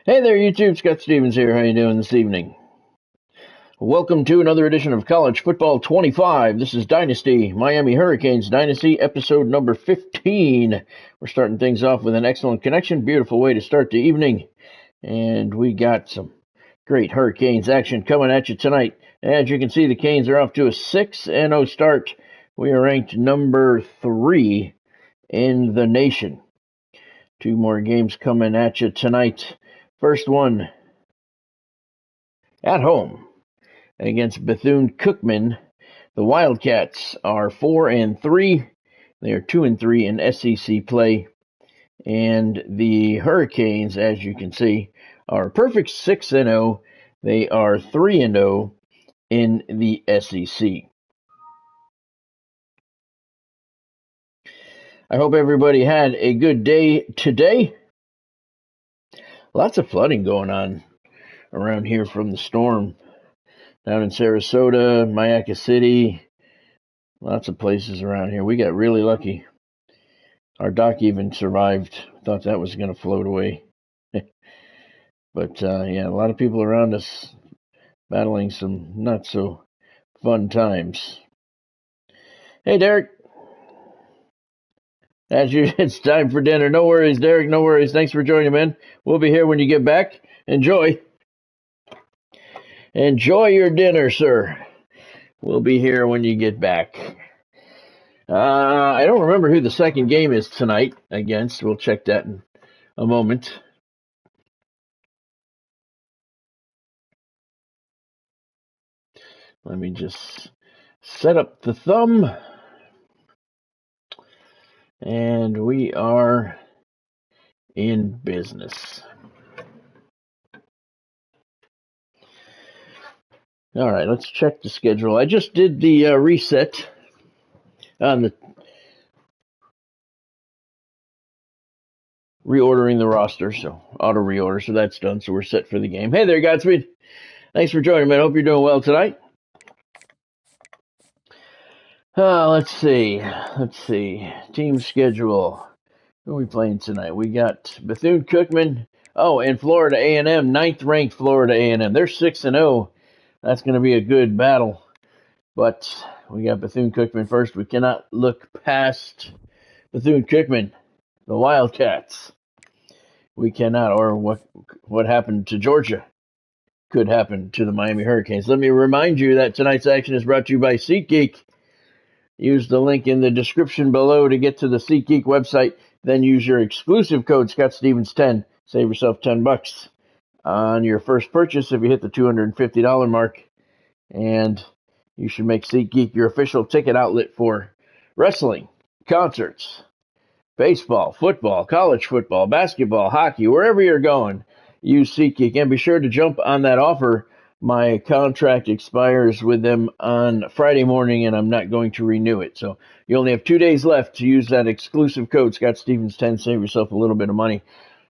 Hey there, YouTube. Scott Stevens here. How you doing this evening? Welcome to another edition of College Football 25. This is Dynasty, Miami Hurricanes Dynasty, episode number 15. We're starting things off with an excellent connection. Beautiful way to start the evening. And we got some great Hurricanes action coming at you tonight. As you can see, the Canes are off to a 6-0 start. We are ranked number 3 in the nation. 2 more games coming at you tonight. First one at home against Bethune-Cookman. The Wildcats are 4-3. They are 2-3 in SEC play. And the Hurricanes, as you can see, are a perfect 6-0. They are 3-0 in the SEC. I hope everybody had a good day today. Lots of flooding going on around here from the storm. Down in Sarasota, Mayaca City, lots of places around here. We got really lucky. Our dock even survived. Thought that was going to float away. But, yeah, a lot of people around us battling some not so fun times. Hey, Derek. As you, it's time for dinner. No worries, Derek. No worries. Thanks for joining, man. We'll be here when you get back. Enjoy. Enjoy your dinner, sir. We'll be here when you get back. I don't remember who the second game is tonight against. We'll check that in a moment. Let me just set up the thumb. And we are in business. All right, let's check the schedule. I just did the reset on the reordering the roster, so auto reorder, so that's done. So we're set for the game. Hey there, Godspeed. Thanks for joining me. I hope you're doing well tonight. Let's see. Team schedule. Who are we playing tonight? We got Bethune-Cookman. Oh, and Florida A&M, 9th-ranked Florida A&M. They're 6-0. That's going to be a good battle. But we got Bethune-Cookman first. We cannot look past Bethune-Cookman, the Wildcats. We cannot. Or what happened to Georgia could happen to the Miami Hurricanes. Let me remind you that tonight's action is brought to you by SeatGeek. Use the link in the description below to get to the SeatGeek website. Then use your exclusive code ScottStevens10. Save yourself $10 on your first purchase if you hit the $250 mark. And you should make SeatGeek your official ticket outlet for wrestling, concerts, baseball, football, college football, basketball, hockey, wherever you're going. Use SeatGeek. And be sure to jump on that offer. My contract expires with them on Friday morning, and I'm not going to renew it. So you only have 2 days left to use that exclusive code, ScottStevens10. Save yourself a little bit of money.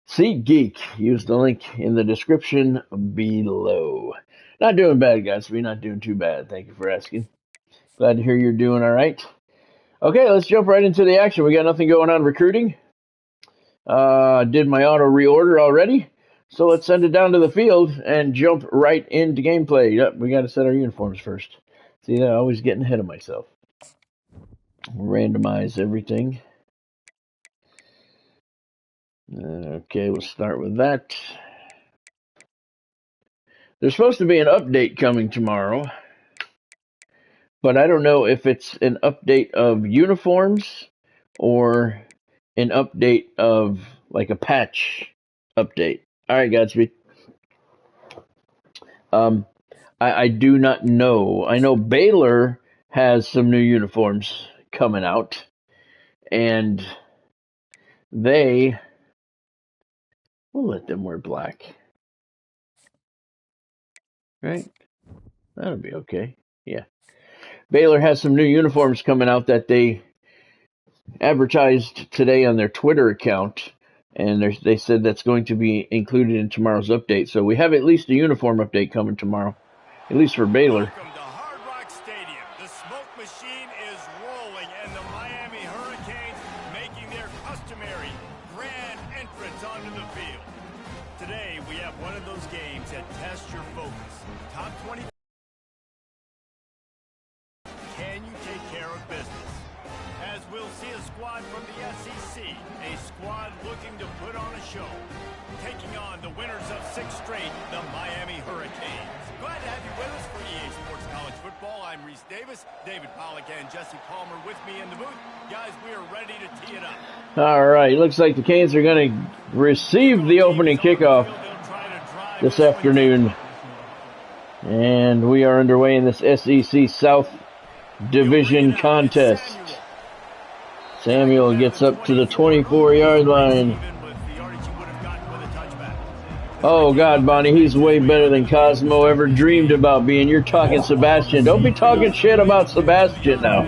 SeatGeek. Use the link in the description below. Not doing bad, guys. We're not doing too bad. Thank you for asking. Glad to hear you're doing all right. Okay, let's jump right into the action. We got nothing going on recruiting. Did my auto reorder already. So let's send it down to the field and jump right into gameplay. Yep, we got to set our uniforms first. See, I'm always getting ahead of myself. Randomize everything. Okay, we'll start with that. There's supposed to be an update coming tomorrow, but I don't know if it's an update of uniforms or an update of like a patch update. All right, Godspeed. I do not know. I know Baylor has some new uniforms coming out, and we'll let them wear black. Right? That'll be okay. Yeah. Baylor has some new uniforms coming out that they advertised today on their Twitter account, and they said that's going to be included in tomorrow's update. So we have at least a uniform update coming tomorrow, at least for Baylor. Welcome to Hard Rock Stadium. The smoke machine is rolling, and the Miami Hurricanes making their customary grand entrance onto the field. Today, we have one of those games that tests your focus. Top 20. Can you take care of business? As we'll see a squad from the SEC, a squad looking to put on a show. Taking on the winners of 6 straight, the Miami Hurricanes. Glad to have you with us for EA Sports College Football. I'm Reese Davis, David Pollack, and Jesse Palmer with me in the booth. Guys, we are ready to tee it up. All right, looks like the Canes are going to receive the opening kickoff this afternoon. And we are underway in this SEC South Division contest. Samuel gets up to the 24-yard line. Oh, God, Bonnie, he's way better than Cosmo ever dreamed about being. You're talking Sebastian. Don't be talking shit about Sebastian now.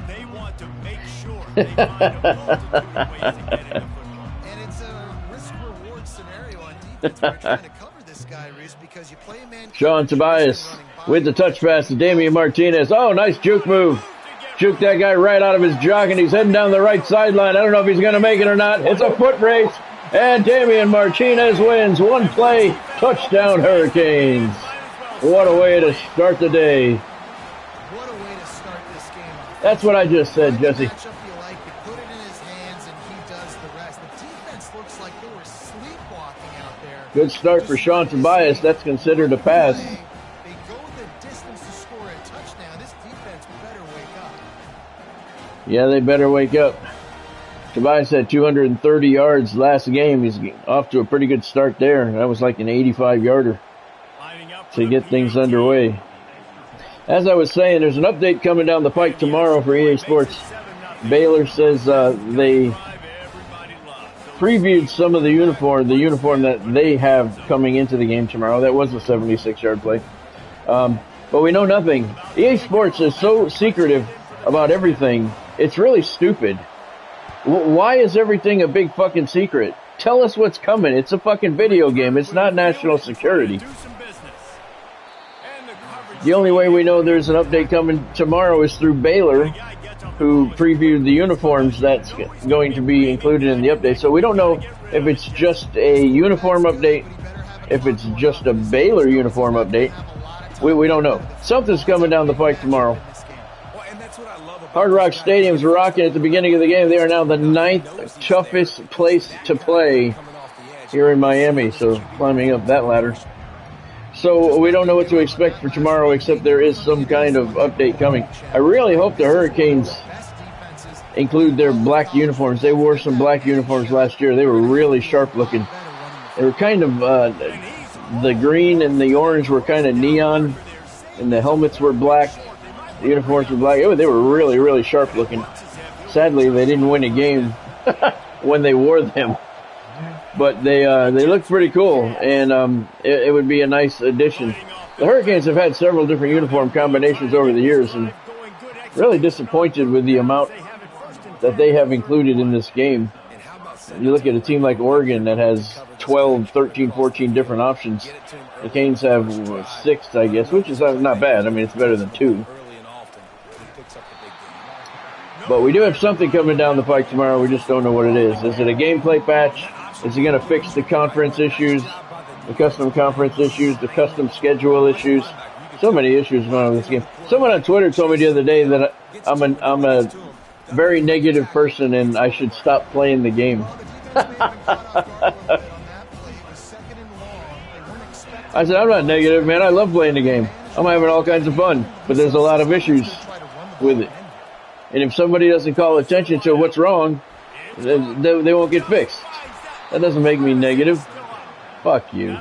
They want to make sure they find a multitude of ways to get into football. And it's a risk-reward scenario on defense. We're trying to cover this guy, Reese, because you play a man. Sean Tobias with the touch pass to Damian Martinez. Oh, nice juke move. Juke that guy right out of his jog, and he's heading down the right sideline. I don't know if he's going to make it or not. It's a foot race. And Damian Martinez wins. 1 play, touchdown Hurricanes. What a way to start the day. What a way to start this game. That's what I just said, Jesse. Matchup you like, you put it in his hands, and he does the rest. The defense looks like they were sleepwalking out there. Good start for Sean Tobias. That's considered a pass. They go the distance to score a touchdown. This defense better wake up. Yeah, they better wake up. Tobias had 230 yards last game. He's off to a pretty good start there. That was like an 85-yarder to get things underway. As I was saying, there's an update coming down the pike tomorrow for EA Sports. Baylor says they previewed some of the uniform that they have coming into the game tomorrow. That was a 76-yard play. But we know nothing. EA Sports is so secretive about everything. It's really stupid. Why is everything a big fucking secret? Tell us what's coming. It's a fucking video game. It's not national security. The only way we know there's an update coming tomorrow is through Baylor, who previewed the uniforms that's going to be included in the update. So we don't know if it's just a uniform update, if it's just a Baylor uniform update. We don't know. Something's coming down the pike tomorrow. Hard Rock Stadium's rocking at the beginning of the game. They are now the 9th toughest place to play here in Miami, so climbing up that ladder. So we don't know what to expect for tomorrow, except there is some kind of update coming. I really hope the Hurricanes include their black uniforms. They wore some black uniforms last year. They were really sharp looking. They were kind of, the green and the orange were kind of neon, and the helmets were black. The uniforms were black. They were really, really sharp looking. Sadly, they didn't win a game when they wore them. But they look pretty cool, and it would be a nice addition. The Hurricanes have had several different uniform combinations over the years, and really disappointed with the amount that they have included in this game. You look at a team like Oregon that has 12, 13, 14 different options. The Canes have 6, I guess, which is not bad. I mean, it's better than 2. But we do have something coming down the pike tomorrow. We just don't know what it is. Is it a gameplay patch? Is it going to fix the conference issues, the custom conference issues, the custom schedule issues? So many issues going on with this game. Someone on Twitter told me the other day that I'm a very negative person and I should stop playing the game. I said, I'm not negative, man. I love playing the game. I'm having all kinds of fun, but there's a lot of issues with it. And if somebody doesn't call attention to what's wrong, they won't get fixed. That doesn't make me negative. Fuck you.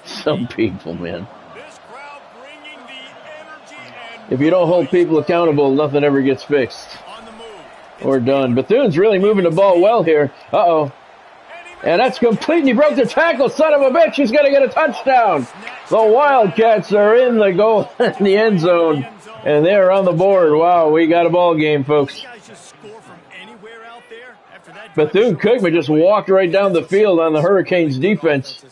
Some people, man. If you don't hold people accountable, nothing ever gets fixed or done. Bethune's really moving the ball well here. Uh-oh. And that's complete, and he broke the tackle. Son of a bitch, he's going to get a touchdown. The Wildcats are in the goal, in the end zone, and they're on the board. Wow, we got a ball game, folks. Bethune-Cookman just walked right down the field on the Hurricanes' defense.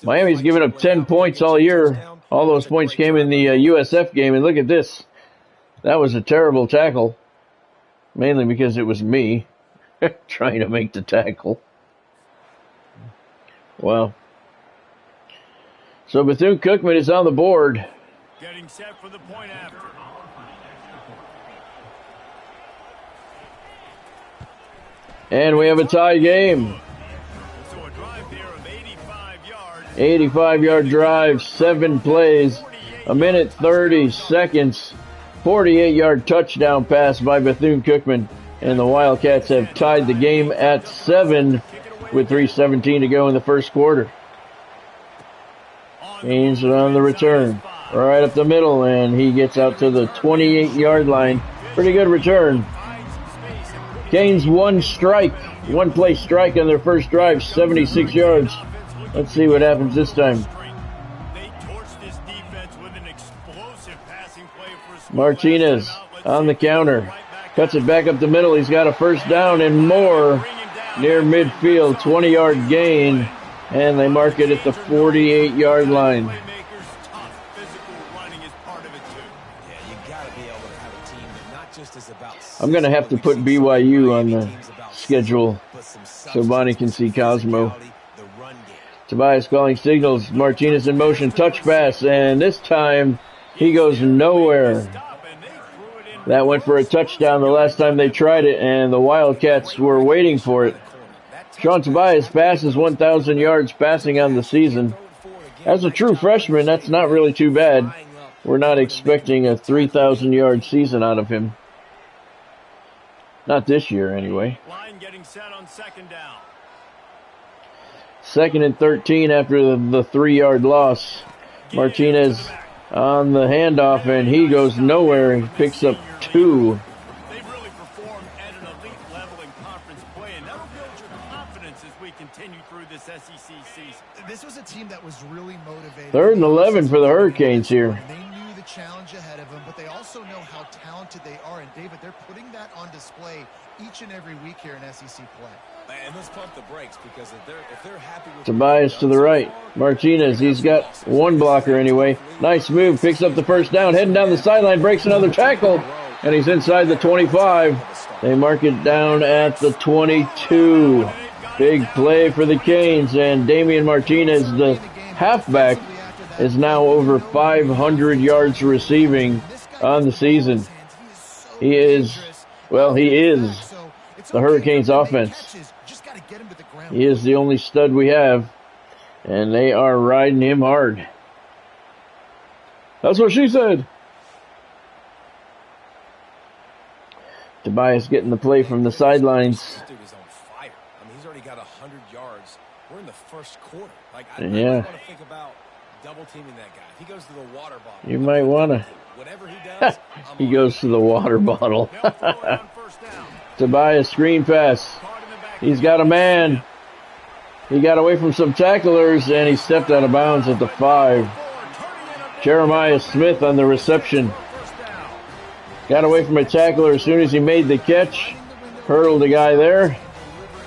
Miami's given up 10 points all year. All those points came in the USF game, and look at this. That was a terrible tackle. mainly because it was me trying to make the tackle. Wow. So Bethune-Cookman is on the board. Getting set for the point after. And we have a tie game. So a drive there of 85 yards. 85-yard drive, 7 plays, a minute 30 seconds, 48-yard touchdown pass by Bethune-Cookman. And the Wildcats have tied the game at 7 with 3:17 to go in the first quarter. Canes are on the return. Right up the middle, and he gets out to the 28-yard line. Pretty good return. Canes one play strike on their first drive, 76 yards. Let's see what happens this time. Martinez on the counter. Cuts it back up the middle. He's got a first down and more near midfield. 20-yard gain, and they mark it at the 48-yard line. I'm going to have to put BYU on the schedule so Bonnie can see Cosmo. Tobias calling signals. Martinez in motion. Touch pass, and this time he goes nowhere. That went for a touchdown the last time they tried it, and the Wildcats were waiting for it. Sean Tobias passes 1,000 yards passing on the season. As a true freshman, that's not really too bad. We're not expecting a 3,000-yard season out of him. Not this year, anyway. Line getting set on second down. 2nd and 13 after the 3-yard loss. Martinez on the handoff, and he goes nowhere. He picks up 2. They've really performed at an elite level in conference play, and that'll build your confidence as we continue through this SEC season. This was a team that was really motivated. 3rd and 11 for the Hurricanes here. They knew the challenge ahead of them, but they also know how talented they are. And David, they're putting that on display each and every week here in SEC play. And let's pump the brakes, because if they're happy with Tobias to the right. Martinez, he's got one blocker anyway. Nice move, picks up the first down, heading down the sideline, breaks another tackle, and he's inside the 25. They mark it down at the 22. Big play for the Canes, and Damian Martinez, the halfback, is now over 500 yards receiving on the season. He is the Hurricanes offense. He is the only stud we have, and they are riding him hard. That's what she said. Tobias getting the play from the sidelines. This dude is on fire. I mean, he's already got 100 yards. We're in the first quarter. Like, I Yeah. want to think about double teaming that guy. If he goes to the water bottle, You might want to. whatever he does, He goes to the water bottle. They'll throw it on first down. Tobias screen pass. Caught in the back. He's got a man. He got away from some tacklers, and he stepped out of bounds at the 5. Jeremiah Smith on the reception. Got away from a tackler as soon as he made the catch. Hurdled a guy there,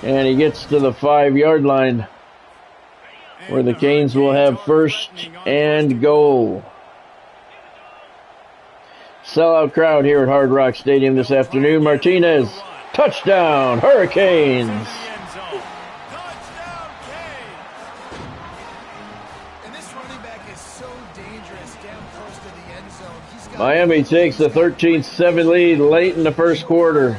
and he gets to the 5-yard line, where the Canes will have first and goal. Sellout crowd here at Hard Rock Stadium this afternoon. Martinez, touchdown, Hurricanes. Miami takes a 13-7 lead late in the first quarter.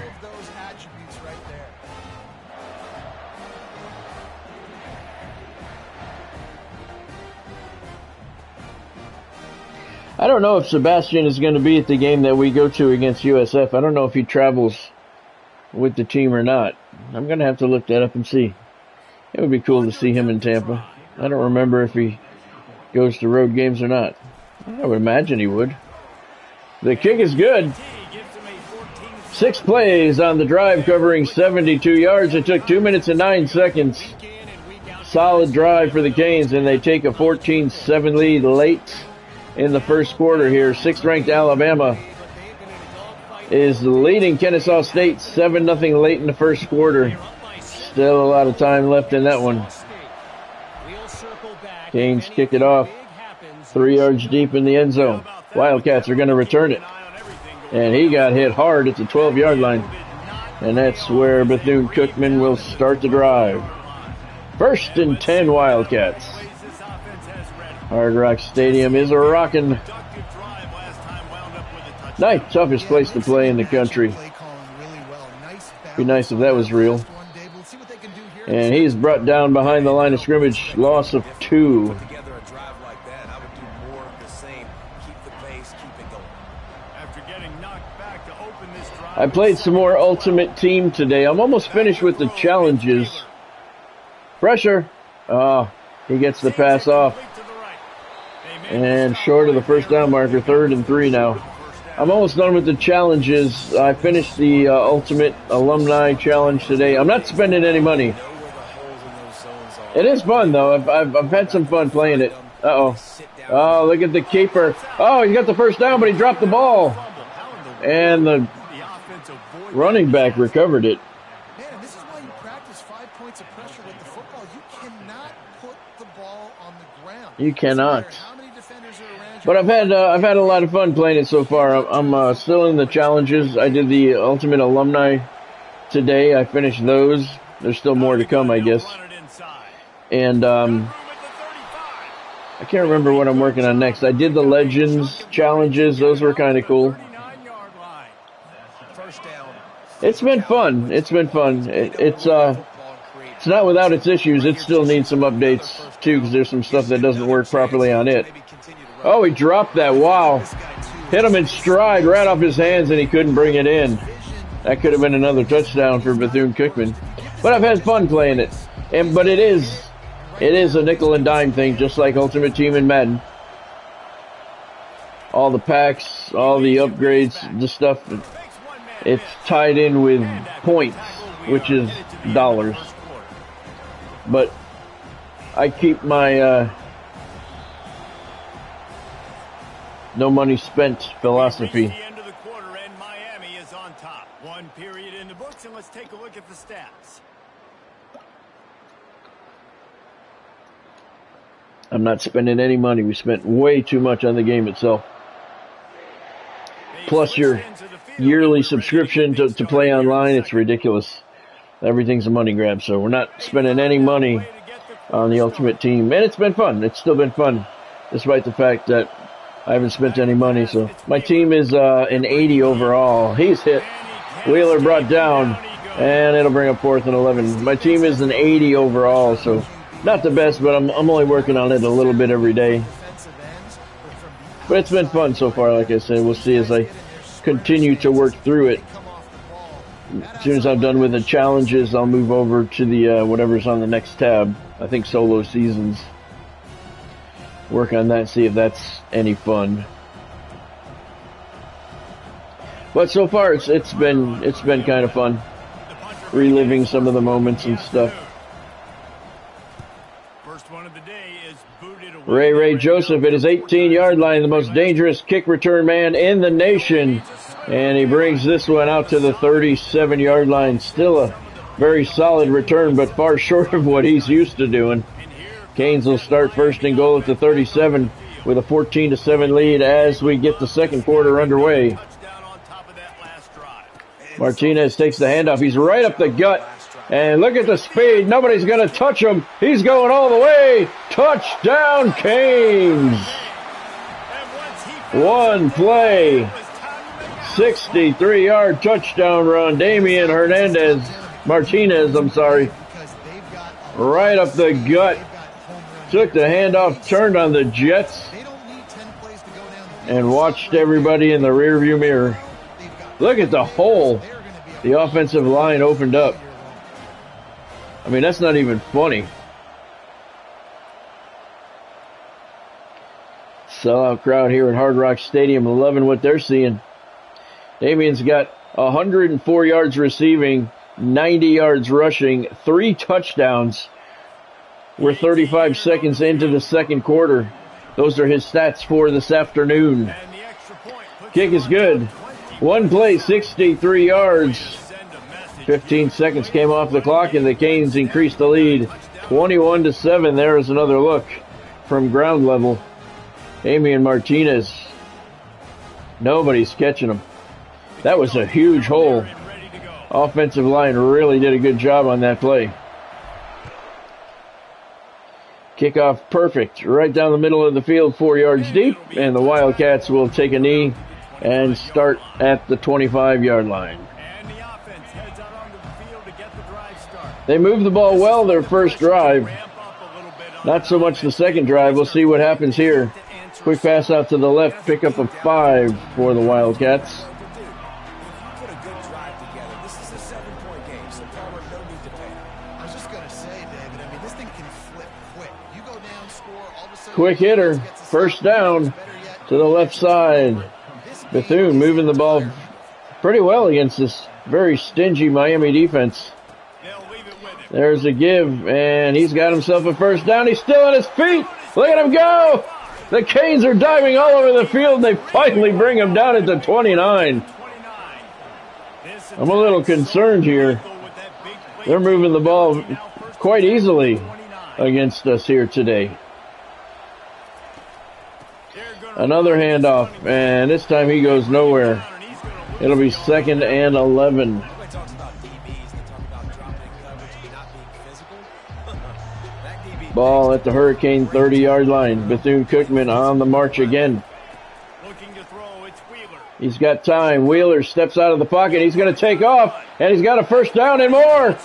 I don't know if Sebastian is going to be at the game that we go to against USF. I don't know if he travels with the team or not. I'm going to have to look that up and see. It would be cool to see him in Tampa. I don't remember if he goes to road games or not. I would imagine he would. The kick is good. 6 plays on the drive, covering 72 yards. It took 2 minutes and 9 seconds. Solid drive for the Canes, and they take a 14-7 lead late in the first quarter here. 6th-ranked Alabama is leading Kennesaw State 7-0 late in the first quarter. Still a lot of time left in that one. Canes kick it off 3 yards deep in the end zone. Wildcats are going to return it. And he got hit hard at the 12-yard line. And that's where Bethune-Cookman will start the drive. 1st and 10 Wildcats. Hard Rock Stadium is a rockin'. Ninth toughest place to play in the country. Be nice if that was real. And he's brought down behind the line of scrimmage. Loss of 2. I played some more Ultimate Team today. I'm almost finished with the challenges. Pressure. Oh, he gets the pass off. And short of the first down marker, 3rd and 3 now. I'm almost done with the challenges. I finished the Ultimate Alumni Challenge today. I'm not spending any money. It is fun, though. I've had some fun playing it. Uh-oh. Oh, look at the keeper. Oh, he got the first down, but he dropped the ball. And the running back recovered it. Man, this is why you practice 5 points of pressure with the football. You cannot put the ball on the ground. You cannot. But I've had a lot of fun playing it so far. I'm still in the challenges. I did the Ultimate Alumni today. I finished those. There's still more to come, I guess. And I can't remember what I'm working on next. I did the Legends challenges. Those were kind of cool. It's been fun. It's been fun. It's not without its issues. It still needs some updates too, because there's some stuff that doesn't work properly on it. Oh, he dropped that. Wow. Hit him in stride right off his hands, and he couldn't bring it in. That could have been another touchdown for Bethune-Cookman. But I've had fun playing it. But it is a nickel and dime thing, just like Ultimate Team in Madden. All the packs, all the upgrades, the stuff, it's tied in with points, which is dollars. But I keep my no money spent philosophy. The end of the quarter, and Miami is on top. 1 period in the books, and let's take a look at the stats. I'm not spending any money. We spent way too much on the game itself. Plus your yearly subscription to play online, it's ridiculous. Everything's a money grab, so we're not spending any money on the Ultimate Team. And it's been fun. It's still been fun, despite the fact that I haven't spent any money. So my team is an 80 overall. He's hit. Wheeler brought down, and it'll bring up 4th and 11. My team is an 80 overall, so not the best, but I'm only working on it a little bit every day. But it's been fun so far, like I said. We'll see as I continue to work through it. As soon as I'm done with the challenges, I'll move over to the whatever's on the next tab. I think solo seasons. Work on that, see if that's any fun. But so far, it's been kind of fun, reliving some of the moments and stuff. First one of the day is booted away. Ray Joseph at his 18-yard line, the most dangerous kick return man in the nation. And he brings this one out to the 37-yard line. Still a very solid return, but far short of what he's used to doing. Canes will start 1st and goal at the 37 with a 14-7 lead as we get the second quarter underway. Martinez takes the handoff. He's right up the gut. And look at the speed. Nobody's going to touch him. He's going all the way. Touchdown, Canes. One play. 63-yard touchdown run. Damian Martinez, right up the gut. Took the handoff, turned on the Jets, and watched everybody in the rearview mirror. Look at the hole the offensive line opened up. I mean, that's not even funny. Sellout crowd here at Hard Rock Stadium, loving what they're seeing. Damian's got 104 yards receiving, 90 yards rushing, 3 touchdowns. We're 35 seconds into the second quarter. Those are his stats for this afternoon. Kick is good. One play, 63 yards. 15 seconds came off the clock, and the Canes increased the lead. 21-7. There is another look from ground level. Damian Martinez. Nobody's catching him. That was a huge hole. Offensive line really did a good job on that play. Kickoff perfect, right down the middle of the field, 4 yards deep, and the Wildcats will take a knee and start at the 25-yard line. And the offense heads out onto the field to get the drive started. They moved the ball well their first drive. Not so much the second drive. We'll see what happens here. Quick pass out to the left, pick up a 5 for the Wildcats. Put a good drive together. This is a 7-point game, so Palmer, no need to panic. I was just going to say, David, I mean, this thing can flip quick. You go down, score, all of a sudden... Quick hitter, first down to the left side. Bethune moving the ball pretty well against this very stingy Miami defense. There's a give, and he's got himself a first down. He's still on his feet. Look at him go. The Canes are diving all over the field, and they finally bring him down at the 29. I'm a little concerned here. They're moving the ball quite easily against us here today. Another handoff, and this time he goes nowhere. It'll be 2nd and 11. Everybody talks about DBs, they talk about dropping coverage and not being physical. That DB Ball at the Hurricane 30-yard line. Bethune-Cookman on the march again. Looking to throw, it's Wheeler. He's got time. Wheeler steps out of the pocket. He's going to take off, and he's got a first down and more.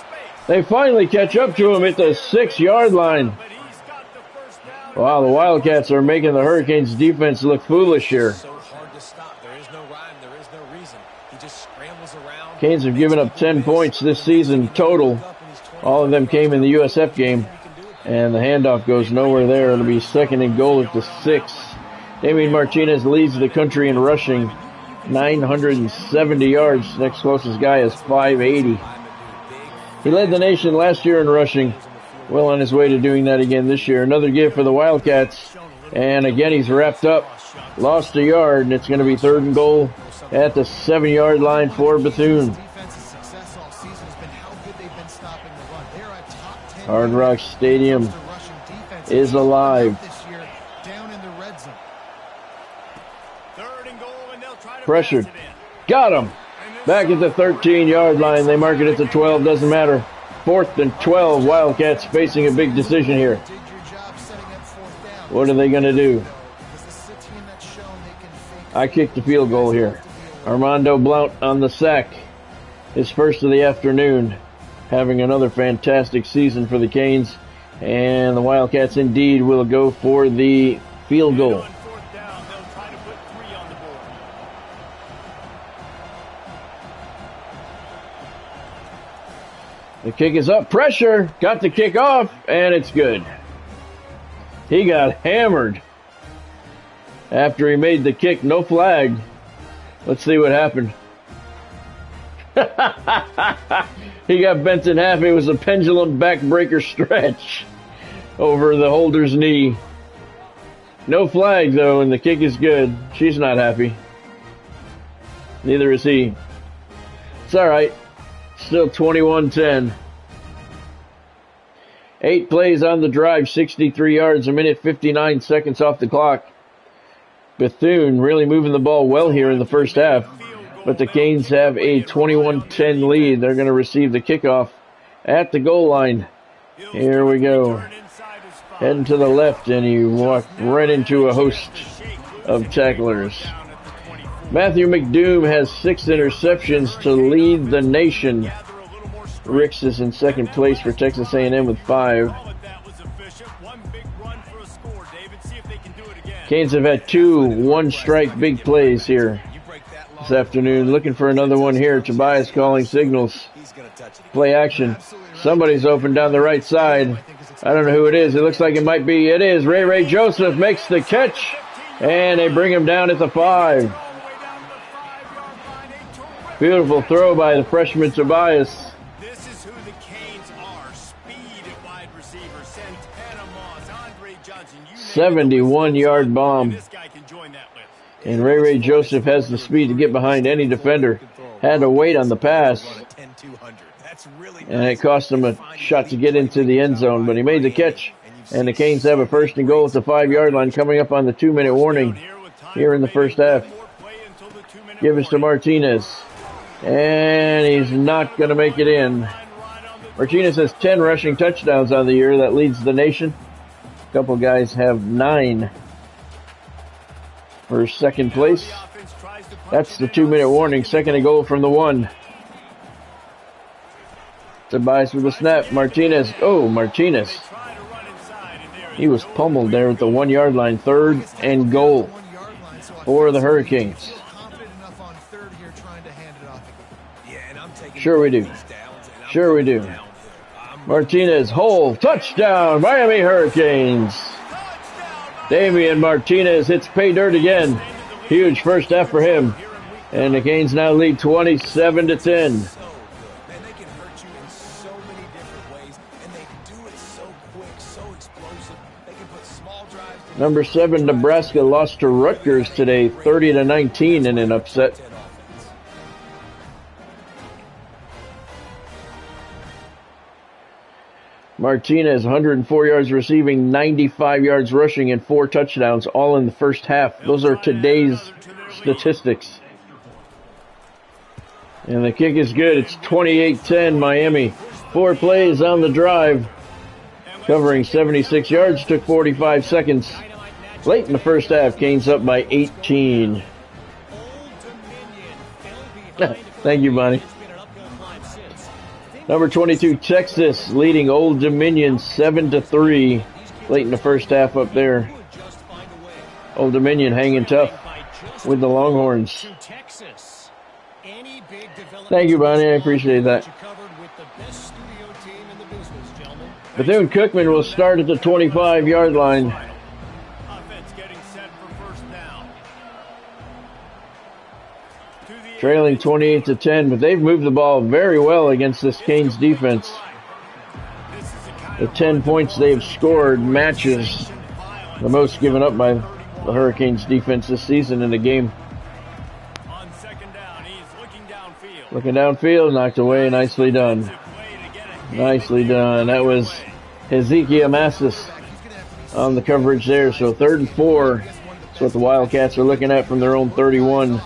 They finally catch up to him at the 6-yard line. But he's got the first down. Wow, the Wildcats are making the Hurricanes defense look foolish here. so hard to stop. There is no rhyme, there is no reason. He just scrambles around. Canes have given up 10 points this season total. All of them came in the USF game, and the handoff goes nowhere there. It'll be 2nd and goal at the 6. Damian Martinez leads the country in rushing, 970 yards. Next closest guy is 580. He led the nation last year in rushing. Well on his way to doing that again this year. Another give for the Wildcats. And again, he's wrapped up. Lost a yard, and it's going to be 3rd and goal at the 7-yard line for Bethune. Defense's success all season has been how good they've been stopping the run. They're a top 10 Hard Rock Stadium rushing defense is alive. this year down in the red zone. 3rd and goal, and they'll try to Pressured. pass it in. Got him. Back at the 13-yard line. They mark it at the 12. Doesn't matter. 4th and 12. Wildcats facing a big decision here. Did your job setting up 4th down. What are they going to do? This is a team that's shown they can fake. I kicked the field goal here. Armando Blount on the sack. His first of the afternoon. Having another fantastic season for the Canes. And the Wildcats indeed will go for the field goal. On 4th down, they'll try to put 3 on the board. The kick is up. Pressure. Got the kick off, and it's good. He got hammered after he made the kick. No flag. Let's see what happened. He got bent in half. It was a pendulum backbreaker stretch over the holder's knee. No flag, though, and the kick is good. She's not happy. Neither is he. It's all right. Still 21-10. 8 plays on the drive, 63 yards, a minute 59 seconds off the clock. Bethune really moving the ball well here in the first half, but the Canes have a 21-10 lead. They're going to receive the kickoff at the goal line. Here we go. Heading to the left, and he walked right into a host of tacklers. Matthew McDoom has 6 interceptions to lead the nation. Ricks is in second place for Texas A&M with 5. Canes have had 2 one-strike big plays here this afternoon. Looking for another one here. Tobias calling signals. Play action. Somebody's open down the right side. I don't know who it is. It looks like it might be. It is. Ray Joseph makes the catch, and they bring him down at the 5. Beautiful throw by the freshman Tobias. This is who the Canes are. Speed at wide receiver. Santana Moss, Andre Johnson. 71-yard bomb. This guy can join that list. And Ray Joseph has the speed to get behind any defender. Had to wait on the pass. And it cost him a shot to get into the end zone, but he made the catch. And the Canes have a 1st and goal at the 5-yard line coming up on the 2-minute warning here in the first half. Give us to Martinez. And he's not going to make it in. Martinez has 10 rushing touchdowns on the year. That leads the nation. A couple guys have 9 for second place. That's the 2-minute warning. Second and goal from the 1. Tobias with the snap. Martinez. Oh, Martinez. He was pummeled there at the 1-yard line. 3rd and goal for the Hurricanes. Sure we do. Sure we do. Martinez, hole, touchdown, Miami Hurricanes. Damian Martinez hits pay dirt again. Huge first half for him. And the Canes now lead 27-10. Number 7, Nebraska lost to Rutgers today, 30-19 in an upset. Martinez, 104 yards receiving, 95 yards rushing, and 4 touchdowns, all in the first half. Those are today's statistics. And the kick is good. It's 28-10 Miami. 4 plays on the drive. Covering 76 yards, took 45 seconds. Late in the first half, Canes up by 18. Thank you, Bonnie. Number 22, Texas, leading Old Dominion 7-3. Late in the first half up there. Old Dominion hanging tough with the Longhorns. Thank you, Bonnie. I appreciate that. Bethune-Cookman will start at the 25-yard line. Trailing 28-10, but they've moved the ball very well against this Canes defense. The 10 points they've scored matches the most given up by the Hurricanes defense this season in the game. Looking downfield, knocked away, nicely done. Nicely done. That was Hezekiah Massis on the coverage there. So 3rd and 4. That's what the Wildcats are looking at from their own 31.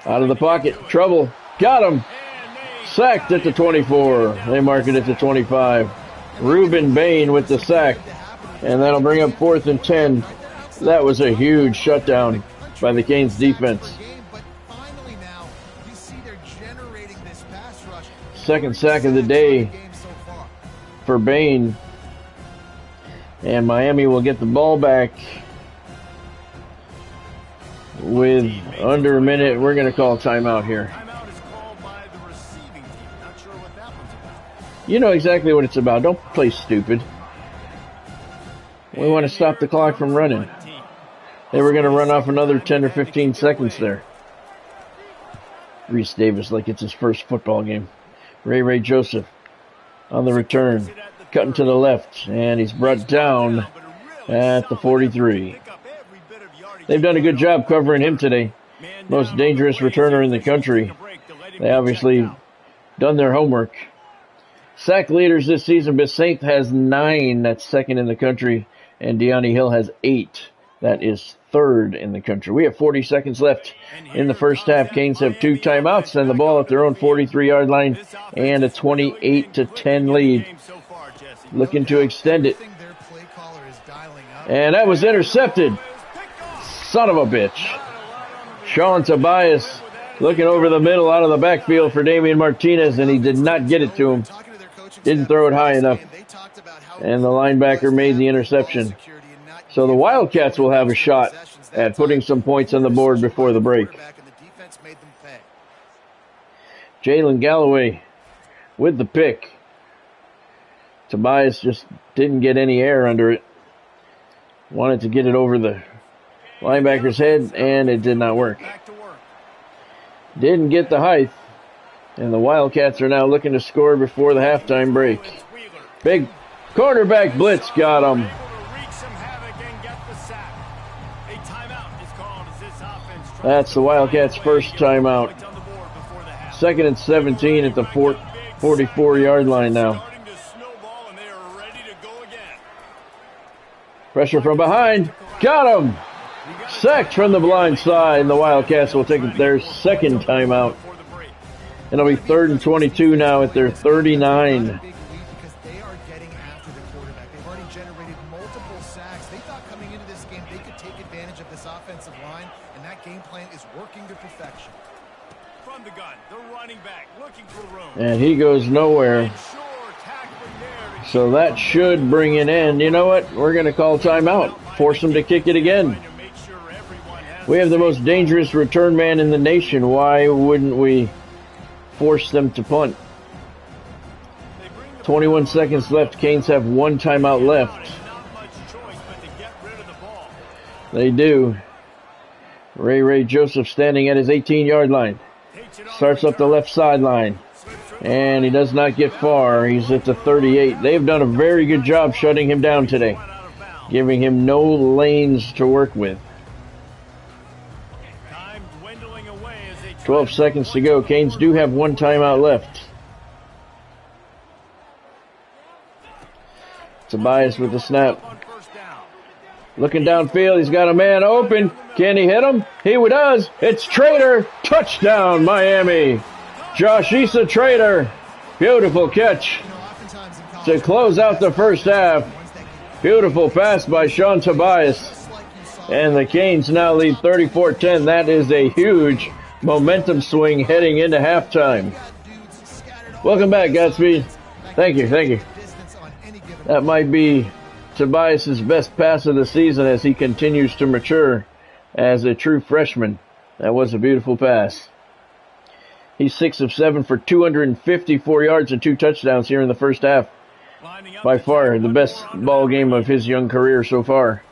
Out of the pocket, trouble, got him. Sacked at the 24. They mark it at the 25. Reuben Bain with the sack. And that'll bring up 4th and 10. That was a huge shutdown by the Canes defense. Second sack of the day for Bain. And Miami will get the ball back with under a minute. We're going to call timeout here. You know exactly what it's about. Don't play stupid. We want to stop the clock from running. They were going to run off another 10 or 15 seconds there. Reese Davis like it's his first football game. Ray Joseph on the return. Cutting to the left. And he's brought down at the 43. They've done a good job covering him today. Most dangerous returner in the country. They obviously done their homework. Sack leaders this season, Bessaint has 9. That's 2nd in the country. And Deani Hill has 8. That is 3rd in the country. We have 40 seconds left in the first half. Canes have 2 timeouts and the ball at their own 43-yard line and a 28-10 lead. Looking to extend it. And that was intercepted. Son of a bitch. Sean Tobias looking over the middle out of the backfield for Damian Martinez, and he did not get it to him. Didn't throw it high enough. And the linebacker made the interception. So the Wildcats will have a shot at putting some points on the board before the break. Jalen Galloway with the pick. Tobias just didn't get any air under it. Wanted to get it over the linebacker's head, and it did not work. Didn't get the height, and the Wildcats are now looking to score before the halftime break. Big quarterback blitz got him. That's the Wildcats' first timeout. 2nd and 17 at the 44-yard line now. Pressure from behind. Got him. Sacked from the blind side, and the Wildcats will take their second timeout. It'll be 3rd and 22 now at their 39. Big lead because they are getting after the quarterback. They've already generated multiple sacks. They thought coming into this game they could take advantage of this offensive line, and that game plan is working to perfection. From the gun, the running back looking for room. And he goes nowhere. And sure, tackling there to So that should bring an end. You know what? We're going to call timeout. Force them to kick it again. to make sure everyone has We have the most dangerous return man in the nation. Why wouldn't we force them to punt? 21 seconds left. Canes have one timeout left. not much choice but to get rid of the ball. They do. Ray Joseph standing at his 18-yard line. Takes it on Starts up the left sideline. And he does not get far. He's at the 38. They've done a very good job shutting him down today, giving him no lanes to work with. Time dwindling away as they 12 seconds to go. Canes do have one timeout left. Tobias with the snap. on first down. Looking downfield. He's got a man open. Can he hit him? He does. It's Trader. Touchdown, Miami. Josh Issa Trader. Beautiful catch Oftentimes in college, to close out the first half. Beautiful pass by Sean Tobias. just like you saw, And the Canes now lead 34-10. That is a huge momentum swing heading into halftime. got dudes scattered all Welcome back, Godspeed. Thank you. distance on any given That might be Tobias's best pass of the season as he continues to mature as a true freshman. That was a beautiful pass. He's 6 of 7 for 254 yards and 2 touchdowns here in the first half. Lining up By to far take the one best more on the ball back. game of his young career so far.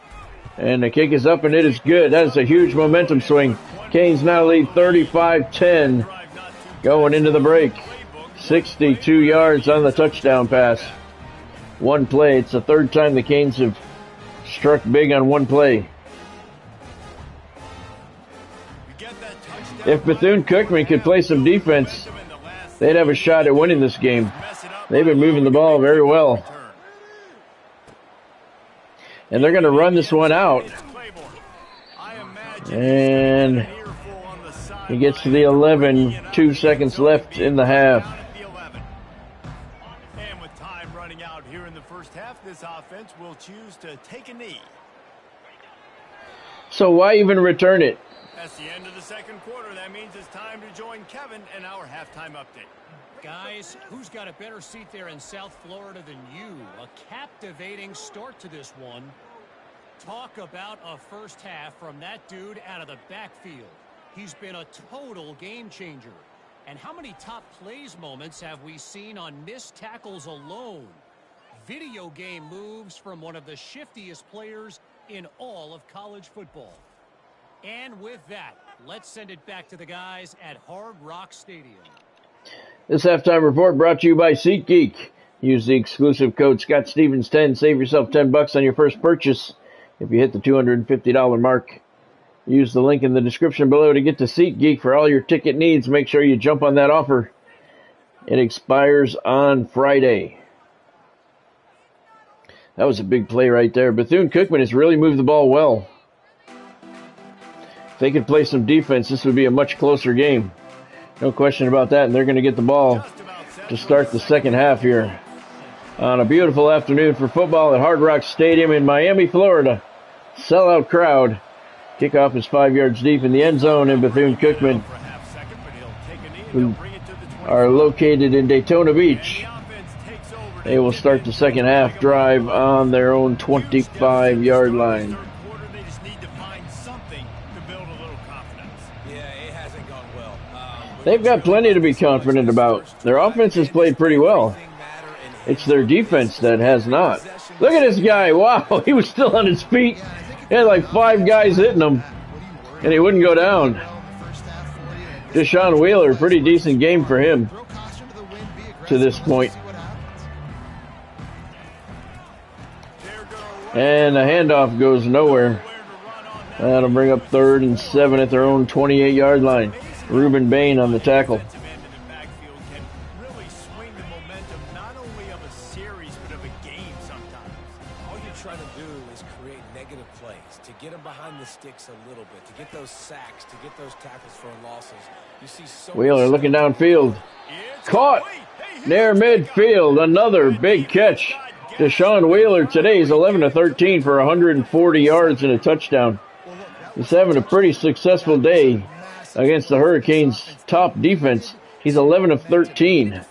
And the kick is up and it is good. That is a huge momentum swing. Canes now lead 35-10 going into the break. 62 yards on the touchdown pass. One play. It's the third time the Canes have struck big on one play. If Bethune-Cookman could play some defense, they'd have a shot at winning this game. They've been moving the ball very well. And they're going to run this one out. And he gets to the 11. 2 seconds left in the half. And with time running out here in the first half, this offense will choose to take a knee. So why even return it? That's the end of the second quarter. That means it's time to join Kevin and our halftime update. Guys, who's got a better seat there in South Florida than you? A captivating start to this one. Talk about a first half from that dude out of the backfield. He's been a total game changer. And how many top plays moments have we seen on missed tackles alone? Video game moves from one of the shiftiest players in all of college football. And with that, let's send it back to the guys at Hard Rock Stadium. This halftime report brought to you by SeatGeek. Use the exclusive code ScottStevens10. Save yourself $10 on your first purchase if you hit the $250 mark. Use the link in the description below to get to SeatGeek for all your ticket needs. Make sure you jump on that offer. It expires on Friday. That was a big play right there. Bethune-Cookman has really moved the ball well. If they could play some defense, this would be a much closer game. No question about that. And they're going to get the ball to start the second half here on a beautiful afternoon for football at Hard Rock Stadium in Miami, Florida. Sellout crowd. Kickoff is 5 yards deep in the end zone, and Bethune-Cookman, who are located in Daytona Beach, they will start the second half drive on their own 25-yard line. They just need to find something to build a little confidence. Yeah, it hasn't gone well. They've got plenty to be confident about. Their offense has played pretty well. It's their defense that has not. Look at this guy. Wow, he was still on his feet. He had like 5 guys hitting him, and he wouldn't go down. Deshaun Wheeler, pretty decent game for him to this point. And the handoff goes nowhere. That'll bring up 3rd and 7 at their own 28-yard line. Reuben Bain on the tackle. Defensive end in the backfield can really swing the momentum not only of a series but of a game sometimes. All you're trying to do is create negative plays, to get them behind the sticks a little bit, to get those sacks, to get those tackles for losses. You see so Wheeler looking downfield. Caught near midfield. Another big catch. Deshaun Wheeler today is 11 of 13 for 140 yards and a touchdown. He's having a pretty successful day against the Hurricanes' top defense. He's 11 of 13.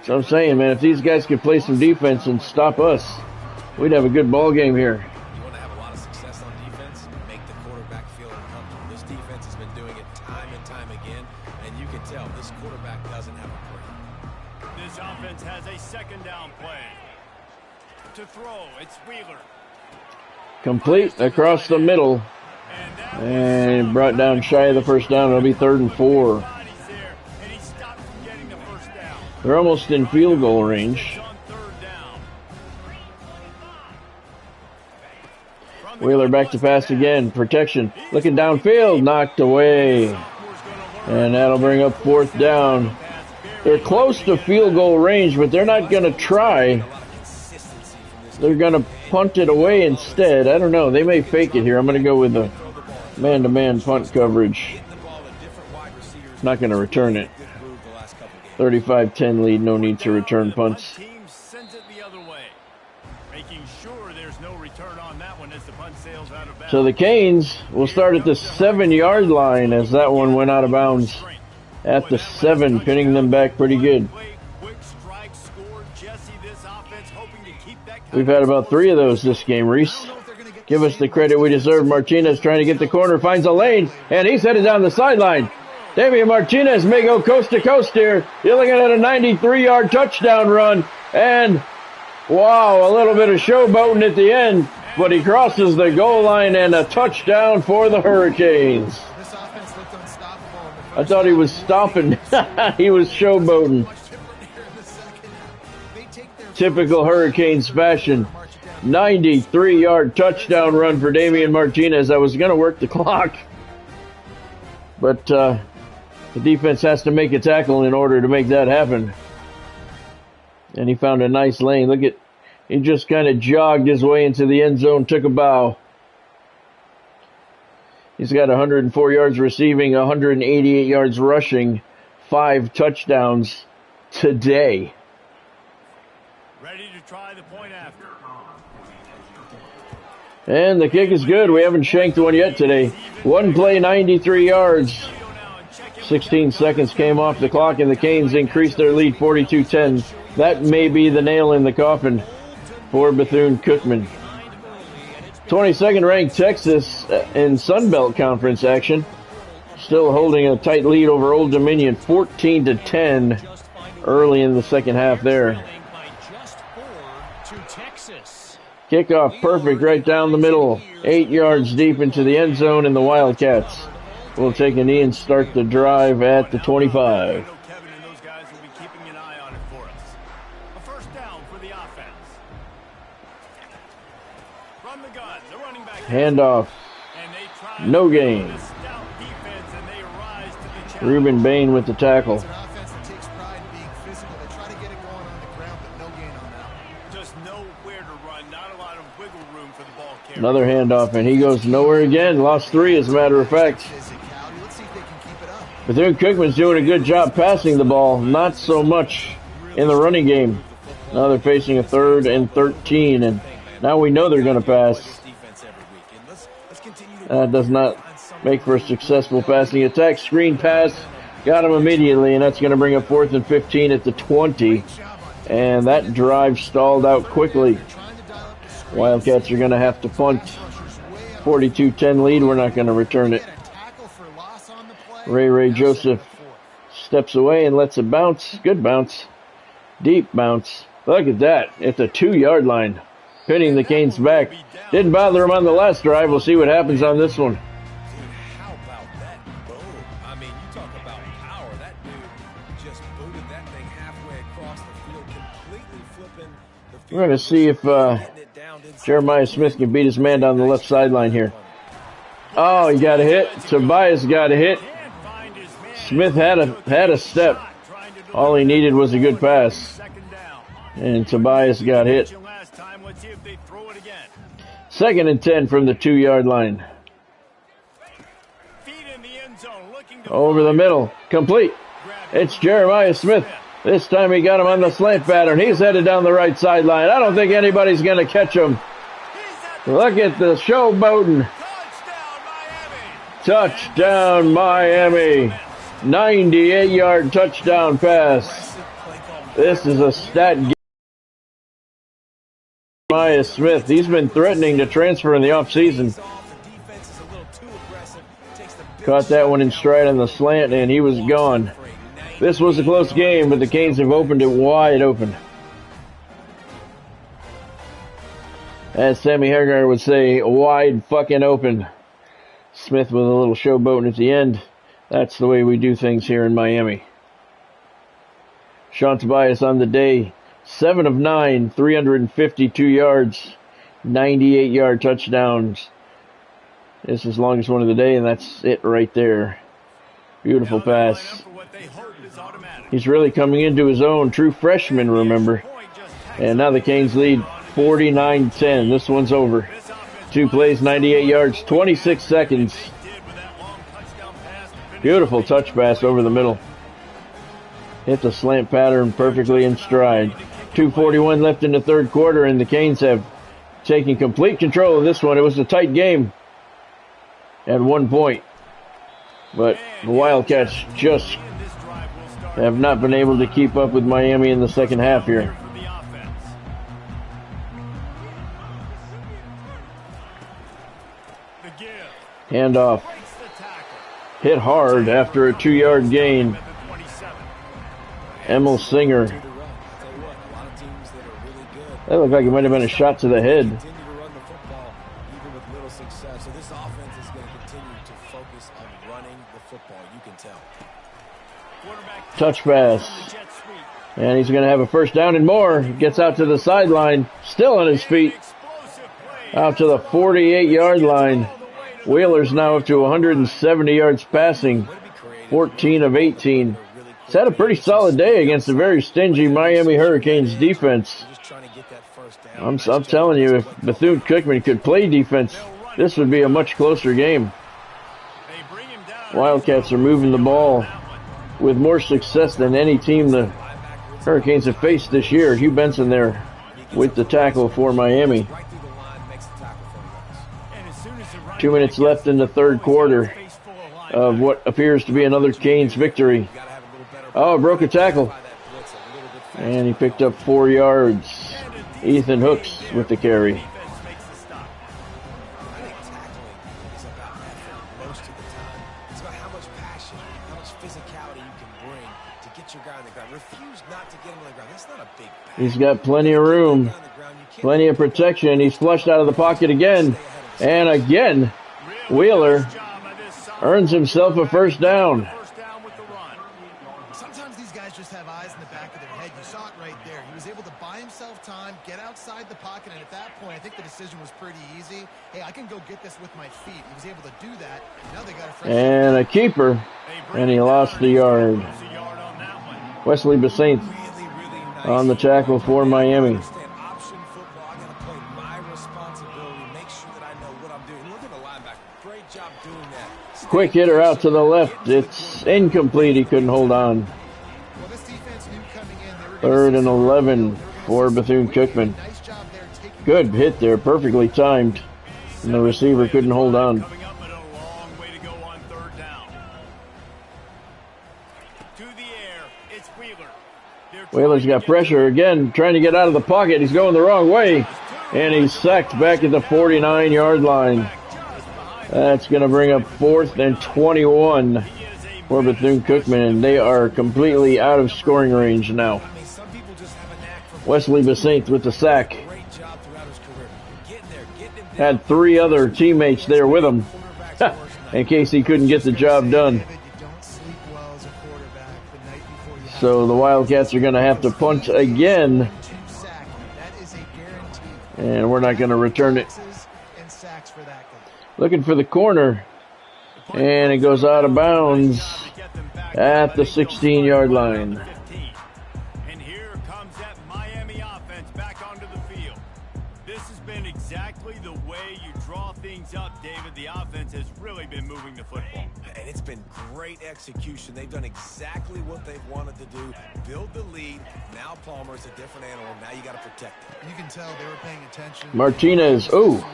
So I'm saying, man, if these guys could play some defense and stop us, we'd have a good ball game here. You want to have a lot of success on defense, make the quarterback feel uncomfortable. This defense has been doing it time and time again, and you can tell this quarterback doesn't have a brain. This offense has a second down play. To throw, it's Wheeler. Complete across the middle. And brought down shy of the first down. It'll be 3rd and 4. They're almost in field goal range. Wheeler back to pass again. Protection. Looking downfield. Knocked away. And that'll bring up 4th down. They're close to field goal range, but they're not going to try. They're going to punt it away instead. I don't know. They may fake it here. I'm going to go with the man-to-man punt coverage. Not going to return it. 35-10 lead. No need to return punts. So the Canes will start at the 7-yard line as that one went out of bounds at the 7, pinning them back pretty good. We've had about 3 of those this game, Reese. Give us the credit we deserve. Martinez trying to get the corner, finds a lane, and he's headed down the sideline. Damian Martinez may go coast to coast here. You're looking at a 93-yard touchdown run, and wow, a little bit of showboating at the end, but he crosses the goal line and a touchdown for the Hurricanes. I thought he was stopping. He was showboating. Typical Hurricanes fashion. 93-yard touchdown run for Damian Martinez. I was going to work the clock, but the defense has to make a tackle in order to make that happen. And he found a nice lane. Look at, he just kind of jogged his way into the end zone, took a bow. He's got 104 yards receiving, 188 yards rushing, 5 touchdowns today. Ready to try the point after. And the kick is good. We haven't shanked one yet today. One play, 93 yards. 16 seconds came off the clock, and the Canes increased their lead 42-10. That may be the nail in the coffin for Bethune-Cookman. 22nd ranked Texas in Sun Belt Conference action. Still holding a tight lead over Old Dominion, 14-10 early in the second half there. Kickoff perfect right down the middle. 8 yards deep into the end zone, and the Wildcats will take a knee and start the drive at the 25. Kevin and those guys will be keeping an eye on it for us. A first down for the offense. From the gun, the running back. Handoff. No gain. Reuben Bain with the tackle. It's an offense that takes pride in being physical. They try to get it going on the ground, but no gain on that. Just nowhere to run. Not a lot of wiggle room for the ball carrier. Another handoff, and he goes nowhere again. Lost 3, as a matter of fact. Let's see if they can keep it up. Bethune-Cookman's doing a good job passing the ball. Not so much in the running game. Now they're facing a 3rd and 13, and now we know they're going to pass. That does not make for a successful passing attack. Screen pass. Got him immediately, and that's going to bring up 4th and 15 at the 20. And that drive stalled out quickly. Wildcats are going to have to punt. 42-10 lead. We're not going to return it. Ray Joseph steps away and lets it bounce. Good bounce. Deep bounce. Look at that. At the 2-yard line. Pinning the Canes back. Didn't bother him on the last drive. We'll see what happens on this one. How about that boom? I mean, you talk about power. That dude just booted that thing halfway across the field, completely flipping the field. We're going to see if Jeremiah Smith can beat his man down the left sideline here. Oh, he got a hit. Tobias got a hit. Smith had a step. All he needed was a good pass. And Tobias got hit. Let's see if they throw it again. 2nd and 10 from the 2-yard line. Feet in the end zone, looking to Over the middle. Complete. It's Jeremiah Smith. This time he got him on the slant pattern. He's headed down the right sideline. I don't think anybody's going to catch him. Look at the showboating. Touchdown, Miami. 98-yard touchdown pass. This is a stat game. Jeremiah Smith, he's been threatening to transfer in the offseason. Caught that one in stride on the slant, and he was gone. This was a close game, but the Canes have opened it wide open. As Sammy Hagar would say, wide fucking open. Smith with a little showboating at the end. That's the way we do things here in Miami. Sean Tobias on the day. 7 of 9, 352 yards, 98-yard touchdowns. This is his longest one of the day, and that's it right there. Beautiful pass. He's really coming into his own. True freshman, remember. And now the Canes lead 49-10. This one's over. 2 plays, 98 yards, 26 seconds. Beautiful touch pass over the middle. Hit the slant pattern perfectly in stride. 2:41 left in the third quarter, and the Canes have taken complete control of this one. It was a tight game at one point, but the Wildcats just have not been able to keep up with Miami in the second half here. Handoff. Hit hard after a 2-yard gain. Emil Singer. That looked like it might have been a shot to the head. Touch pass. And he's going to have a first down and more. Gets out to the sideline. Still on his feet. Out to the 48-yard line. Wheeler's now up to 170 yards passing. 14 of 18. He's had a pretty solid day against a very stingy Miami Hurricanes defense. I'm telling you, if Bethune-Cookman could play defense, this would be a much closer game. Wildcats are moving the ball with more success than any team the Hurricanes have faced this year. Hugh Benson there with the tackle for Miami. 2 minutes left in the third quarter of what appears to be another Canes victory. Oh, broke a tackle. And he picked up 4 yards. Ethan Hooks with the carry. He's got plenty of room, plenty of protection. He's flushed out of the pocket again. And again, Wheeler earns himself a first down. Sometimes these guys just have eyes in the back of their head. You saw it right there. He was able to buy himself time, get outside the pocket, and at that point, I think the decision was pretty easy. Hey, I can go get this with my feet. He was able to do that. Now they got a fresh and a keeper, and he lost the yard. Wesley Basaint on the tackle for Miami. Quick hitter out to the left. It's incomplete. He couldn't hold on. 3rd and 11 for Bethune-Cookman. Good hit there, perfectly timed. And the receiver couldn't hold on. Wheeler's got pressure again, trying to get out of the pocket. He's going the wrong way. And he's sacked back at the 49-yard line. That's going to bring up 4th and 21 for Bethune-Cookman, and they are completely out of scoring range now. Wesley Basaint with the sack. Had 3 other teammates there with him in case he couldn't get the job done. So the Wildcats are going to have to punt again. And we're not going to return it. Looking for the corner. And it goes out of bounds at the 16-yard line. And here comes that Miami offense back onto the field. been exactly the way you draw things up, David. The offense has really been moving the football. And it's been great execution. They've done exactly what they've wanted to do. Build the lead. Now Palmer's a different animal. Now you got to protect him. You can tell they were paying attention. Martinez, oh,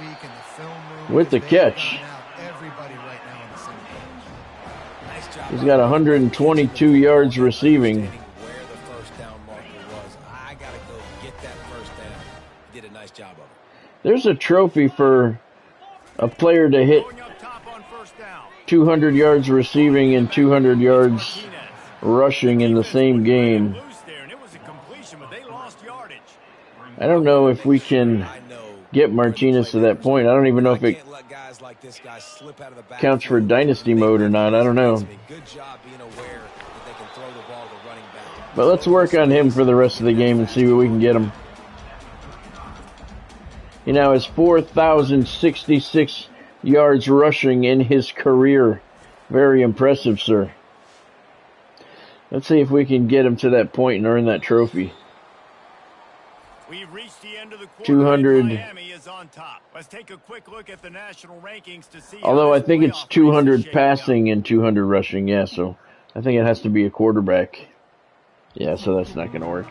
with the catch. Everybody right now on the same page. Nice job. He's got 122 yards receiving. Where the first down marker was. I got to go get that first down. Did a nice job of it. There's a trophy for a player to hit Going up top on first down. 200 yards receiving and 200 yards rushing in the same game. Loose there, and it was a completion, but they lost yardage. I don't know if we can get Martinez to that point. I don't even know if it counts for Dynasty mode or not. I don't know. But let's work on him for the rest of the game and see what we can get him. He now has 4,066 yards rushing in his career. Very impressive, sir. Let's see if we can get him to that point and earn that trophy. We've reached the end of the quarter. 200. Miami is on top. Let's take a quick look at the national rankings to see. Although I think it's 200 passing and 200 rushing. Yeah, so I think it has to be a quarterback. Yeah, so that's not going to work.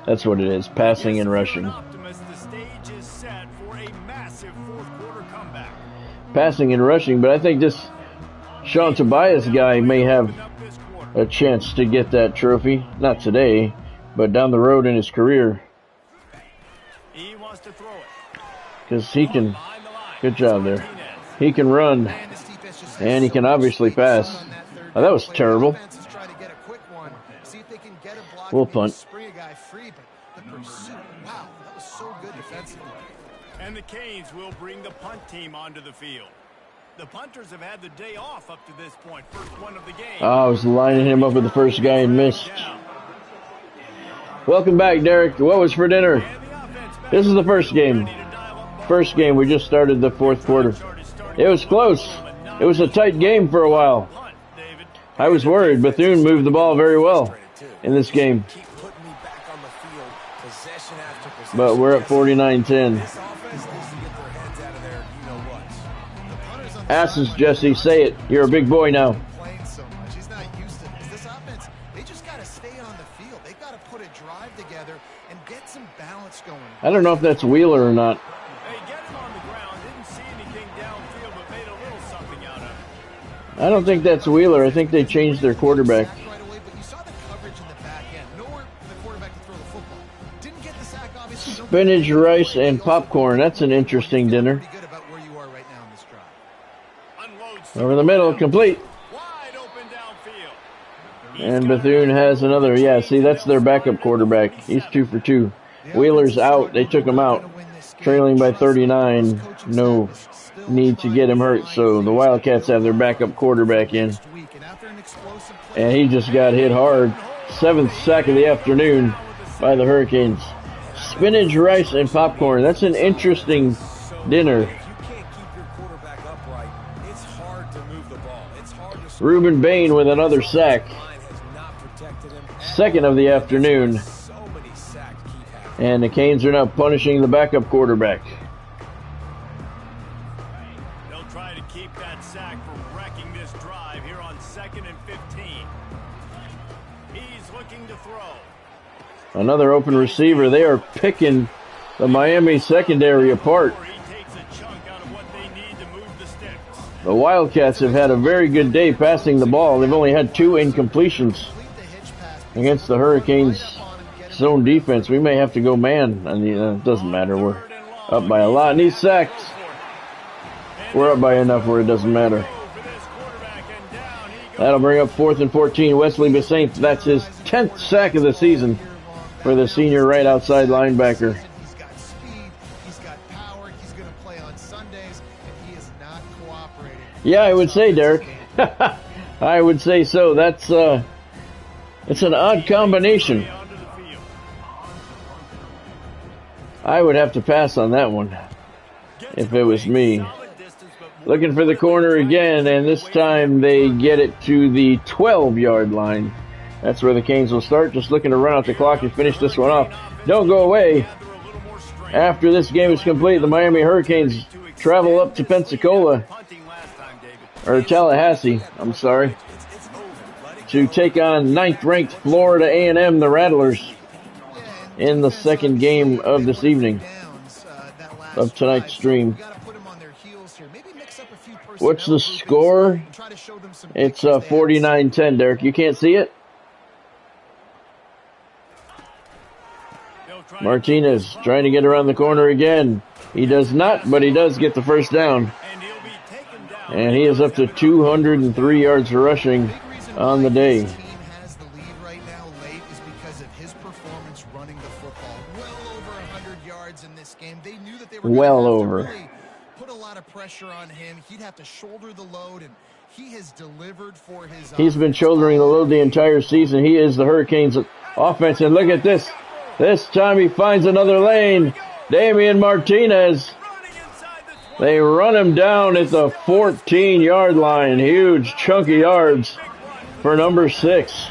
That's what it is, passing and rushing. The stage is set for a massive fourth quarter comeback. Passing and rushing, but I think this Sean Tobias guy may have a chance to get that trophy. Not today, but down the road in his career. He wants to throw it. Because he can, good job there. He can run, and he can obviously pass. Oh, that was terrible. We'll punt. And the Canes will bring the punt team onto the field. The punters have had the day off up to this point. First one of the game. Oh, I was lining him up with the first guy and missed. Welcome back, Derek. What was for dinner? This is the first game. First game. We just started the fourth quarter. It was close. It was a tight game for a while. I was worried. Bethune moved the ball very well in this game. But we're at 49-10. Asses, Jesse, say it. You're a big boy now. Playing so much. He's not used to this. This offense, they just got to stay on the field. They've got to put a drive together and get some balance going. I don't know if that's Wheeler or not. They get him on the ground. Didn't see anything downfield, but made a little something out of it. I don't think that's Wheeler. I think they changed their quarterback. Right away, but you saw the coverage in the back end. Nowhere for the quarterback to throw the football. Didn't get the sack, obviously. Spinach, rice, and popcorn. That's an interesting dinner. Pretty good about where you are right now in this drive. Over the middle, complete. Wide open downfield. And Bethune has another. Yeah, see, that's their backup quarterback. He's 2 for 2. Wheeler's out. They took him out. Trailing by 39. No need to get him hurt. So the Wildcats have their backup quarterback in. And he just got hit hard. 7th sack of the afternoon by the Hurricanes. Spinach, rice, and popcorn. That's an interesting dinner. Reuben Bain with another sack. 2nd of the afternoon. And the Canes are now punishing the backup quarterback. They'll try to keep that sack from wrecking this drive here on 2nd and 15. He's looking to throw. Another open receiver. They are picking the Miami secondary apart. He takes a chunk out of what they need to move the sticks. The Wildcats have had a very good day passing the ball. They've only had 2 incompletions against the Hurricanes' zone defense. We may have to go man. I mean, it doesn't matter. We're up by a lot. And he's sacked. We're up by enough where it doesn't matter. That'll bring up 4th and 14. Wesley Besant, that's his 10th sack of the season for the senior right outside linebacker. He's got speed, he's got power, he's going to play on Sundays, and he is not cooperating. Yeah, I would say, Derek. I would say so. That's it's an odd combination. I would have to pass on that one if it was me. Looking for the corner again, and this time they get it to the 12-yard line. That's where the Canes will start. Just looking to run out the clock and finish this one off. Don't go away. After this game is complete, the Miami Hurricanes travel up to Pensacola, or Tallahassee, I'm sorry, to take on 9th-ranked Florida A&M, the Rattlers, in the second game of this evening, of tonight's stream. What's the score? It's 49-10, Derek. You can't see it? Martinez trying to get around the corner again. He does not, but he does get the first down. And he is up to 203 yards rushing on the day. Well over. Put a lot of pressure on him. He'd have to shoulder the load, and he has delivered for his. He's been shouldering the load the entire season. He is the Hurricanes' offense, and look at this. This time he finds another lane. Damian Martinez. They run him down at the 14-yard line. Huge, chunky yards for number 6.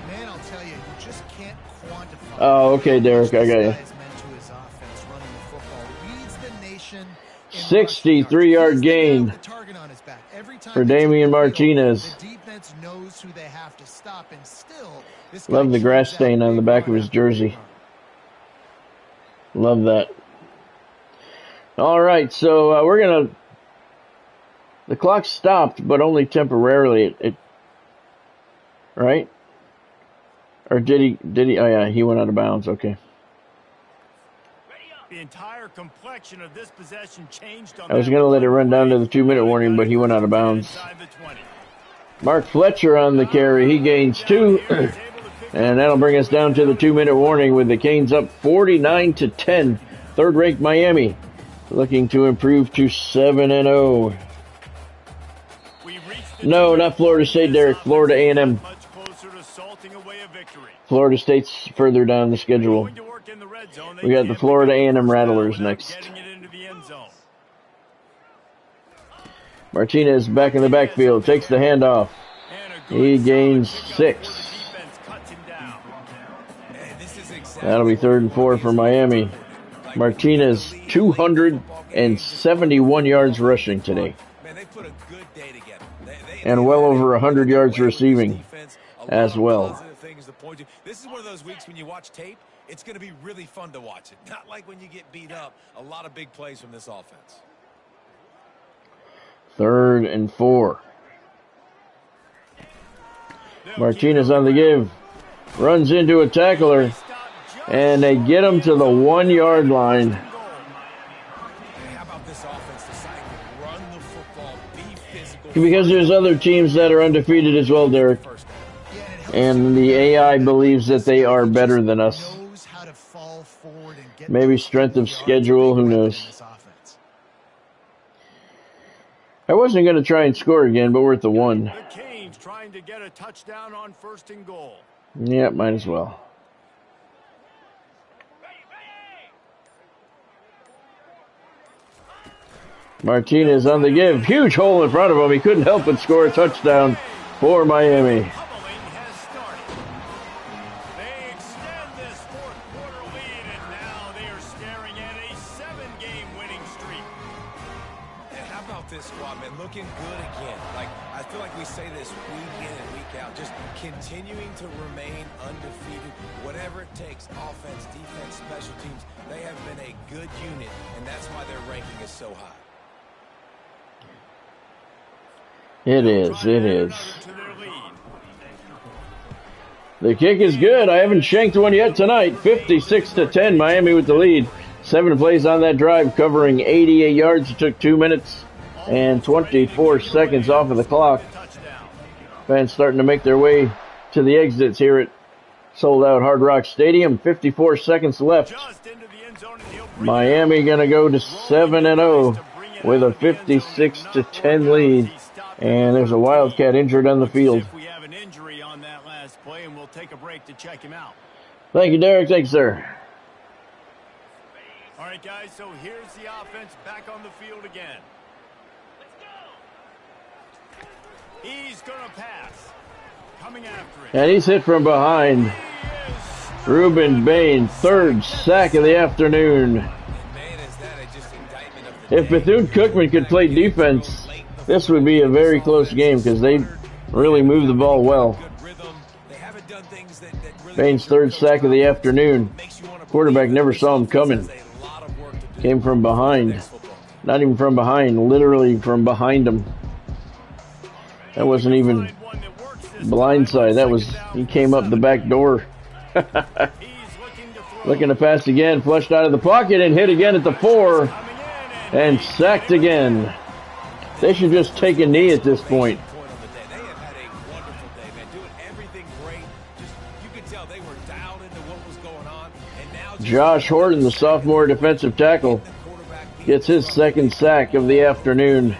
Man, I'll tell you, you just can't quantify. Oh, okay, Derek, I got you. 63-yard gain for Damian Martinez. Love the grass stain on the back of his jersey. Love that. All right, so we're going to... The clock stopped, but only temporarily. Right? Or did he? Oh, yeah, he went out of bounds. Okay. The entire complexion of this possession changed on I was going to let it run down to the 2-minute warning, but he went out of bounds. Mark Fletcher on the carry. He gains 2. And that'll bring us down to the 2-minute warning with the Canes up 49-10. Third-ranked Miami looking to improve to 7-0. No, not Florida State, Derek. Florida A&M. Florida State's further down the schedule. We got the Florida A&M Rattlers next. Martinez back in the backfield, takes the handoff. He gains 6. That'll be 3rd and 4 for Miami. Martinez, 271 yards rushing today. And well over 100 yards receiving as well. This is one of those weeks when you watch tape, it's going to be really fun to watch it. Not like when you get beat up. A lot of big plays from this offense. 3rd and 4. Martinez on the give. Runs into a tackler. And they get him to the 1-yard line. How about this offense deciding to run the football, be physical? Because there's other teams that are undefeated as well, Derek. And the AI believes that they are better than us. Maybe strength of schedule, who knows. I wasn't going to try and score again, but we're at the 1. The Canes trying to get a touchdown on 1st and goal. Yeah, might as well. Martinez on the give. Huge hole in front of him. He couldn't help but score a touchdown for Miami. They extend this 4th quarter lead, and now they are staring at a 7-game winning streak. And how about this squad, man? Looking good again. Like, I feel like we say this week in and week out. Just continuing to remain undefeated. Whatever it takes, offense, defense, special teams, they have been a good unit, and that's why their ranking is so high. It is. The kick is good. I haven't shanked one yet tonight. 56-10, Miami with the lead. 7 plays on that drive, covering 88 yards. It took 2 minutes and 24 seconds off of the clock. Fans starting to make their way to the exits here at sold-out Hard Rock Stadium. 54 seconds left. Miami going to go to 7-0 with a 56-10 lead. And there's a Wildcat injured on the field. We have an injury on that last play, and we'll take a break to check him out. Thank you, Derek. Thanks, sir. All right, guys, so here's the offense back on the field again. He's going to pass. Coming after it. And he's hit from behind. Ruben Bain, 3rd sack of the afternoon If Bethune-Cookman could play defense, this would be a very close game because they really move the ball well. Bain's third sack of the afternoon. Quarterback never saw him coming. Came from behind. Not even from behind, literally from behind him. That wasn't even blindside. That was, he came up the back door. Looking to pass again, flushed out of the pocket and hit again at the 4 and sacked again. They should just take a knee at this point. Josh Horton, the sophomore defensive tackle, gets his second sack of the afternoon.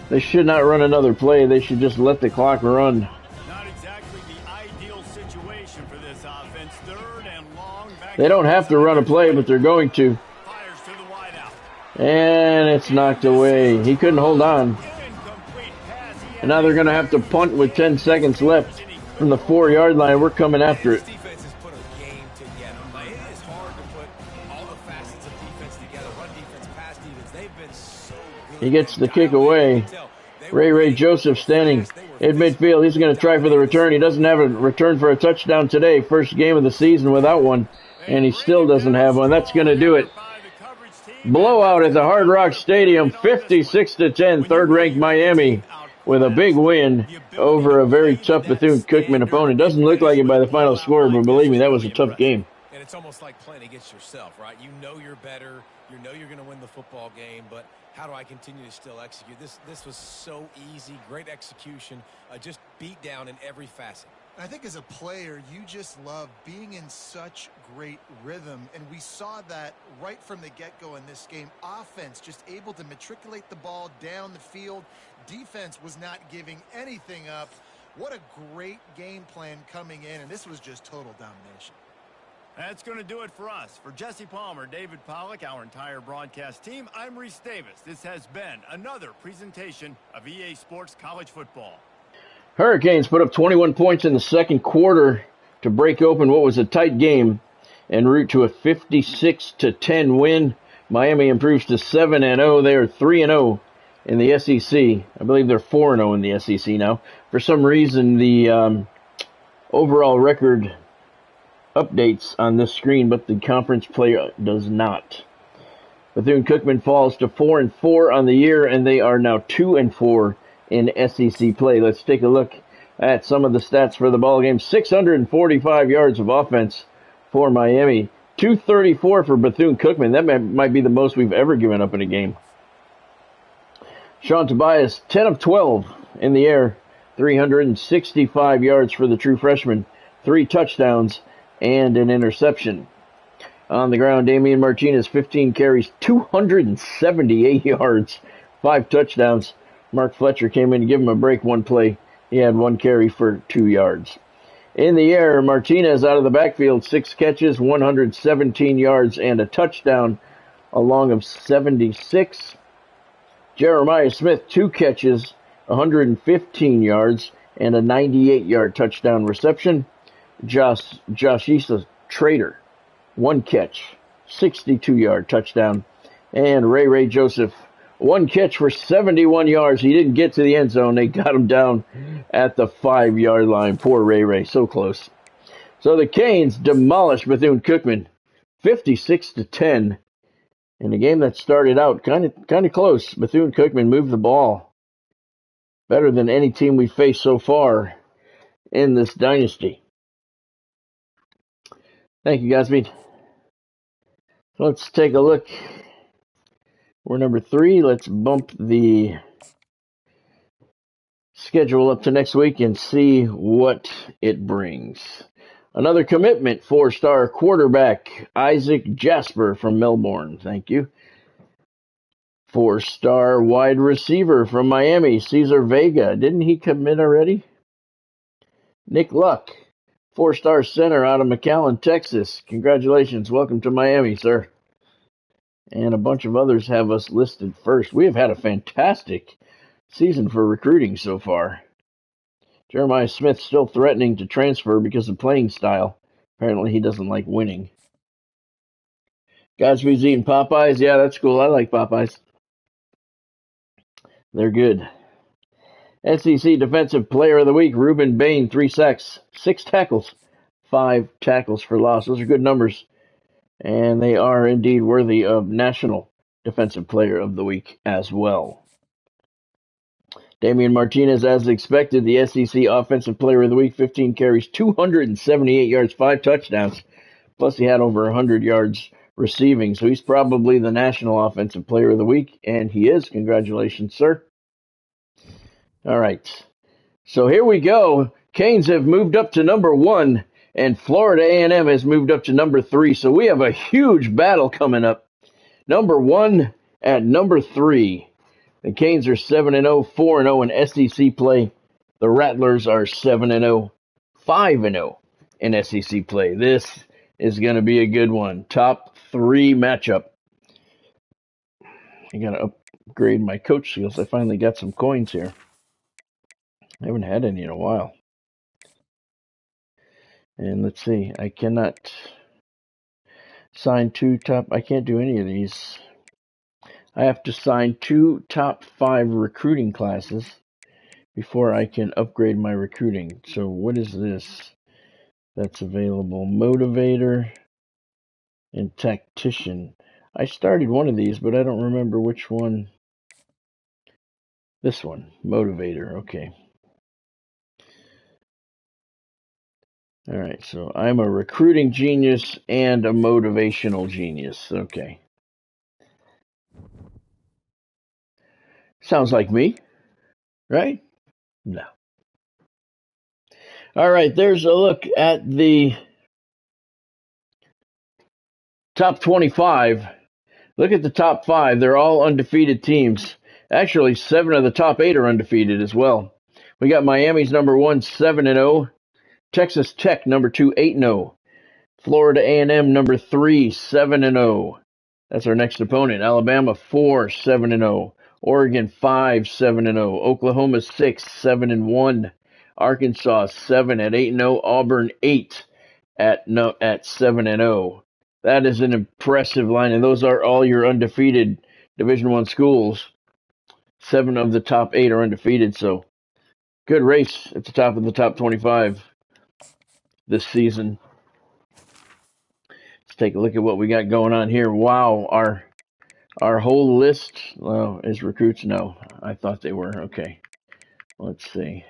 They should not run another play. They should just let the clock run. Not exactly the ideal situation for this offense. Third and long. They don't have to run a play, but they're going to. Fires to the wideout. And it's knocked away. He couldn't hold on. And now they're going to have to punt with 10 seconds left from the 4-yard line. We're coming after it. He gets the kick away. Ray Joseph standing at midfield. He's going to try for the return. He doesn't have a return for a touchdown today. First game of the season without one. And he still doesn't have one. That's going to do it. Blowout at the Hard Rock Stadium. 56-10. Third-ranked Miami with a big win over a very tough Bethune-Cookman opponent. Doesn't look like it by the final score, but believe me, that was a tough game. And it's almost like playing against yourself, right? You know you're better. You know you're going to win the football game, but how do I continue to still execute? This was so easy, great execution, just beat down in every facet. I think as a player, you just love being in such great rhythm, and we saw that right from the get-go in this game. Offense just able to matriculate the ball down the field. Defense was not giving anything up. What a great game plan coming in, and this was just total domination. That's going to do it for us. For Jesse Palmer, David Pollack, our entire broadcast team, I'm Reese Davis. This has been another presentation of EA Sports College Football. Hurricanes put up 21 points in the second quarter to break open what was a tight game en route to a 56-10 win. Miami improves to 7-0. They are 3-0 in the SEC. I believe they're 4-0 in the SEC now. For some reason, the overall record updates on this screen, but the conference play does not. Bethune-Cookman falls to 4-4 on the year, and they are now 2-4 in SEC play. Let's take a look at some of the stats for the ball game. 645 yards of offense for Miami, 234 for Bethune-Cookman. That might be the most we've ever given up in a game. Sean Tobias, 10 of 12 in the air, 365 yards for the true freshman, 3 touchdowns, and an interception. On the ground, Damian Martinez, 15 carries, 278 yards, 5 touchdowns. Mark Fletcher came in to give him a break one play. He had 1 carry for 2 yards. In the air, Martinez out of the backfield, 6 catches, 117 yards, and a touchdown, a long of 76. Jeremiah Smith, 2 catches, 115 yards, and a 98-yard touchdown reception. Josh Issa Trader, 1 catch, 62-yard touchdown. And Ray Joseph, 1 catch for 71 yards. He didn't get to the end zone. They got him down at the 5-yard line. Poor Ray, so close. So the Canes demolished Bethune-Cookman, 56-10. In a game that started out kind of close. Bethune-Cookman moved the ball better than any team we faced so far in this dynasty. Thank you, Godspeed. Let's take a look. We're number 3. Let's bump the schedule up to next week and see what it brings. Another commitment, 4-star quarterback Isaac Jasper from Melbourne. Thank you. 4-star wide receiver from Miami, Cesar Vega. Didn't he commit already? Nick Luck. 4-star center out of McAllen, Texas. Congratulations. Welcome to Miami, sir. And a bunch of others have us listed first. We have had a fantastic season for recruiting so far. Jeremiah Smith still threatening to transfer because of playing style. Apparently he doesn't like winning. Godspeed's eating Popeyes. Yeah, that's cool. I like Popeyes. They're good. SEC Defensive Player of the Week, Ruben Bain, 3 sacks, 6 tackles, 5 tackles for loss. Those are good numbers, and they are indeed worthy of National Defensive Player of the Week as well. Damian Martinez, as expected, the SEC Offensive Player of the Week, 15 carries, 278 yards, 5 touchdowns, plus he had over 100 yards receiving, so he's probably the National Offensive Player of the Week, and he is. Congratulations, sir. All right. So here we go. Canes have moved up to number 1, and Florida A&M has moved up to number 3. So we have a huge battle coming up. Number 1 at number 3. The Canes are 7-0, 4-0 in SEC play. The Rattlers are 7-0, 5-0 in SEC play. This is going to be a good one. Top 3 matchup. I got to upgrade my coach skills. I finally got some coins here. I haven't had any in a while. And let's see, I cannot sign 2 top, I can't do any of these. I have to sign 2 top 5 recruiting classes before I can upgrade my recruiting. So what is this that's available? Motivator and Tactician. I started one of these, but I don't remember which one. This one, Motivator, okay. All right, so I'm a recruiting genius and a motivational genius. Okay. Sounds like me, right? No. All right, there's a look at the top 25. Look at the top 5. They're all undefeated teams. Actually, 7 of the top 8 are undefeated as well. We got Miami's number 1, 7-0. Texas Tech, number 2, 8-0. Florida A&M, number 3, 7-0. That's our next opponent. Alabama, 4, 7-0. Oregon, 5, 7-0. Oklahoma, 6, 7-1. Arkansas, 7 at 8-0. Auburn, 8 at 7-0. That is an impressive line, and those are all your undefeated Division I schools. 7 of the top 8 are undefeated, so good race at the top of the top 25 this season. Let's take a look at what we got going on here. Wow, our whole list is recruits. No, I thought they were. Okay, let's see.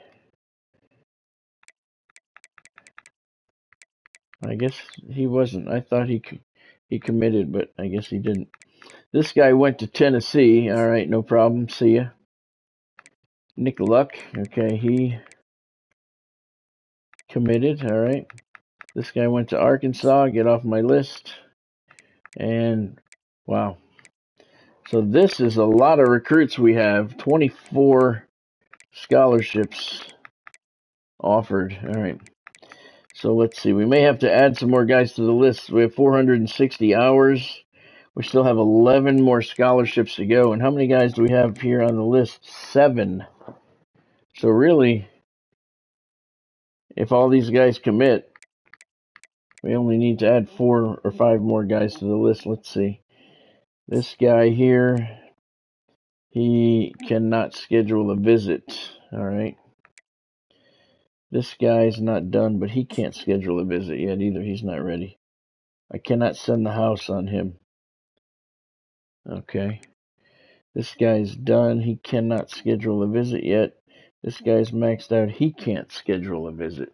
I guess he wasn't. I thought he committed, but I guess he didn't. This guy went to Tennessee. All right, no problem. See ya. Nick Luck. Okay, he committed. All right. This guy went to Arkansas. Get off my list. And wow. So this is a lot of recruits we have. 24 scholarships offered. All right. So let's see. We may have to add some more guys to the list. We have 460 hours. We still have 11 more scholarships to go. And how many guys do we have here on the list? 7. So really, if all these guys commit, we only need to add 4 or 5 more guys to the list. Let's see. This guy here, he cannot schedule a visit. All right. This guy's not done, but he can't schedule a visit yet either. He's not ready. I cannot send the house on him. Okay. This guy's done. He cannot schedule a visit yet. This guy's maxed out. He can't schedule a visit.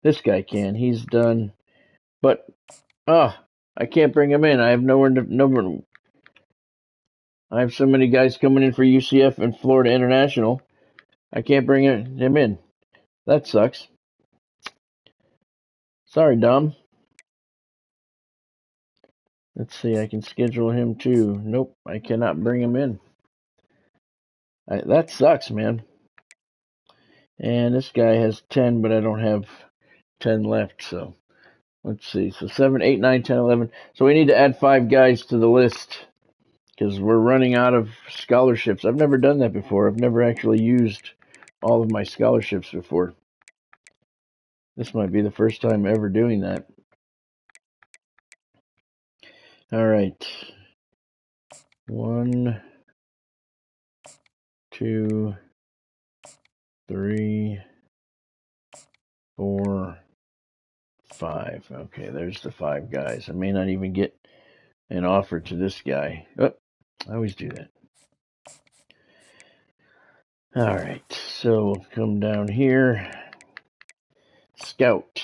This guy can. He's done. But, I can't bring him in. I have nowhere. I have so many guys coming in for UCF and Florida International. I can't bring him in. That sucks. Sorry, Dom. Let's see. I can schedule him too. Nope. I cannot bring him in. That sucks, man. And this guy has 10, but I don't have 10 left. So let's see. So 7, 8, 9, 10, 11. So we need to add 5 guys to the list because we're running out of scholarships. I've never done that before. I've never actually used all of my scholarships before. This might be the first time ever doing that. All right. 1, 2, 3, 4, 5. Okay, there's the 5 guys. I may not even get an offer to this guy. Oh, I always do that. All right, so we'll come down here. Scout.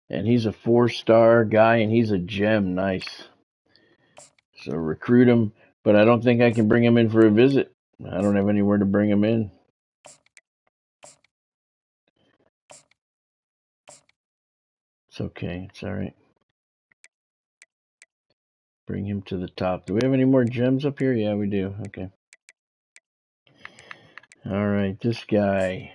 And he's a 4-star guy, and he's a gem. Nice. So recruit him, but I don't think I can bring him in for a visit. I don't have anywhere to bring him in. It's okay. It's all right. Bring him to the top. Do we have any more gems up here? Yeah, we do. Okay. All right, this guy.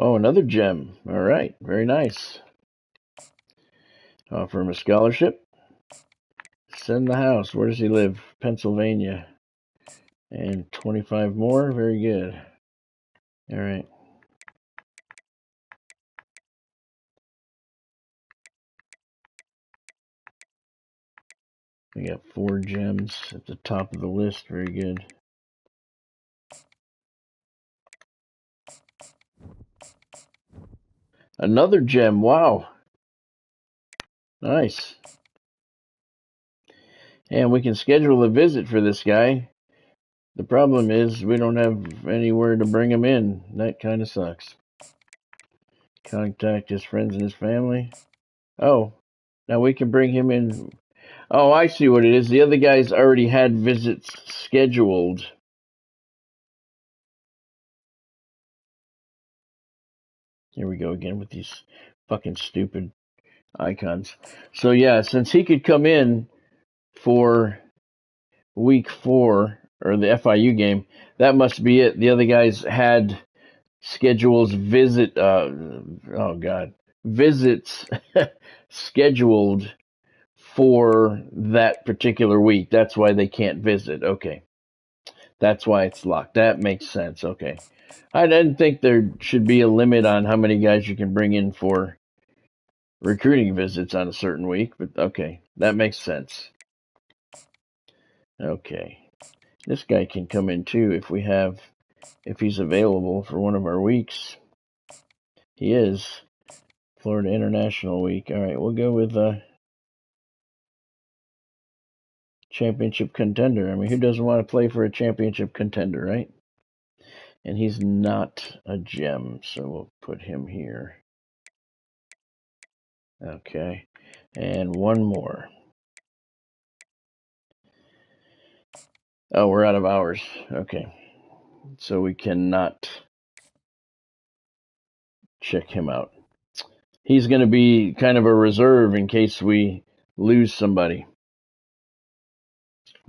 Oh, another gem. All right, very nice. Offer him a scholarship. Send the house. Where does he live? Pennsylvania. And 25 more. Very good. All right. We got 4 gems at the top of the list. Very good. Another gem. Wow. Nice. And we can schedule a visit for this guy. The problem is we don't have anywhere to bring him in. That kind of sucks. Contact his friends and his family. Oh, now we can bring him in. Oh, I see what it is. The other guys already had visits scheduled. Here we go again with these fucking stupid icons. So yeah, since he could come in for week 4 or the FIU game, that must be it. The other guys had schedules visits scheduled for that particular week. That's why they can't visit. Okay. That's why it's locked. That makes sense. Okay. I didn't think there should be a limit on how many guys you can bring in for recruiting visits on a certain week, but okay. That makes sense. Okay. This guy can come in too if he's available for one of our weeks. He is. Florida International Week. All right, we'll go with championship contender. I mean, who doesn't want to play for a championship contender, right? And he's not a gem, so we'll put him here. Okay, and one more. Oh, we're out of hours. Okay, so we cannot check him out. He's going to be kind of a reserve in case we lose somebody.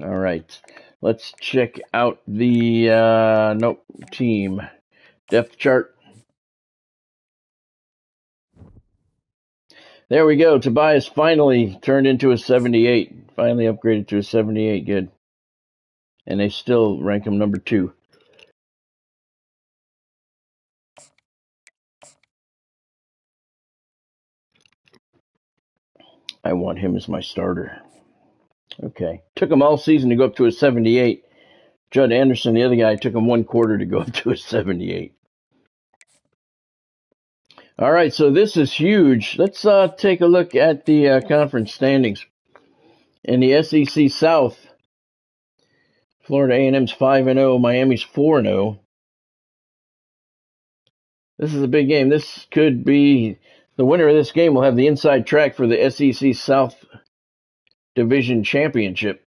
All right, let's check out the team depth chart. There we go. Tobias finally turned into a 78. Finally upgraded to a 78. Good. And they still rank him number 2. I want him as my starter. Okay. Took him all season to go up to a 78. Judd Anderson, the other guy, took him 1 quarter to go up to a 78. All right, so this is huge. Let's take a look at the conference standings. In the SEC South, Florida A&M's 5-0, Miami's 4-0. This is a big game. This could be the winner of this game will have the inside track for the SEC South Division Championship.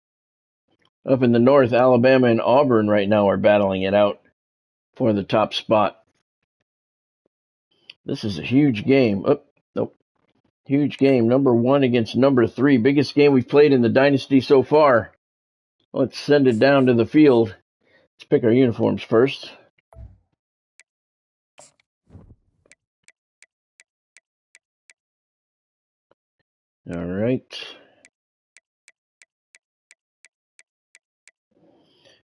Up in the north, Alabama and Auburn right now are battling it out for the top spot. This is a huge game. Oh, nope. Huge game. Number 1 against number 3. Biggest game we've played in the Dynasty so far. Let's send it down to the field. Let's pick our uniforms first. All right.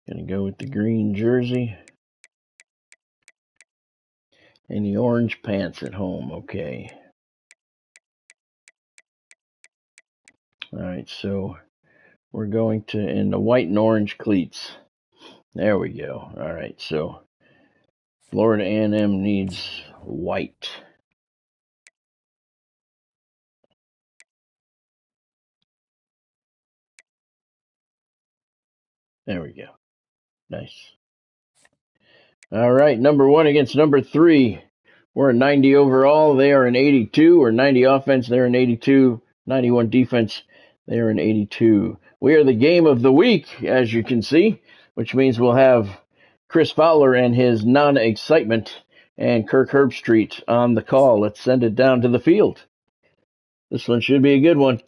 Gonna go with the green jersey. And the orange pants at home. Okay. All right, so we're going to, in the white and orange cleats. There we go. All right, so Florida A&M needs white. There we go. Nice. All right, number 1 against number 3. We're a 90 overall. They are an 82. We're 90 offense. They're an 82. 91 defense. They're an 82. We are the game of the week, as you can see, which means we'll have Chris Fowler and his non-excitement and Kirk Herbstreit on the call. Let's send it down to the field. This one should be a good one.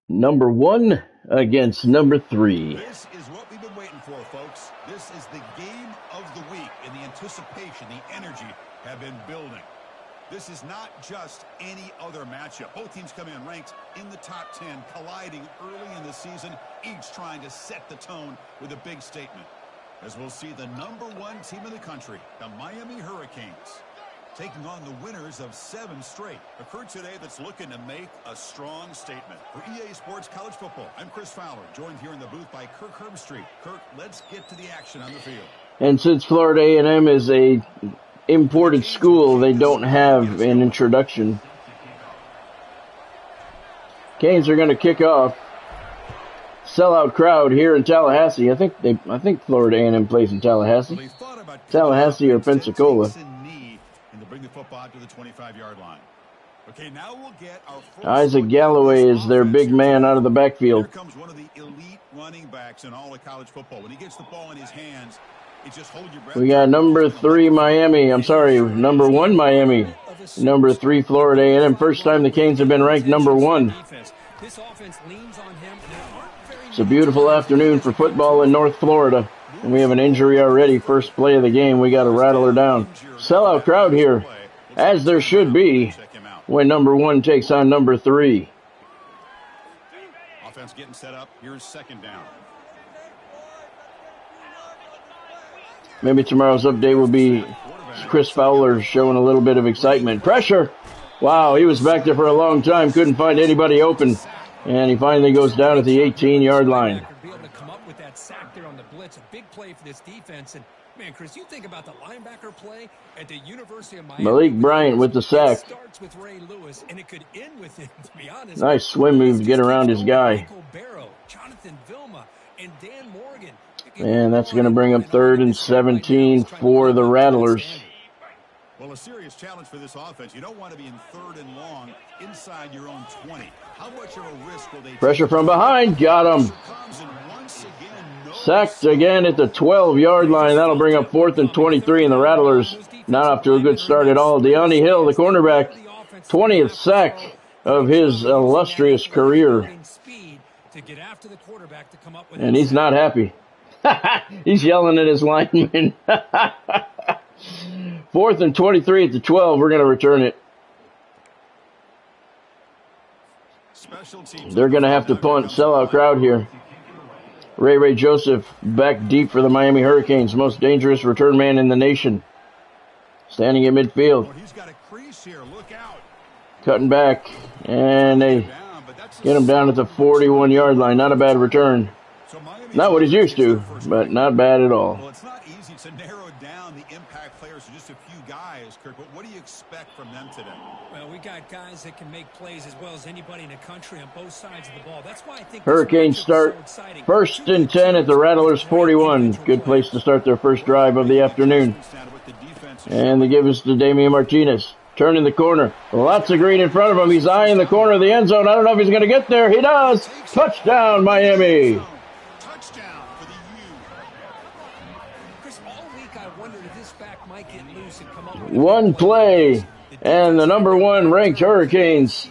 Number 1 against number 3. This is what we've been waiting for, folks. This is the game of the week, and the anticipation, the energy have been building. This is not just any other matchup. Both teams come in ranked in the top 10, colliding early in the season, each trying to set the tone with a big statement. As we'll see the number 1 team in the country, the Miami Hurricanes, taking on the winners of 7 straight. A crew today that's looking to make a strong statement. For EA Sports College Football, I'm Chris Fowler, joined here in the booth by Kirk Herbstreit. Kirk, let's get to the action on the field. And since Florida A&M is a imported school, they don't have an introduction. Canes are going to kick off. Sellout crowd here in Tallahassee. I think Florida A&M plays in Tallahassee. Tallahassee or Pensacola. Bring the football to the 25-yard line. Okay, now we'll get our Isaac Galloway is their big man out of the backfield. Here comes one of the elite running backs in all of college football. When he gets the ball in his hands, he just hold your breath. We got number 3 Miami. I'm sorry, number 1 Miami. Number 3 Florida A&M. First time the Canes have been ranked number 1. It's a beautiful afternoon for football in North Florida. And we have an injury already. First play of the game, we got to rattle her down. Sellout crowd here, as there should be, when number 1 takes on number 3. Offense getting set up. Here's second down. Maybe tomorrow's update will be Chris Fowler showing a little bit of excitement. Pressure! Wow, he was back there for a long time, couldn't find anybody open. And he finally goes down at the 18-yard line. It's a big play for this defense. And man, Chris, you think about the linebacker play at the University of Miami. Malik Bryant with the sack. It starts with Ray Lewis, and it could end with him, to be honest. Nice swim move to get around his guy. Jonathan Vilma, and Dan Morgan. And that's going to bring up 3rd and 17 for the Rattlers. Well, a serious challenge for this offense. You don't want to be in 3rd and long inside your own 20. How much of a risk will they take? Pressure from behind. Got him. Sacked again at the 12-yard line. That'll bring up 4th and 23, and the Rattlers not off to a good start at all. De'Ani Hill, the cornerback, 20th sack of his illustrious career. And he's not happy. He's yelling at his lineman. 4th and 23 at the 12. We're going to return it. They're going to have to punt. Sellout crowd here. Ray Joseph back deep for the Miami Hurricanes, most dangerous return man in the nation. Standing at midfield. He's got a crease here. Look out. Cutting back, and they get him down at the 41-yard line. Not a bad return. Not what he's used to, but not bad at all. Well, it's not easy to narrow down the impact players to just a few guys, Kirk, but what do you expect from them today? Well, we got guys that can make plays as well as anybody in the country on both sides of the ball. That's why I think Hurricanes start 1st and 10 at the Rattlers 41. Good place to start their first drive of the afternoon. And they give us to Damian Martinez. Turning the corner. Lots of green in front of him. He's eyeing the corner of the end zone. I don't know if he's going to get there. He does. Touchdown, Miami. Touchdown for the U. Chris, all week I wondered if this back might get loose and come up with One play, and the number 1 ranked Hurricanes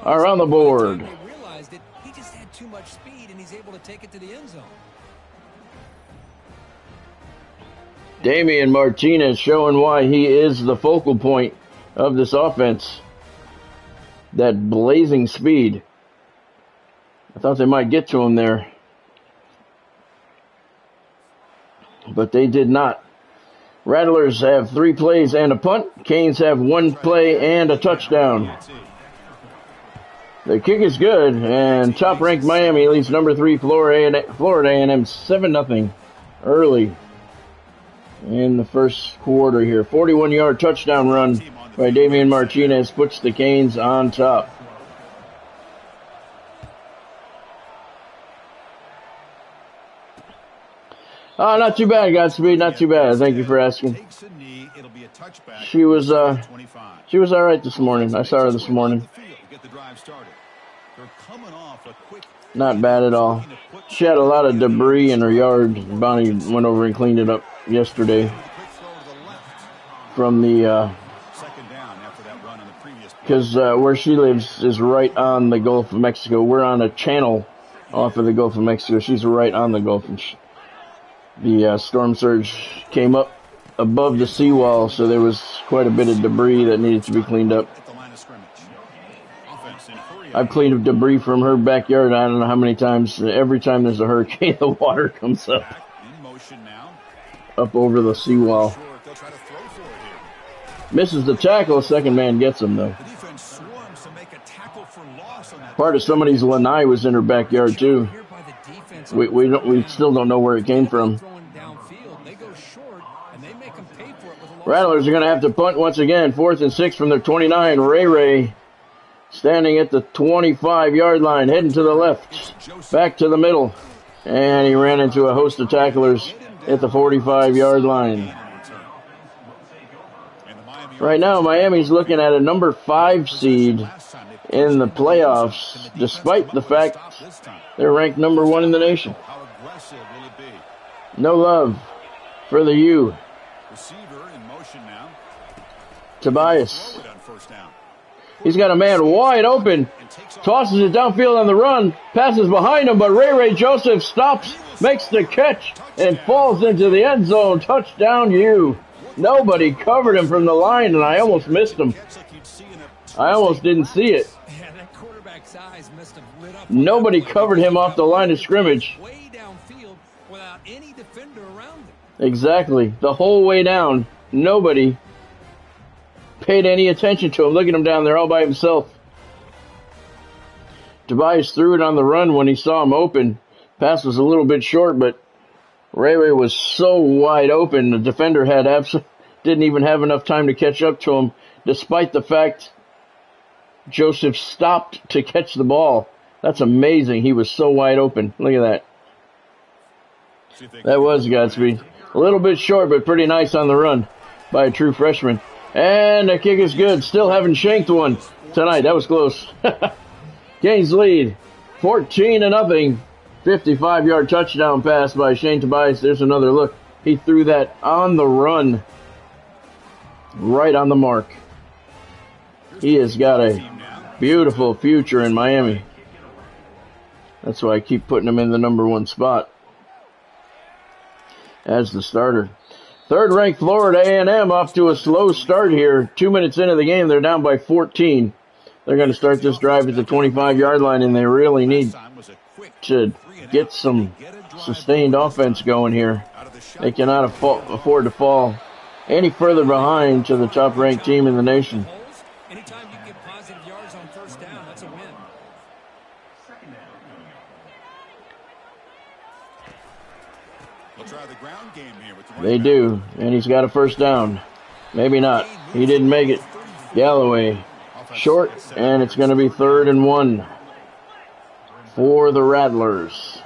are on the board. They realized it. He just had too much speed, and he's able to take it to the end zone. Damian Martinez showing why he is the focal point of this offense. That blazing speed. I thought they might get to him there. but they did not. Rattlers have 3 plays and a punt. Canes have 1 play and a touchdown. The kick is good, and top-ranked Miami leads number 3 Florida A&M 7-0 early in the first quarter here. 41-yard touchdown run by Damian Martinez puts the Canes on top. Oh, not too bad, Godspeed. Not too bad. Thank you for asking. She was all right this morning. I saw her this morning. Not bad at all. She had a lot of debris in her yard. Bonnie went over and cleaned it up yesterday from the because where she lives is right on the Gulf of Mexico. We're on a channel off of the Gulf of Mexico. She's right on the Gulf. And the storm surge came up above the seawall, so there was quite a bit of debris that needed to be cleaned up. I've cleaned up debris from her backyard I don't know how many times. Every time there's a hurricane, the water comes up over the seawall. Misses the tackle. Second man gets him, though. Part of somebody's lanai was in her backyard, too. We still don't know where it came from. Rattlers are going to have to punt once again. 4th and 6 from their 29. Ray standing at the 25-yard line, heading to the left, back to the middle. And he ran into a host of tacklers at the 45-yard line. Right now, Miami's looking at a number 5 seed in the playoffs, despite the fact they're ranked number 1 in the nation. No love for the U. Tobias. He's got a man wide open. Tosses it downfield on the run. Passes behind him, but Ray Joseph stops, makes the catch, and falls into the end zone. Touchdown U. Nobody covered him from the line, and I almost missed him. I almost didn't see it. Nobody covered him off the line of scrimmage. Exactly. The whole way down. Nobody paid any attention to him. Look at him down there all by himself. Tobias threw it on the run when he saw him open. Pass was a little bit short, but Ray was so wide open. The defender didn't even have enough time to catch up to him, despite the fact Joseph stopped to catch the ball. That's amazing. He was so wide open. Look at that. That was Godspeed. A little bit short, but pretty nice on the run by a true freshman. And the kick is good. Still haven't shanked one tonight. That was close. Canes lead 14-0. 55-yard touchdown pass by Shane Tobias. There's another look. He threw that on the run. Right on the mark. He has got a beautiful future in Miami. That's why I keep putting him in the number 1 spot as the starter. Third-ranked Florida A&M off to a slow start here. 2 minutes into the game, they're down by 14. They're going to start this drive at the 25-yard line, and they really need to get some sustained offense going here. They cannot afford to fall any further behind to the top-ranked team in the nation. Anytime you get positive yards on first down, that's a win. They do, and he's got a first down. Maybe not. He didn't make it. Galloway short, and it's going to be 3rd and 1 for the Rattlers.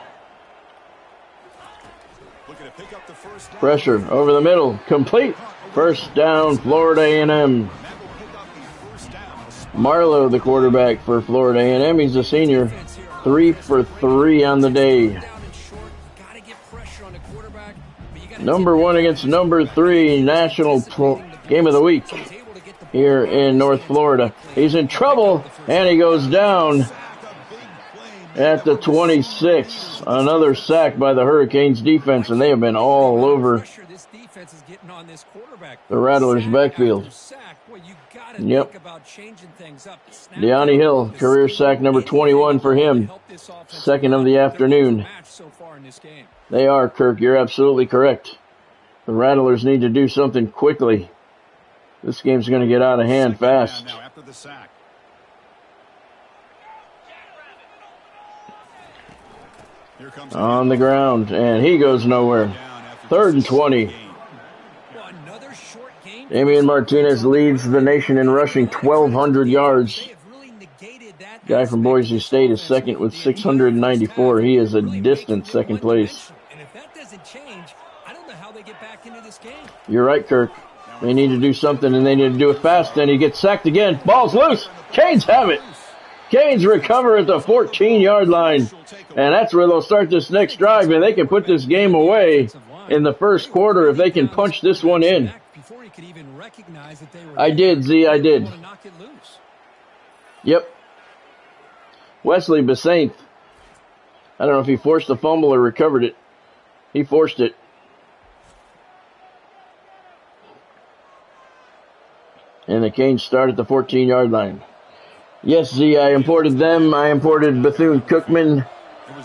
Pressure over the middle, complete. First down, Florida A&M. Marlowe, the quarterback for Florida A&M. He's a senior. 3 for 3 on the day. Number 1 against number 3, national game of the week here in North Florida. He's in trouble, and he goes down at the 26. Another sack by the Hurricanes defense, and they have been all over the Rattlers' backfield. Yep. Deani Hill, career sack number 21 for him. Second of the afternoon. They are, Kirk. You're absolutely correct. The Rattlers need to do something quickly. This game's going to get out of hand fast. Now after the sack. Here comes On the ground, and he goes nowhere. 3rd and 20. Damian Martinez leads the nation in rushing, 1,200 yards. Guy from Boise State is second with 694. He is a distant second place. And if that doesn't change, I don't know how they get back into this game. You're right, Kirk. They need to do something, and they need to do it fast. And he gets sacked again. Ball's loose. Canes have it. Canes recover at the 14-yard line. And that's where they'll start this next drive, and they can put this game away in the first quarter if they can punch this one in. I did, Z, I did. Yep. Wesley Bethune. I don't know if he forced the fumble or recovered it. He forced it. And the Canes start at the 14-yard line. Yes, Z, I imported them. I imported Bethune-Cookman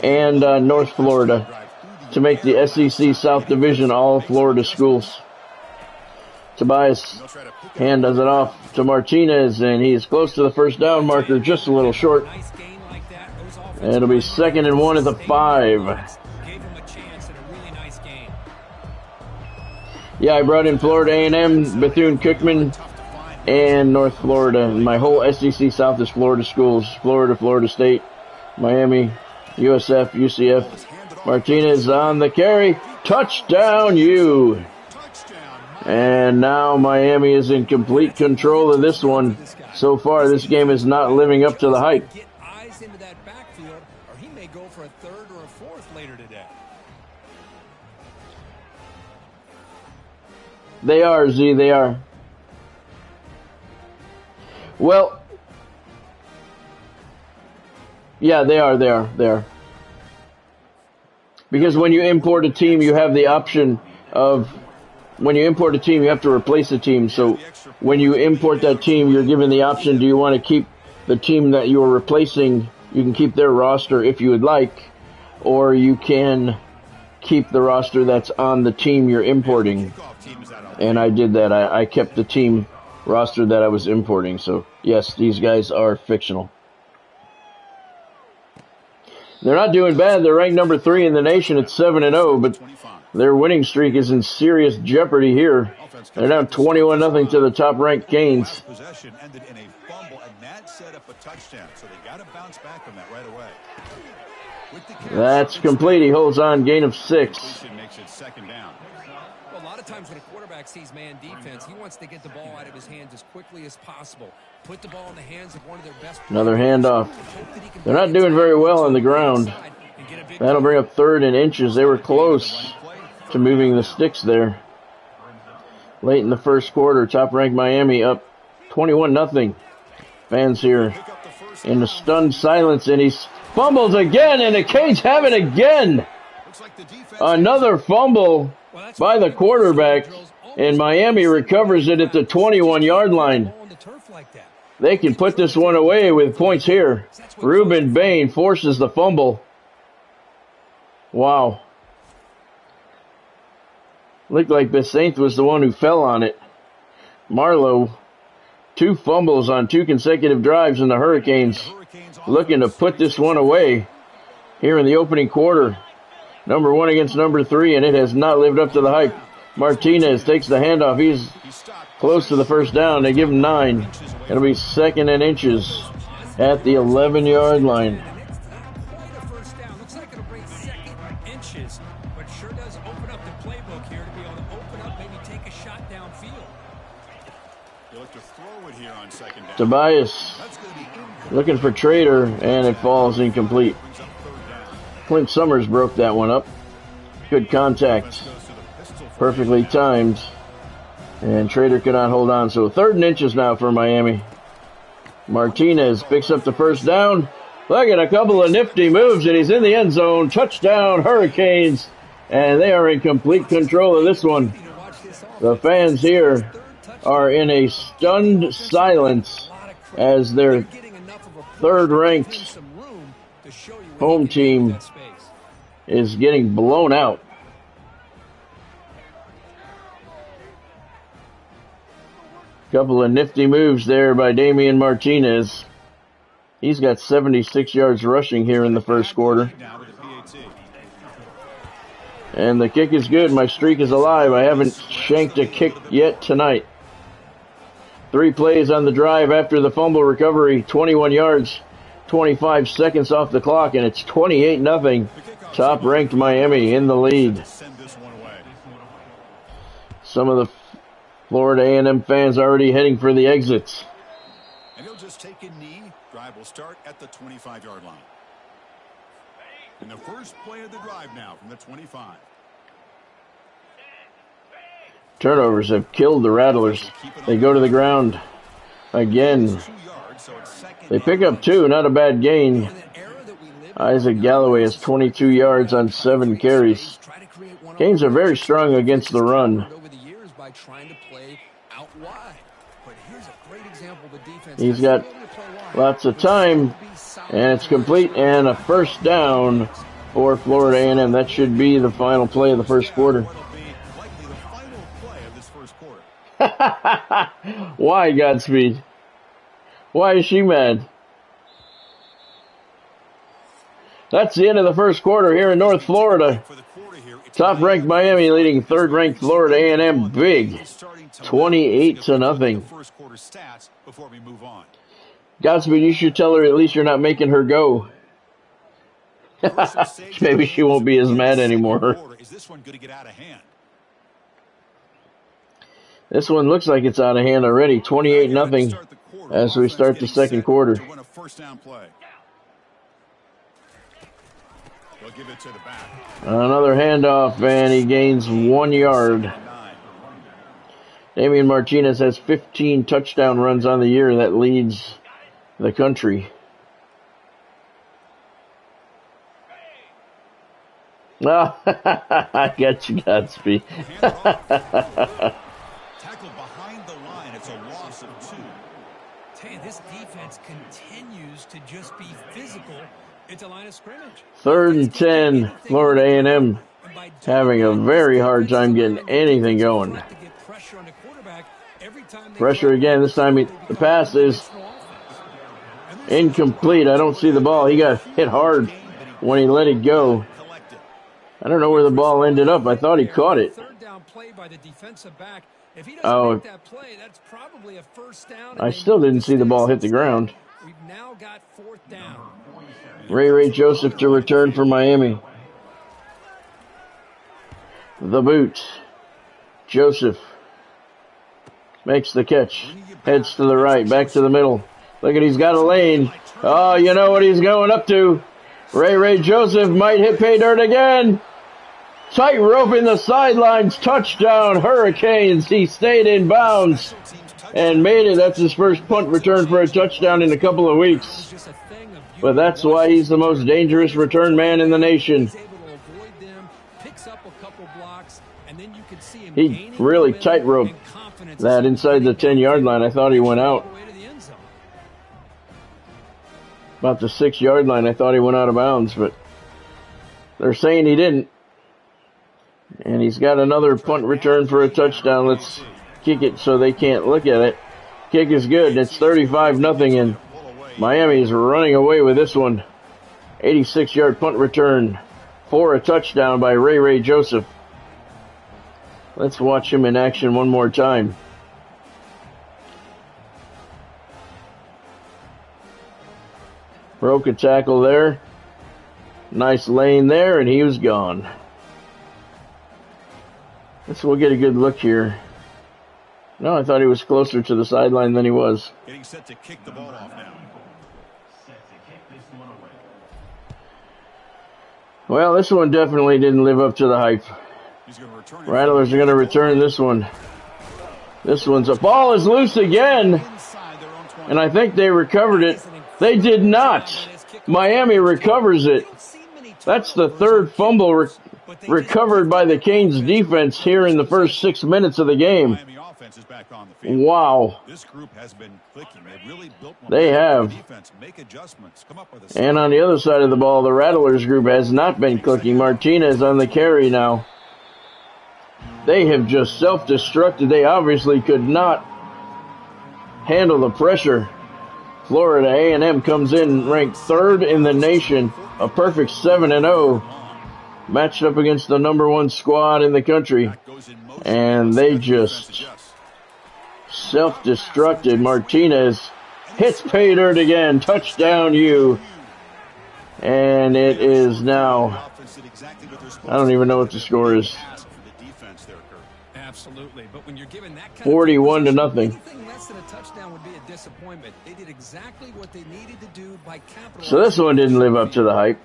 and North Florida to make the SEC South Division all Florida schools. Tobias hand does it off to Martinez, and he's close to the first down marker, just a little short. And it'll be 2nd and 1 at the 5. Yeah, I brought in Florida A&M, Bethune-Cookman, and North Florida. My whole SEC South is Florida schools. Florida, Florida State, Miami, USF, UCF. Martinez on the carry. Touchdown, U. And now Miami is in complete control of this one. So far, this game is not living up to the hype. Get eyes into that backfield, or he may go for a 3rd or a 4th later today. They are, Z, they are. Well, yeah, they are. Because when you import a team, you have the option of, when you import a team, you have to replace a team. So when you import that team, you're given the option, do you want to keep the team that you're replacing? You can keep their roster if you would like, or you can keep the roster that's on the team you're importing. And I did that. I kept the team roster that I was importing. So yes, these guys are fictional. They're not doing bad. They're ranked number 3 in the nation at 7-0, but their winning streak is in serious jeopardy here. They're down 21-0 to the top-ranked Canes. Possession ended in a fumble, and that set up a touchdown. So they got to bounce back from that right away. That's complete. He holds on, gain of 6. Makes it 2nd down. Well, a lot of times when a quarterback sees man defense, he wants to get the ball out of his hands as quickly as possible. Put the ball in the hands of one of their best. Another handoff. They're not doing very well on the ground. That'll bring up 3rd and inches. They were close to moving the sticks there. Late in the first quarter, top-ranked Miami up 21-0. Fans here in the stunned silence, and he fumbles again, and the Canes have it again. Another fumble by the quarterback, and Miami recovers it at the 21-yard line. They can put this one away with points here. Ruben Bain forces the fumble. Wow. Looked like Bethune was the one who fell on it. Marlowe, 2 fumbles on 2 consecutive drives, and the Hurricanes looking to put this one away here in the opening quarter. Number 1 against number 3, and it has not lived up to the hype. Martinez takes the handoff. He's close to the first down. They give him 9. It'll be 2nd and inches at the 11-yard line. Looks like it'll bring 2nd inches, but sure does open up the playbook here to be able to open up, maybe take a shot downfield. They look to throw it here on 2nd down. Tobias looking for Trader, and it falls incomplete. Clint Summers broke that one up. Good contact. Perfectly timed. And Trader could not hold on. So 3rd and inches now for Miami. Martinez picks up the first down. Look at a couple of nifty moves, and he's in the end zone. Touchdown, Hurricanes. And they are in complete control of this one. The fans here are in a stunned silence as their 3rd-ranked home team is getting blown out. Couple of nifty moves there by Damian Martinez. He's got 76 yards rushing here in the first quarter. And the kick is good. My streak is alive. I haven't shanked a kick yet tonight. 3 plays on the drive after the fumble recovery. 21 yards, 25 seconds off the clock, and it's 28-0. Top-ranked Miami in the lead. Some of the Florida A&M fans already heading for the exits. And he'll just take a knee. Drive will start at the 25-yard line. And the first play of the drive now from the 25. Turnovers have killed the Rattlers. They go to the ground again. They pick up 2, not a bad gain. Isaac Galloway has 22 yards on 7 carries. Canes are very strong against the run. He's got lots of time, and it's complete, and a first down for Florida A&M. That should be the final play of the first quarter. Why, Godspeed? Why is she mad? That's the end of the first quarter here in North Florida. Top-ranked Miami leading third-ranked Florida A&M big, 28-0. Godspeed, you should tell her at least you're not making her go. Maybe she won't be as mad anymore. This one looks like it's out of hand already. 28-0 as we start the second quarter. Another handoff, and he gains 1 yard. Damian Martinez has 15 touchdown runs on the year. That leads the country. I got you, Godspeed. Tackled behind the line. It's a loss of 2. Tell you, this defense continues to just be physical at the line of scrimmage. 3rd and 10, Florida A&M having a very hard time getting anything going. Pressure again. This time the pass is incomplete. I don't see the ball. He got hit hard when he let it go. I don't know where the ball ended up. I thought he caught it. Oh, I still didn't see the ball hit the ground. We've now got 4th down. Ray Joseph to return for Miami. The boot. Joseph makes the catch. Heads to the right. Back to the middle. Look at, he's got a lane. Oh, you know what he's going up to. Ray Joseph might hit pay dirt again. Tight rope in the sidelines. Touchdown, Hurricanes. He stayed in bounds and made it. That's his first punt return for a touchdown in a couple of weeks. But that's why he's the most dangerous return man in the nation. He really tight-roped that inside the 10-yard line. I thought he went out. About the 6-yard line, I thought he went out of bounds, but they're saying he didn't. And he's got another punt return for a touchdown. Let's kick it so they can't look at it. Kick is good. It's 35-0, and Miami's running away with this one. 86-yard punt return for a touchdown by Ray Joseph. Let's watch him in action one more time. Broke a tackle there. Nice lane there, and he was gone. We'll get a good look here. No, I thought he was closer to the sideline than he was. Getting set to kick the ball off now. Well, this one definitely didn't live up to the hype. Rattlers are going to return this one. This one's a ball is loose again. And I think they recovered it. They did not. Miami recovers it. That's the 3rd fumble recovered by the Canes defense here in the first 6 minutes of the game. Wow. They have. And on the other side of the ball, the Rattlers group has not been clicking. Martinez on the carry now. They have just self-destructed. They obviously could not handle the pressure. Florida A&M comes in ranked 3rd in the nation, a perfect 7-0, matched up against the #1 squad in the country, and they just self-destructed. Martinez hits pay dirt again, touchdown U, and it is now, I don't even know what the score is. Absolutely, but when you're given that kind 41 to nothing. Anything less than a touchdown would be a disappointment. They did exactly what they needed to do by capitalizing. So this one didn't live up to the hype.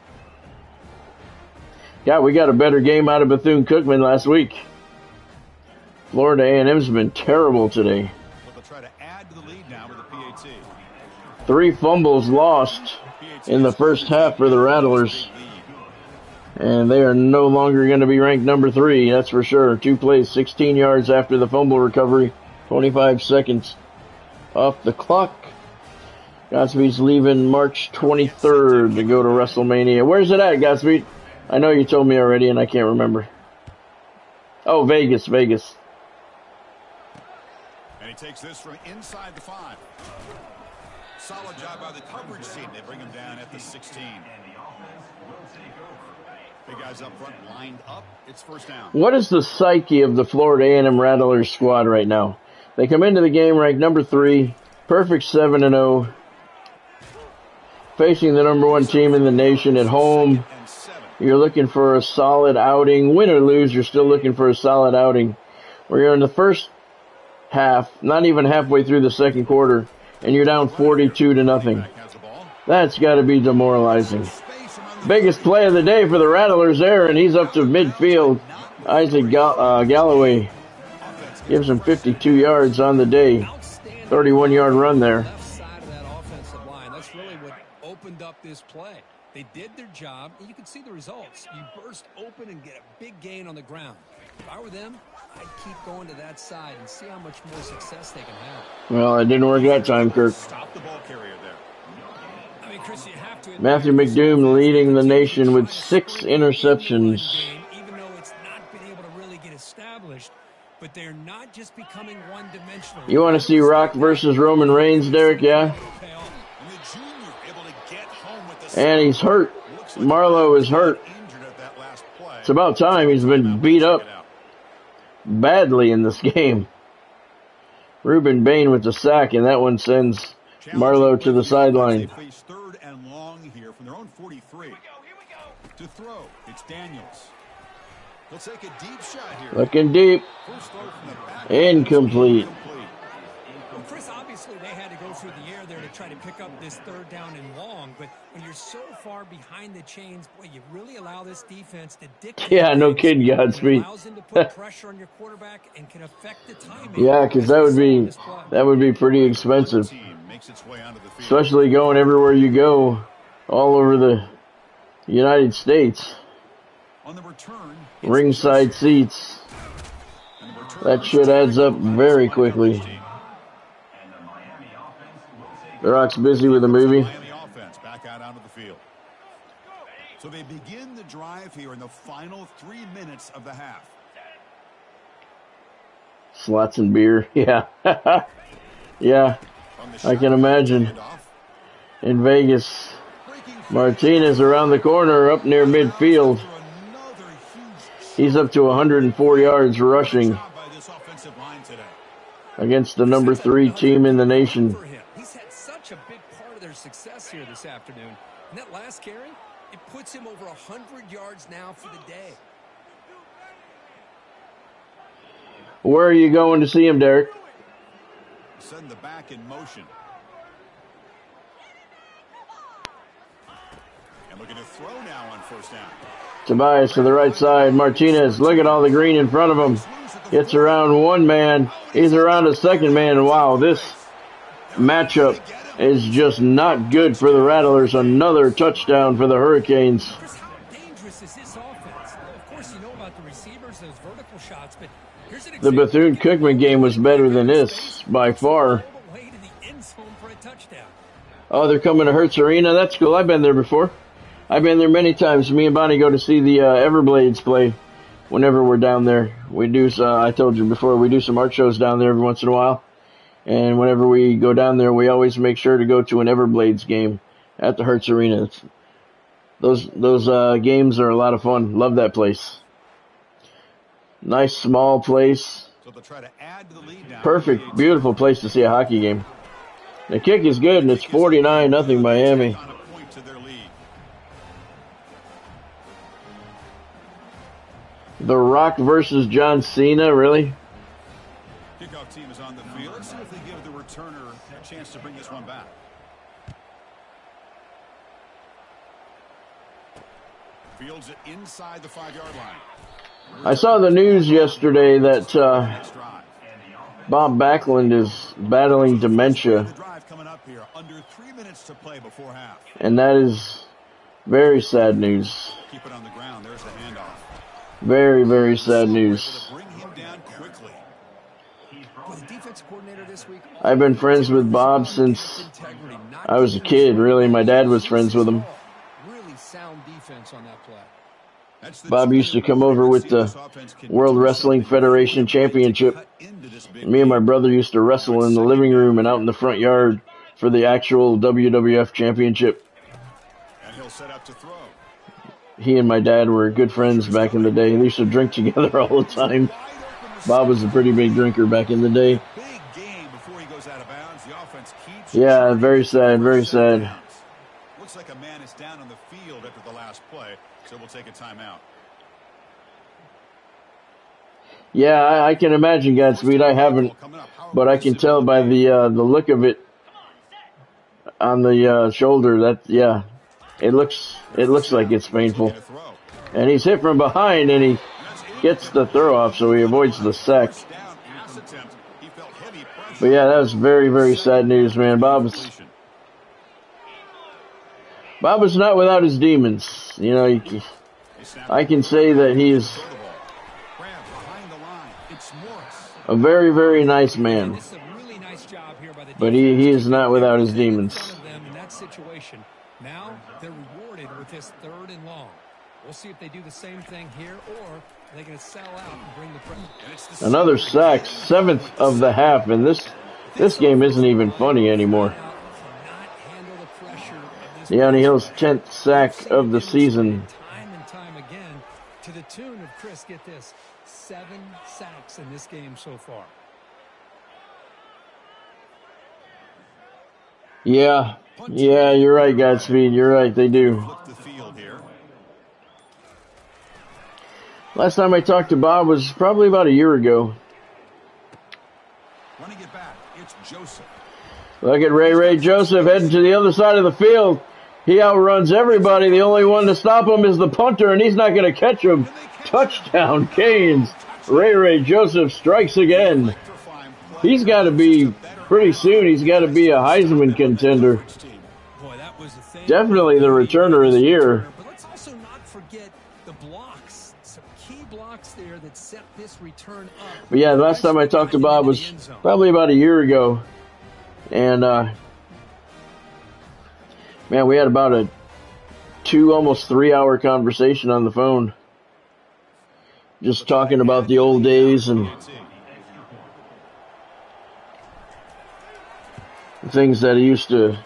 Yeah, we got a better game out of Bethune-Cookman last week. Florida A&M's been terrible today. They'll try to add to the lead now with the PAT. 3 fumbles lost in the first half for the Rattlers. And they are no longer going to be ranked number 3, that's for sure. 2 plays, 16 yards after the fumble recovery, 25 seconds off the clock. Godspeed's leaving March 23rd to go to WrestleMania. Where's it at, Godspeed? I know you told me already and I can't remember. Oh, Vegas. And he takes this from inside the 5. Solid job by the coverage team. They bring him down at the 16. Big guys up front lined up. It's first down. What is the psyche of the Florida A&M Rattlers squad right now? They come into the game ranked number 3, perfect 7-0, facing the #1 team in the nation at home. You're looking for a solid outing. Win or lose, you're still looking for a solid outing. Where you're in the first half, not even halfway through the second quarter, and you're down 42 to nothing. That's got to be demoralizing. Biggest play of the day for the Rattlers there, and he's up to midfield. Isaac Galloway gives him 52 yards on the day. 31-yard run there. Left side of that offensive line, that's really what opened up this play. They did their job, and you can see the results. You burst open and get a big gain on the ground. If I were them, I'd keep going to that side and see how much more success they can have. Well, it didn't work that time, Kirk. Stop the ball carrier there. I mean, Chris, you have to Matthew McDoom leading the nation with 6 interceptions. Even though it's not been able to really get established, but they're not just becoming one-dimensional. You want to see Rock versus Roman Reigns, Derek? Yeah? And he's hurt. Marlowe is hurt. It's about time. He's been beat up badly in this game. Ruben Bain with the sack, and that one sends Marlowe to the sideline. Third and long here from their own 43. To throw, it's Daniels. They'll take a deep shot here. Looking deep. Incomplete. Well, Chris, obviously they had to go through the air there to try to pick up this 3rd down and long, but when you're so far behind the chains, boy, you really allow this defense to dictate. Yeah, no kidding, Godspeed. It allows them to put pressure on your quarterback and can affect the timing. Yeah, because that would be pretty expensive. Especially going everywhere you go, all over the United States. On the return, ringside seats. That shit adds up very quickly. The Rock's busy with a movie. Miami offense back out onto the field. So they begin the drive here in the final 3 minutes of the half. Slots and beer. Yeah. Yeah. I can imagine. In Vegas. Martinez around the corner up near midfield. He's up to 104 yards rushing against the number 3 team in the nation. He's had such a big part of their success here this afternoon. And that last carry, it puts him over 100 yards now for the day. Where are you going to see him, Derek? Send the back in motion. And looking to throw now on first down. Tobias to the right side. Martinez, look at all the green in front of him. Gets around one man. He's around a second man. Wow, this matchup is just not good for the Rattlers. Another touchdown for the Hurricanes. How dangerous is this offense? Of course, you know about the receivers, those vertical shots, but here's an The Bethune-Cookman game was better than this by far. Oh, they're coming to Hertz Arena. That's cool. I've been there before. I've been there many times. Me and Bonnie go to see the Everblades play whenever we're down there. We do, I told you before, we do some art shows down there every once in a while. And whenever we go down there, we always make sure to go to an Everblades game at the Hertz Arena. Those games are a lot of fun. Love that place. Nice small place. So they'll try to add to the lead now. Perfect, beautiful place to see a hockey game. The kick is good, and it's 49-0 Miami. On a point to their lead. The Rock versus John Cena, really? Kickoff team is on the field. Let's see if they give the returner a chance to bring this one back. Fields it inside the 5-yard line. I saw the news yesterday that Bob Backlund is battling dementia, The drive coming up here. Under 3 minutes to play before half. and that is very sad news. Keep it on the ground. There's the handoff. Very, very sad news. Bring him down quickly. Well, the defensive coordinator this week, I've been friends with Bob since I was a kid, really. My dad was friends with him. really sound defense on that play. That's the Bob used to come over with the World Wrestling Federation Championship. Me and my brother used to wrestle in the living room and out in the front yard for the actual WWF Championship. And he'll set up to throw. He and my dad were good friends back in the day. They used to drink together all the time. Bob was a pretty big drinker back in the day. Big game before he goes out of bounds. The offense keeps. Yeah, very sad, very sad. Looks like a man is down on the field after the last play, so we'll take a timeout. Yeah, I can imagine Godspeed. I haven't, but I can tell by the look of it on the shoulder that it looks like it's painful. And he's hit from behind, and he gets the throw off, so he avoids the sack. But yeah, that was very, very sad news, man. Bob is not without his demons. You know, I can say that he is a very, very nice man. This is a really nice job here by the But he is not without his demons. in that situation. Now they're rewarded with this 3rd and long. We'll see if they do the same thing here, or they're going to sell out and bring the pressure. Another sack, 7th of the half, and this game isn't even funny anymore. De'Anthony Hill's 10th sack of the season. Time and time again, to the tune of, Chris, get this, 7 sacks in this game so far. Yeah, you're right, Godspeed. You're right, they do. Flip the field here. Last time I talked to Bob was probably about a year ago. Running it back. It's Joseph. Look at Ray Joseph heading to the other side of the field. He outruns everybody. The only one to stop him is the punter, and he's not going to catch him. Touchdown, Canes. Ray Joseph strikes again. He's got to be, pretty soon, he's got to be a Heisman contender. Boy, that was the thing. Definitely the returner of the year. But let's also not forget the blocks. Some key blocks there that set this return up. But yeah, the last time I talked to Bob was probably about a year ago. And, man, we had about a 2, almost 3-hour conversation on the phone. Just talking about the old days and things that he used to,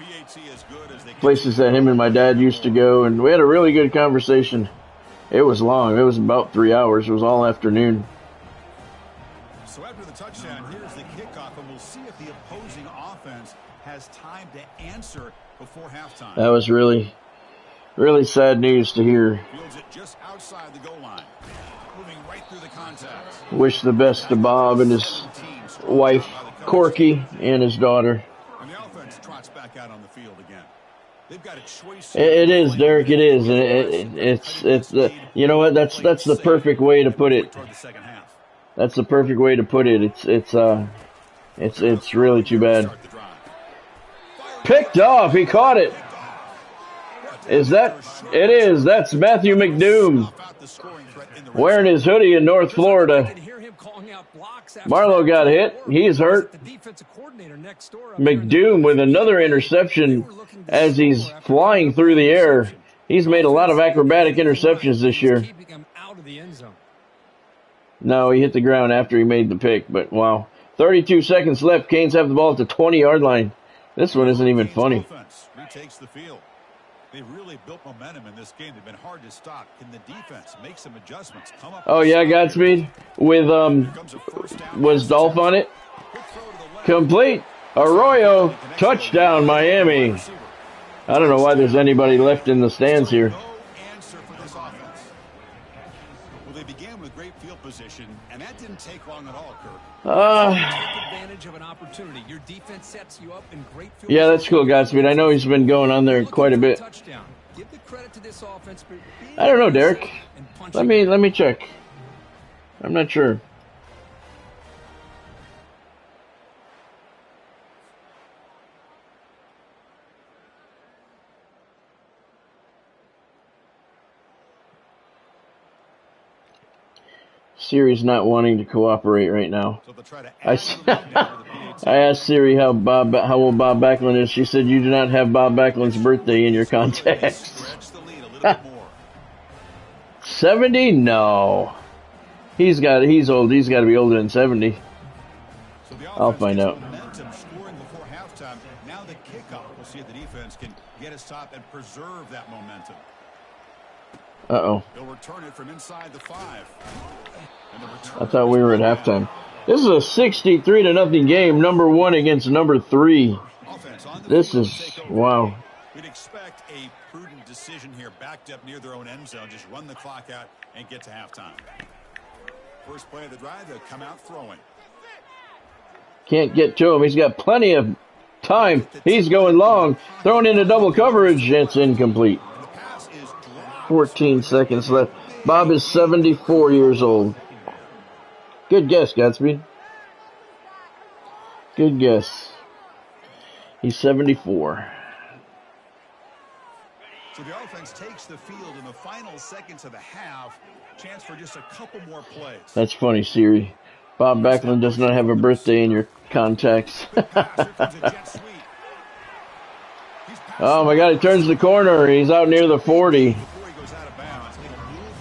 places that him and my dad used to go. And we had a really good conversation. It was long. It was about 3 hours. It was all afternoon. So after the touchdown, here's the kickoff, and we'll see if the opposing offense has time to answer before halftime. That was really, really sad news to hear. Fields it just outside the goal line. Moving right through the contact. Wish the best to Bob and his wife, Corky, and his daughter. And the offense trots back out on the field again. They've got a choice. It is, Derek. It is. It's you know what? That's the perfect way to put it. That's the perfect way to put it. It's really too bad. Picked off. He caught it. Is that? It is. That's Matthew McDoom wearing his hoodie in North Florida. Marlowe got hit. He's hurt. McDoom with another interception as he's flying through the air. He's made a lot of acrobatic interceptions this year. No, he hit the ground after he made the pick, but wow. 32 seconds left. Canes have the ball at the 20-yard line. This one isn't even funny. Offense retakes the field. They really built momentum in this game. They've been hard to stop. Can the defense make some adjustments? Come up. Oh yeah, Godspeed with was Dolph on it? Complete. Arroyo, touchdown, Miami. I don't know why there's anybody left in the stands here. No answer for this offense. Well, they began with great field position, and that didn't take long at all, Kirk. Take advantage of an opportunity. Your defense sets you up in great field Yeah, that's cool, Godspeed. I know he's been going on there quite a bit. Give the credit to this offense. I don't know, Derek. Let me check. I'm not sure. Siri's not wanting to cooperate right now. I asked Siri how old Bob Backlund is. She said you do not have Bob Backlund's birthday in your contacts. 70? No. He's old. He's got to be older than 70. I'll find out. Scoring before halftime. Now the kickoff. We'll see if the defense can get a stop and preserve that momentum. Uh-oh. They'll return it from inside the 5. I thought we were at halftime. This is a 63-0 game. Number 1 against number 3. This is, wow. We'd expect a prudent decision here, backed up near their own end zone. Just run the clock out and get to halftime. First play of the drive, they'll come out throwing. Can't get to him. He's got plenty of time. He's going long. Thrown into double coverage. It's incomplete. 14 seconds left. Bob is 74 years old. Good guess, Godspeed. Good guess. He's 74. So the offense takes the field in the final seconds of the half. Chance for just a couple more plays. That's funny, Siri. Bob Backlund does not have a birthday in your contacts. Oh my God, he turns the corner. He's out near the 40.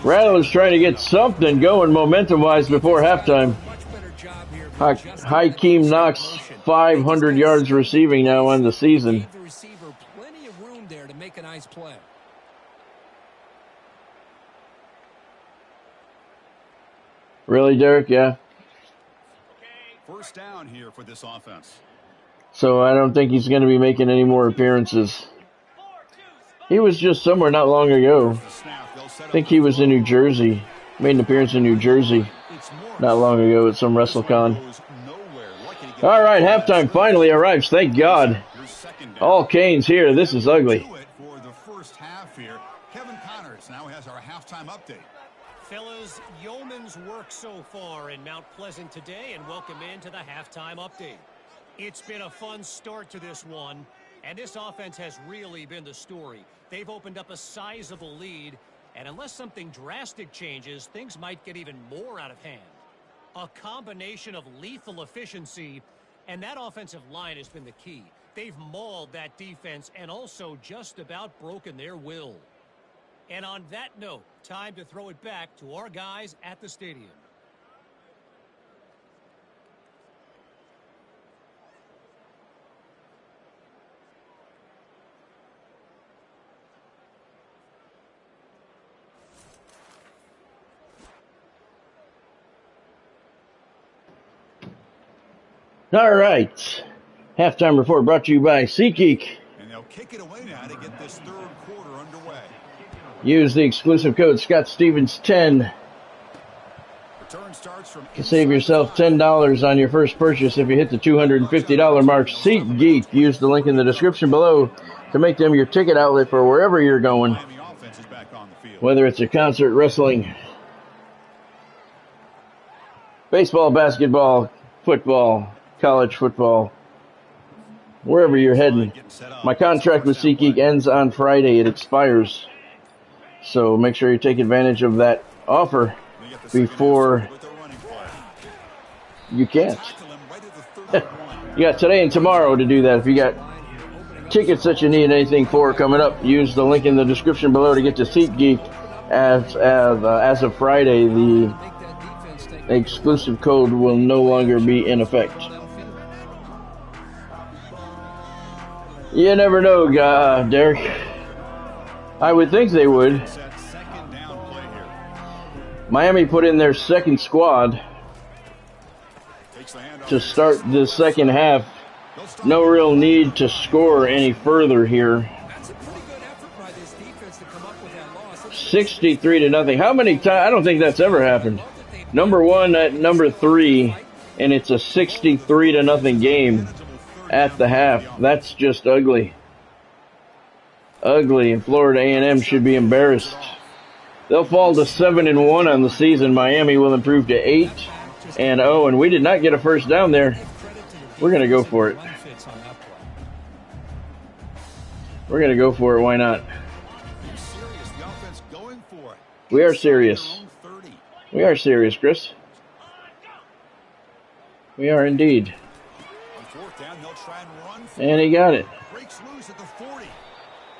Rattler's trying to get something going momentum-wise before halftime. Hakeem Knox, 500 yards receiving now on the season. Gave the receiver plenty of room there to make a nice play. Really, Derek? Yeah. First down here for this offense. So I don't think he's going to be making any more appearances. He was just somewhere not long ago. I think he was in New Jersey. Made an appearance in New Jersey not long ago at some WrestleCon. All right, halftime finally arrives. Thank God. All Canes here. This is ugly. For the first half here, Kevin Connors now has our halftime update. Fellas, yeoman's work so far in Mount Pleasant today, and welcome into the halftime update. It's been a fun start to this one, and this offense has really been the story. They've opened up a sizable lead, and unless something drastic changes, things might get even more out of hand. A combination of lethal efficiency, and that offensive line has been the key. They've mauled that defense and also just about broken their will. And on that note, time to throw it back to our guys at the stadium. All right. Halftime report brought to you by SeatGeek. And they'll kick it away now to get this third quarter underway. Use the exclusive code ScottStevens10 to save yourself $10 on your first purchase if you hit the $250 mark. SeatGeek. Use the link in the description below to make them your ticket outlet for wherever you're going. Whether it's a concert, wrestling, baseball, basketball, football, college football, wherever you're heading. My contract with SeatGeek ends on Friday. It expires. So make sure you take advantage of that offer before you can't. You got today and tomorrow to do that. If you got tickets that you need anything for coming up, use the link in the description below to get to SeatGeek as of Friday, the The exclusive code will no longer be in effect. You never know, Derek. I would think they would. Miami put in their second squad to start the second half. No real need to score any further here. 63-0. How many times? I don't think that's ever happened. Number one at number 3, and it's a 63-0 game at the half. That's just ugly. Ugly, and Florida A&M should be embarrassed. They'll fall to 7-1 on the season. Miami will improve to 8-0, and we did not get a first down there. We're going to go for it. We're going to go for it. Why not? We are serious. We are serious, Chris. We are indeed. And he got it. Breaks loose at the 40.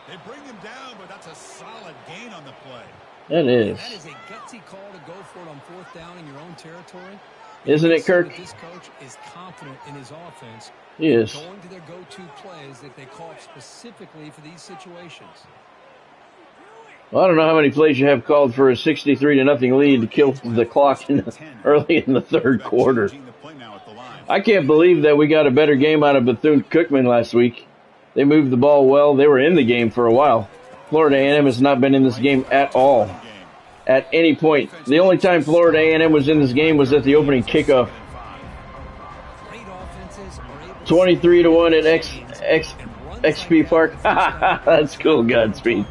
They bring him down, but that's a solid gain on the play. That is. That is a gutsy call to go for it on 4th down in your own territory. Isn't it, Kirk? This coach is confident in his offense. He is. Going to their go-to plays that they call specifically for these situations. Well, I don't know how many plays you have called for a 63-0 lead to kill the clock early in the third quarter. I can't believe that we got a better game out of Bethune-Cookman last week. They moved the ball well. They were in the game for a while. Florida A&M has not been in this game at all, at any point. The only time Florida A&M was in this game was at the opening kickoff. 23-1 at XP Park. That's cool, Godspeed.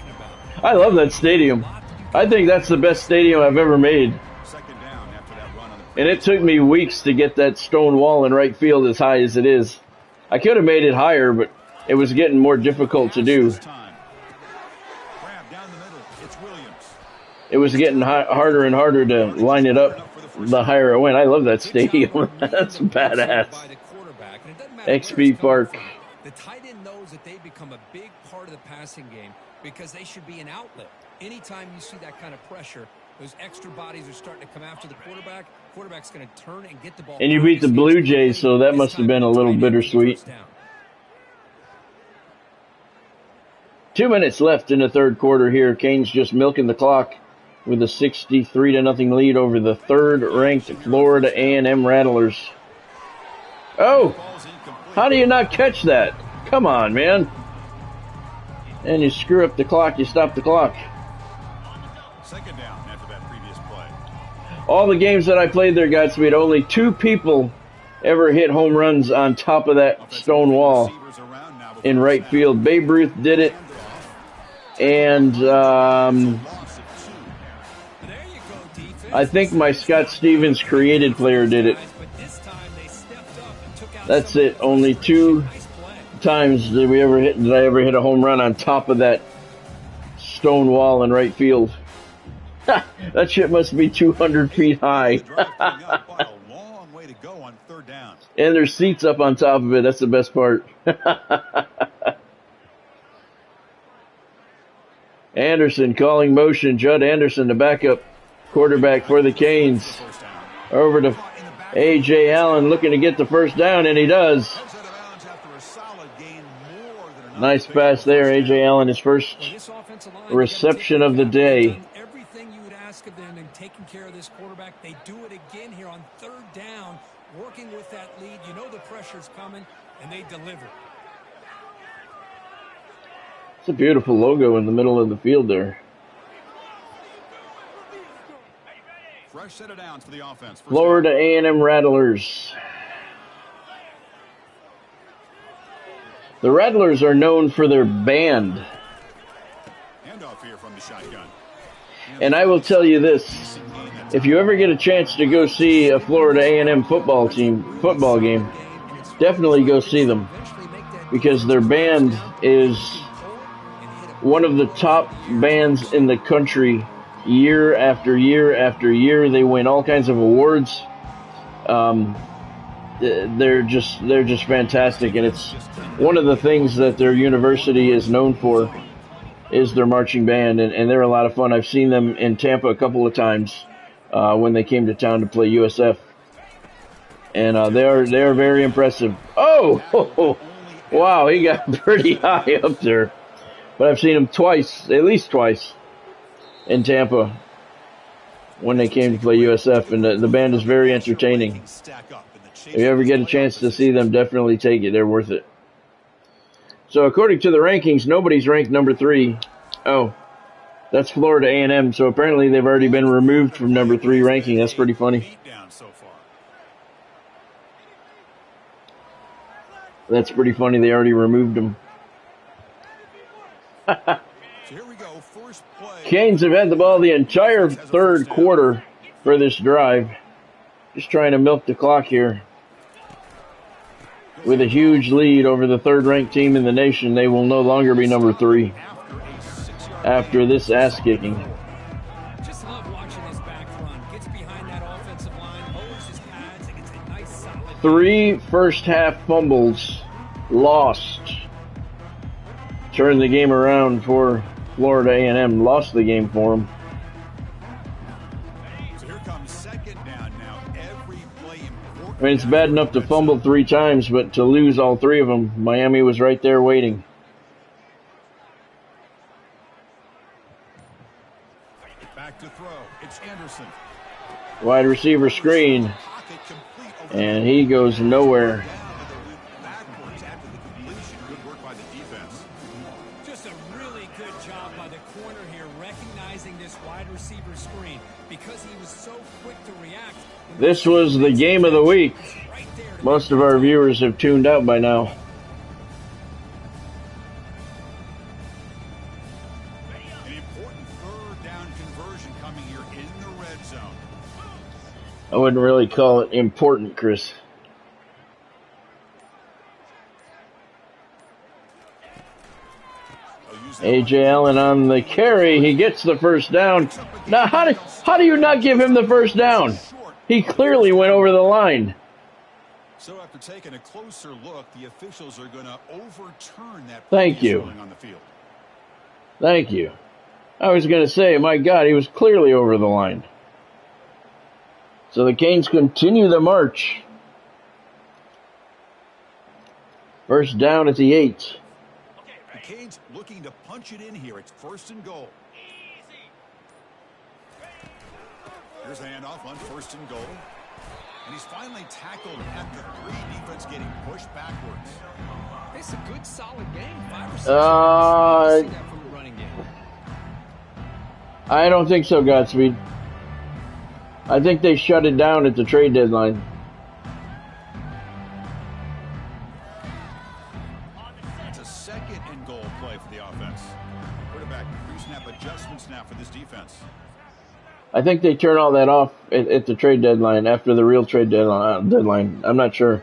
I love that stadium. I think that's the best stadium I've ever made. And it took me weeks to get that stone wall in right field as high as it is. I could have made it higher, but it was getting more difficult to do. It was getting harder and harder to line it up the higher it went. I love that stadium. That's badass. XP Park. The tight end knows that they become a big part of the passing game because they should be an outlet. Anytime you see that kind of pressure, those extra bodies are starting to come after the quarterback. Quarterback's going to turn and get the ball. And you beat the Blue Jays, so that must have been a little bittersweet. 2 minutes left in the third quarter here. Canes just milking the clock with a 63-0 lead over the third-ranked Florida A&M Rattlers. Oh, how do you not catch that? Come on, man. And you screw up the clock, you stop the clock. Second down after that previous play. All the games that I played there, Godspeed, only 2 people ever hit home runs on top of that stone wall in right field. Babe Ruth did it, and I think my Scott Stevens created player did it. That's it. Only 2 times did I ever hit a home run on top of that stone wall in right field. That shit must be 200 feet high. And there's seats up on top of it. That's the best part. Anderson calling motion. Judd Anderson, the backup quarterback for the Canes. Over to A.J. Allen looking to get the first down, and he does. Nice pass there, A.J. Allen, his first reception of the day. Everything you would ask of them in taking care of this quarterback, they do it again here on 3rd down, working with that lead. You know the pressure's coming, and they deliver. It's a beautiful logo in the middle of the field there. Fresh set of downs for the offense. Florida A&M Rattlers. The Rattlers are known for their band. Handoff here from the shotgun. And I will tell you this. If you ever get a chance to go see a Florida A&M football game, definitely go see them. Because their band is one of the top bands in the country. Year after year after year, they win all kinds of awards. They're just fantastic, and it's one of the things that their university is known for is their marching band, and they're a lot of fun. I've seen them in Tampa a couple of times. when they came to town to play USF. And they are very impressive. Oh, wow, he got pretty high up there. But I've seen him twice, at least twice, in Tampa when they came to play USF, and the band is very entertaining. If you ever get a chance to see them, definitely take it. They're worth it. So according to the rankings, nobody's ranked number 3. Oh, that's Florida A&M. So apparently they've already been removed from number 3 ranking. That's pretty funny. That's pretty funny. They already removed them. Canes have had the ball the entire third quarter for this drive. Just trying to milk the clock here. With a huge lead over the third-ranked team in the nation, they will no longer be number 3 after this ass-kicking. Just love watching this back run. Gets behind that offensive line, lowers his pads, and gets a nice solid... 3 first-half fumbles lost. Turned the game around for Florida A&M. Lost the game for them. I mean, it's bad enough to fumble 3 times, but to lose all 3 of them, Miami was right there waiting. Back to throw. It's Anderson. Wide receiver screen. And he goes nowhere. Just a really good job by the corner here, recognizing this wide receiver screen because he was so quick to react. This was the game of the week. Most of our viewers have tuned out by now. An important third down conversion coming here in the red zone. I wouldn't really call it important, Chris. A.J. Allen on the carry. He gets the first down. Now, how do you not give him the first down? He clearly went over the line. So after taking a closer look, the officials are going to overturn that. Thank you. On the field. Thank you. I was going to say, my God, he was clearly over the line. So the Canes continue the march. First down at the 8. The Canes looking to punch it in here. It's 1st and goal. Here's the handoff on 1st and goal. And he's finally tackled after 3. Defense getting pushed backwards. It's a good, solid game. 5 or 6. See that from the running game. I don't think so, Godspeed. I think they shut it down at the trade deadline. It's a 2nd and goal play for the offense. Quarterback pre-snap adjustments now for this defense. I think they turn all that off at the trade deadline, after the real trade deadline. I'm not sure.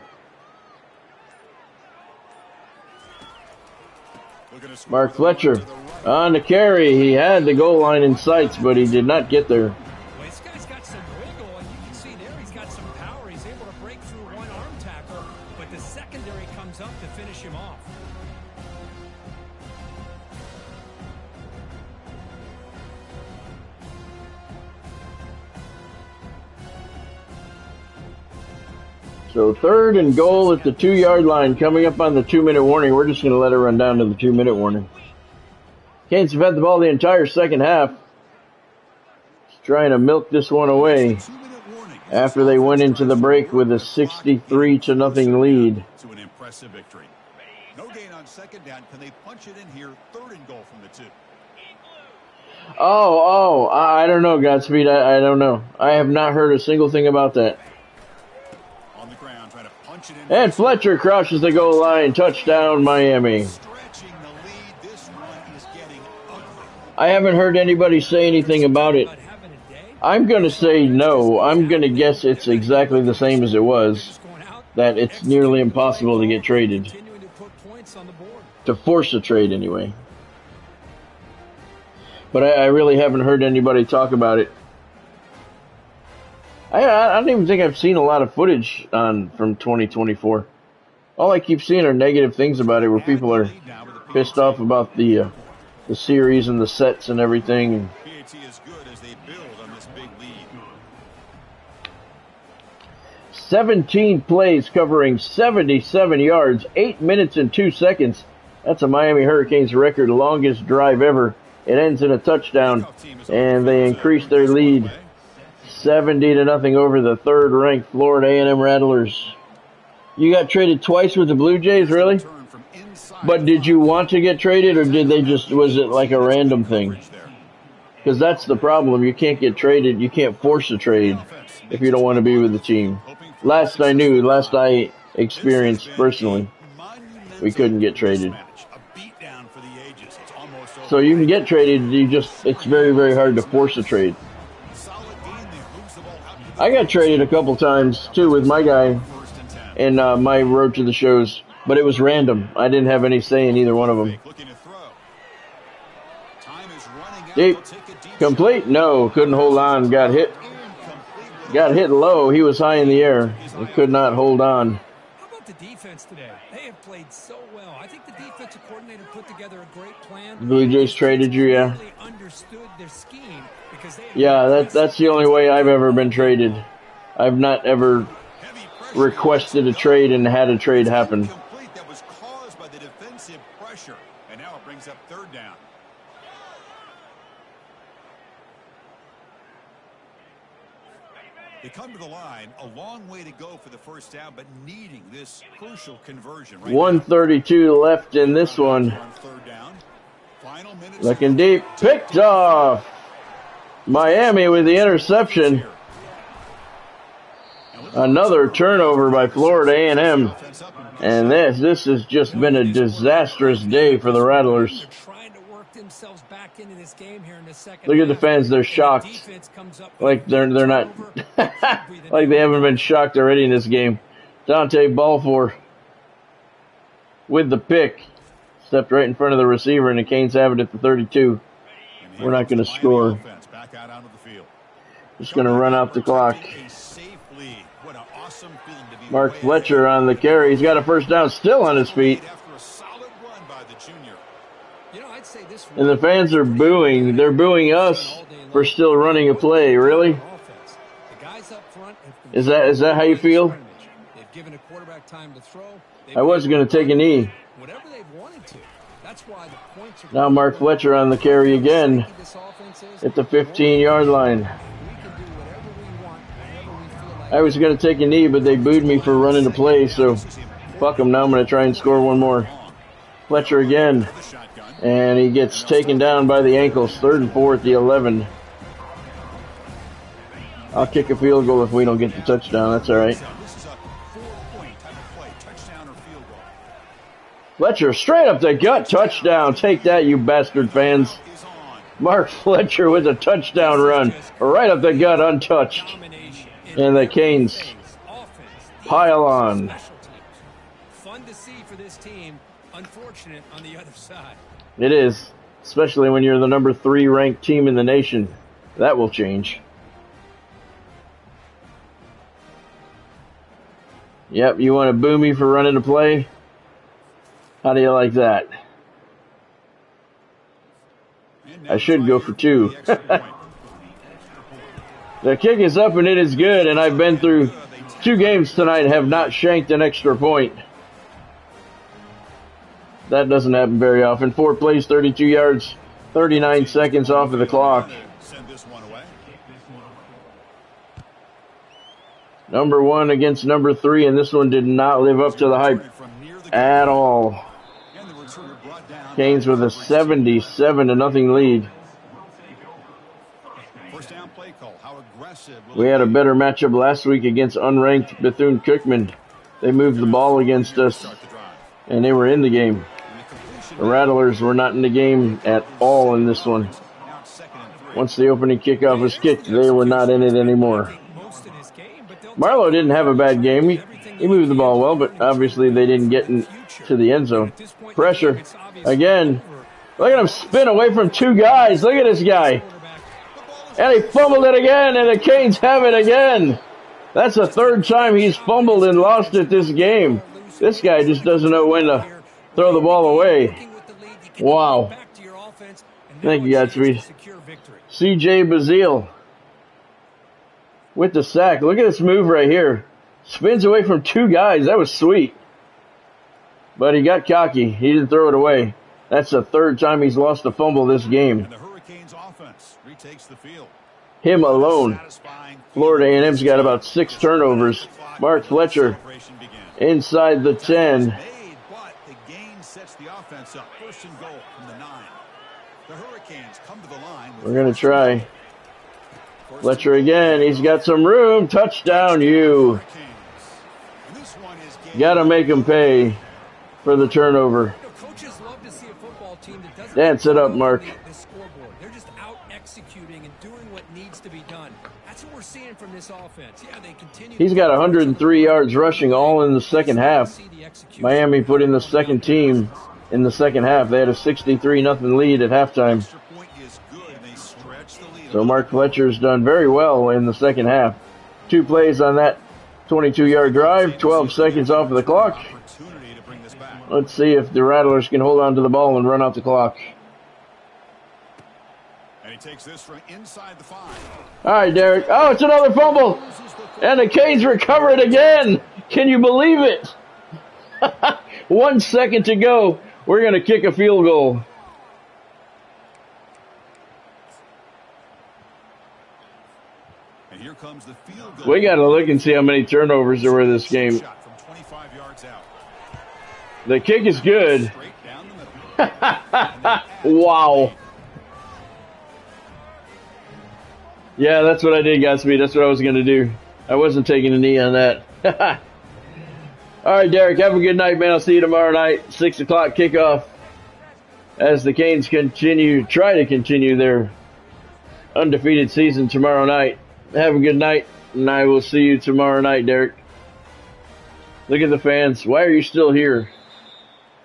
Mark Fletcher on the carry. He had the goal line in sights, but he did not get there. Well, this guy's got some wiggle, and you can see there he's got some power. He's able to break through one arm tackle, but the secondary comes up to finish him off. So 3rd and goal at the 2-yard line, coming up on the 2-minute warning. We're just going to let it run down to the 2-minute warning. Canes have had the ball the entire second half. Just trying to milk this one away after they went into the break with a 63-0 lead. To an impressive victory. No gain on 2nd down. Can they punch it in here? 3rd and goal from the 2. I don't know, Godspeed. I don't know. I have not heard a single thing about that. On the ground, trying to punch it in. And Fletcher crosses the goal line. Touchdown, Miami. Stretching the lead. This one is getting ugly. I haven't heard anybody say anything about it. I'm going to say no. I'm going to guess it's exactly the same as it was. That it's nearly impossible to get traded. To force a trade, anyway. But I really haven't heard anybody talk about it. I don't even think I've seen a lot of footage from 2024. All I keep seeing are negative things about it, where people are pissed off about the series and the sets and everything. PAT is good as they build on this big lead. 17 plays covering 77 yards, 8 minutes and 2 seconds. That's a Miami Hurricanes record, longest drive ever. It ends in a touchdown, and they increase their lead 70-0 over the third-ranked Florida A&M Rattlers. You got traded twice with the Blue Jays, really? But did you want to get traded, or did they just, was it like a random thing? Because that's the problem. You can't get traded. You can't force a trade if you don't want to be with the team. Last I experienced personally, we couldn't get traded. So you can get traded, it's very, very hard to force a trade. I got traded a couple times, too, with my guy in my road to the shows, but it was random. I didn't have any say in either one of them. Deep. Complete? No, couldn't hold on. Got hit low. He was high in the air. He could not hold on. How about the defense today? They have played so well. I think the defensive coordinator put together a great plan. The Blue Jays traded you, yeah. Really understood their scheme because that's the only way I've ever been traded. I've not ever requested a trade and had a trade happen. That was caused by the defensive pressure, and now it brings up third down. They come to the line, a long way to go for the first down, but needing this crucial conversion. 1:32 left in this one. Looking deep, picked off. Miami with the interception. Another turnover by Florida A&M. And this has just been a disastrous day for the Rattlers. Look at the fans, they're shocked. Like they're not like they haven't been shocked already in this game. Dante Balfour with the pick. Stepped right in front of the receiver, and the Canes have it at the 32. We're not going to score. Just going to run out the clock. Mark Fletcher on the carry. He's got a first down, still on his feet. And the fans are booing. They're booing us for still running a play. Really? Is that how you feel? I was going to take a knee. Now Mark Fletcher on the carry again at the 15-yard line. I was going to take a knee, but they booed me for running the play, so fuck them. Now I'm going to try and score one more. Fletcher again. And he gets taken down by the ankles. 3rd and 4 at the 11. I'll kick a field goal if we don't get the touchdown. That's all right. Fletcher straight up the gut. Touchdown. Take that, you bastard fans. Mark Fletcher with a touchdown run. Right up the gut, untouched. And the Canes pile on. Fun to see for this team. Unfortunate on the other side. It is, especially when you're the number 3 ranked team in the nation. That will change. Yep, you want to boo me for running a play? How do you like that? I should go for 2. The kick is up and it is good, and I've been through 2 games tonight and have not shanked an extra point. That doesn't happen very often. 4 plays, 32 yards, 39 seconds off of the clock. Number 1 against number 3, and this one did not live up to the hype at all. Canes with a 77-0 lead. We had a better matchup last week against unranked Bethune-Cookman. They moved the ball against us, and they were in the game. The Rattlers were not in the game at all in this one. Once the opening kickoff was kicked, they were not in it anymore. Marlowe didn't have a bad game. He moved the ball well, but obviously they didn't get into the end zone. Pressure. Again. Look at him spin away from 2 guys. Look at this guy. And he fumbled it again, and the Canes have it again. That's the 3rd time he's fumbled and lost it this game. This guy just doesn't know when to throw the ball away. Wow. Thank you, Godspeed. C.J. Bazile with the sack. Look at this move right here. Spins away from two guys. That was sweet. But he got cocky. He didn't throw it away. That's the third time he's lost a fumble this game. And the Hurricanes offense retakes the field. Him alone. Florida A&M's got about 6 turnovers. Mark Fletcher inside the 10. But the gain sets the offense up. First and goal from the 9. The Hurricanes come to the line. We're going to try. Fletcher again. He's got some room. Touchdown, you. Got to make him pay for the turnover. Coaches love to see a football team that doesn't Dance it up, Mark. the scoreboard. They're just out executing and doing what needs to be done. That's what we're seeing from this offense. Yeah, they continue. He's got 103 yards rushing all in the second half. Miami put in the second team in the second half. They had a 63-0 lead at halftime. So Mark Fletcher's done very well in the second half. 2 plays on that 22-yard drive, 12 seconds off of the clock. Let's see if the Rattlers can hold on to the ball and run out the clock. And he takes this from inside the 5. All right, Derek. Oh, it's another fumble. And the Canes recover it again. Can you believe it? 1 second to go. We're going to kick a field goal. And here comes the field goal. We got to look and see how many turnovers there were this game. Shot from 25 yards out. The kick is good. Straight down the middle. Wow. Yeah, that's what I did, Godspeed. That's what I was going to do. I wasn't taking a knee on that. All right, Derek, have a good night, man. I'll see you tomorrow night, 6 o'clock kickoff, as the Canes try to continue their undefeated season tomorrow night. Have a good night, and I will see you tomorrow night, Derek. Look at the fans. Why are you still here?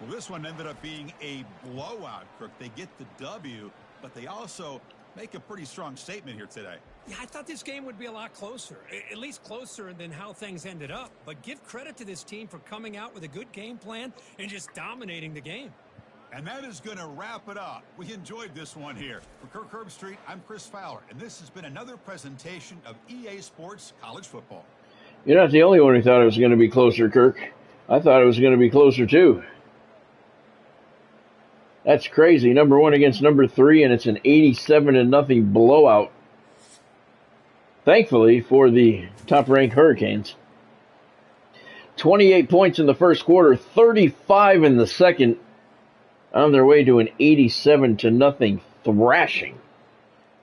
Well, this one ended up being a blowout, Kirk. They get the W, but they also make a pretty strong statement here today. Yeah, I thought this game would be a lot closer, at least closer than how things ended up. But give credit to this team for coming out with a good game plan and just dominating the game. And that is going to wrap it up. We enjoyed this one here. For Kirk Herbstreit, I'm Chris Fowler, and this has been another presentation of EA Sports College Football. You're not the only one who thought it was going to be closer, Kirk. I thought it was going to be closer, too. That's crazy. Number 1 against number 3, and it's an 87-0 blowout. Thankfully for the top-ranked Hurricanes. 28 points in the first quarter, 35 in the second, on their way to an 87-0 thrashing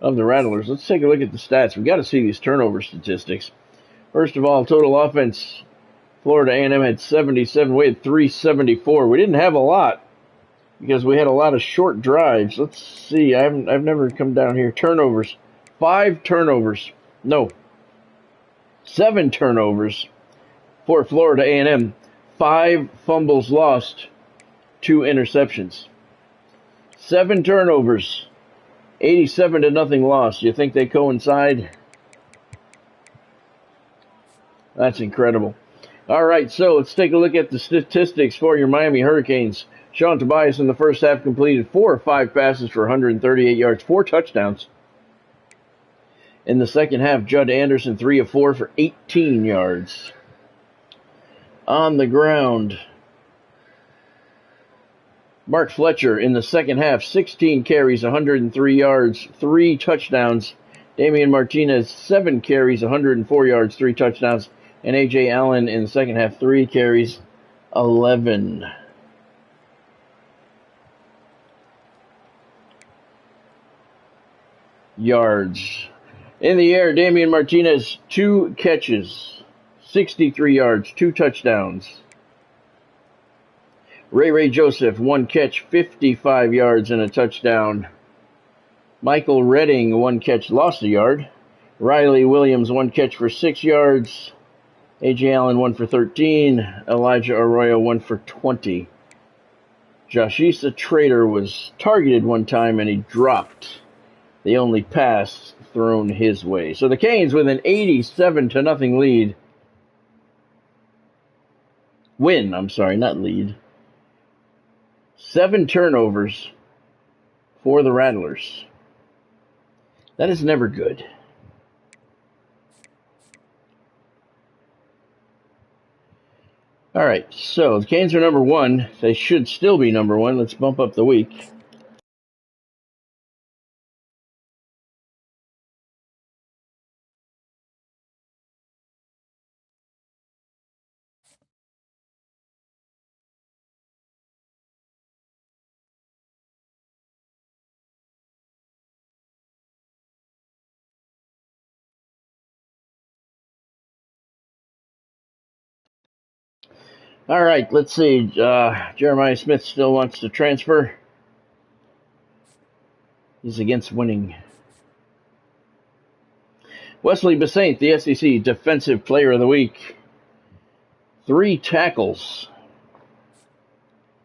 of the Rattlers. Let's take a look at the stats. We've got to see these turnover statistics. First of all, total offense, Florida A&M had 77. We had 374. We didn't have a lot because we had a lot of short drives. Let's see. I've never come down here. Turnovers. 5 turnovers. No. 7 turnovers for Florida A&M. 5 fumbles lost. 2 interceptions. 7 turnovers. 87-0 loss. You think they coincide? That's incredible. All right, so let's take a look at the statistics for your Miami Hurricanes. Sean Tobias in the first half completed 4 of 5 passes for 138 yards, 4 touchdowns. In the second half, Judd Anderson 3 of 4 for 18 yards. On the ground, Mark Fletcher in the second half, 16 carries, 103 yards, 3 touchdowns. Damian Martinez, 7 carries, 104 yards, 3 touchdowns. And A.J. Allen in the second half, 3 carries, 11 yards. In the air, Damian Martinez, 2 catches, 63 yards, 2 touchdowns. Ray Joseph, 1 catch, 55 yards and a touchdown. Michael Redding, 1 catch, lost a yard. Riley Williams, 1 catch for 6 yards. A.J. Allen, 1 for 13. Elijah Arroyo, 1 for 20. Joshisa Trader was targeted one time and he dropped the only pass thrown his way. So the Canes with an 87-0 lead. Win, I'm sorry, not lead. 7 turnovers for the Rattlers. That is never good. All right, so the Canes are number 1. They should still be number 1. Let's bump up the week. All right, let's see. Jeremiah Smith still wants to transfer. He's against winning. Wesley Besant, the SEC Defensive Player of the Week. 3 tackles.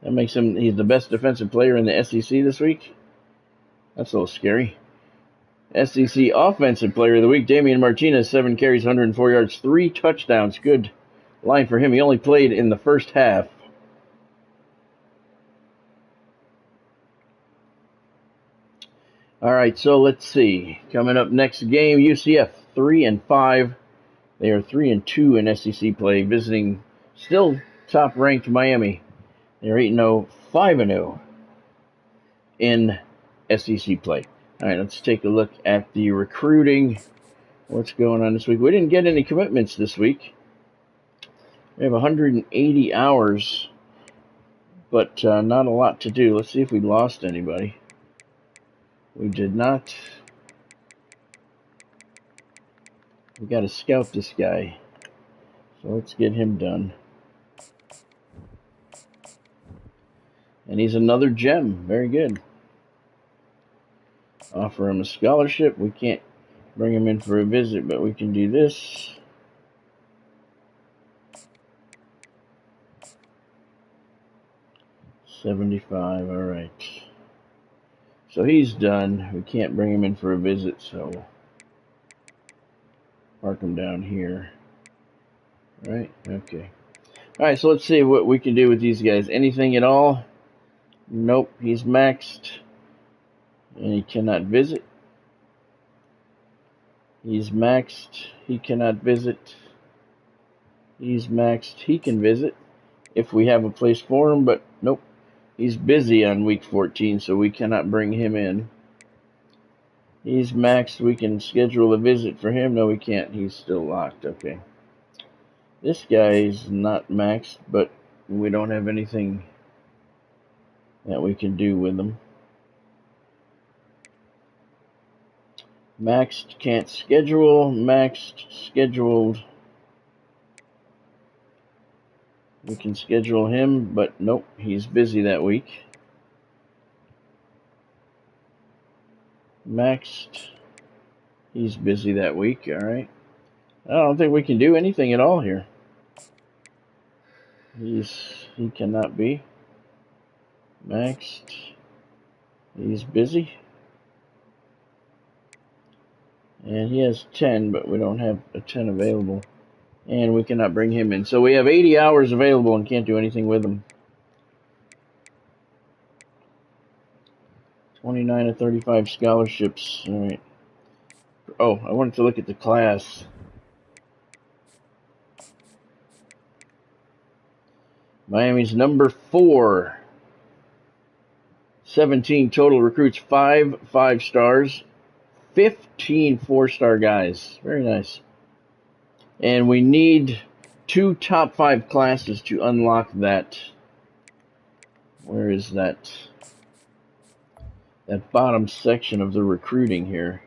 That makes him, he's the best defensive player in the SEC this week. That's a little scary. SEC Offensive Player of the Week, Damian Martinez, 7 carries, 104 yards, 3 touchdowns. Good line for him. He only played in the first half. All right, so let's see. Coming up next game, UCF 3-5. They are 3-2 in SEC play, visiting still top-ranked Miami. They're 8-0, 5-0 in SEC play. All right, let's take a look at the recruiting. What's going on this week? We didn't get any commitments this week. We have 180 hours, but not a lot to do. Let's see if we lost anybody. We did not. We got to scout this guy. So let's get him done. And he's another gem. Very good. Offer him a scholarship. We can't bring him in for a visit, but we can do this. $75. All right. So he's done. We can't bring him in for a visit, so mark him down here. Right? Okay. All right, so let's see what we can do with these guys. Anything at all? Nope, he's maxed. And he cannot visit. He's maxed. He cannot visit. He's maxed. He can visit if we have a place for him, but nope. He's busy on week 14, so we cannot bring him in. He's maxed. We can schedule a visit for him. No, we can't. He's still locked. Okay. This guy is not maxed, but we don't have anything that we can do with him. Maxed, can't schedule. Maxed, scheduled. We can schedule him, but nope, he's busy that week. Maxed, he's busy that week, alright. I don't think we can do anything at all here. He cannot be. Maxed, he's busy. And he has 10, but we don't have a 10 available. And we cannot bring him in. So we have 80 hours available and can't do anything with him. 29 of 35 scholarships. All right. Oh, I wanted to look at the class. Miami's number 4. 17 total recruits, 5 5-stars, 15 4-star guys. Very nice. And we need 2 top 5 classes to unlock that. Where is that? That bottom section of the recruiting here.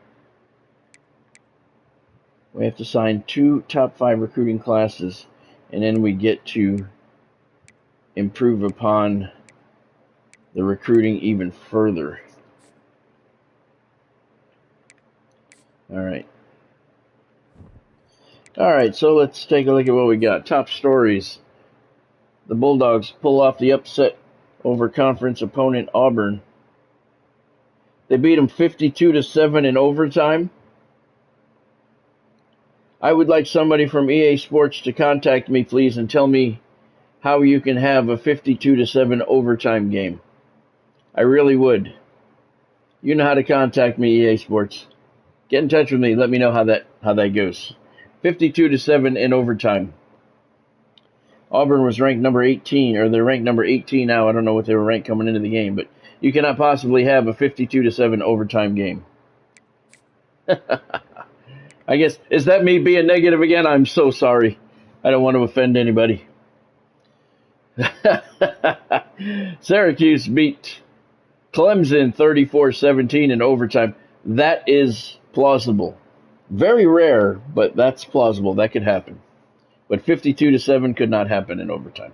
We have to sign 2 top 5 recruiting classes, and then we get to improve upon the recruiting even further. All right. All right, so let's take a look at what we got. Top stories. The Bulldogs pull off the upset over conference opponent Auburn. They beat them 52-7 in overtime. I would like somebody from EA Sports to contact me, please, and tell me how you can have a 52-7 overtime game. I really would. You know how to contact me, EA Sports. Get in touch with me. Let me know how that goes. 52-7 in overtime. Auburn was ranked number 18, or they're ranked number 18 now. I don't know what they were ranked coming into the game, but you cannot possibly have a 52-7 overtime game. I guess, is that me being negative again? I'm so sorry. I don't want to offend anybody. Syracuse beat Clemson 34-17 in overtime. That is plausible. Very rare, but that's plausible. That could happen. But 52-7 could not happen in overtime.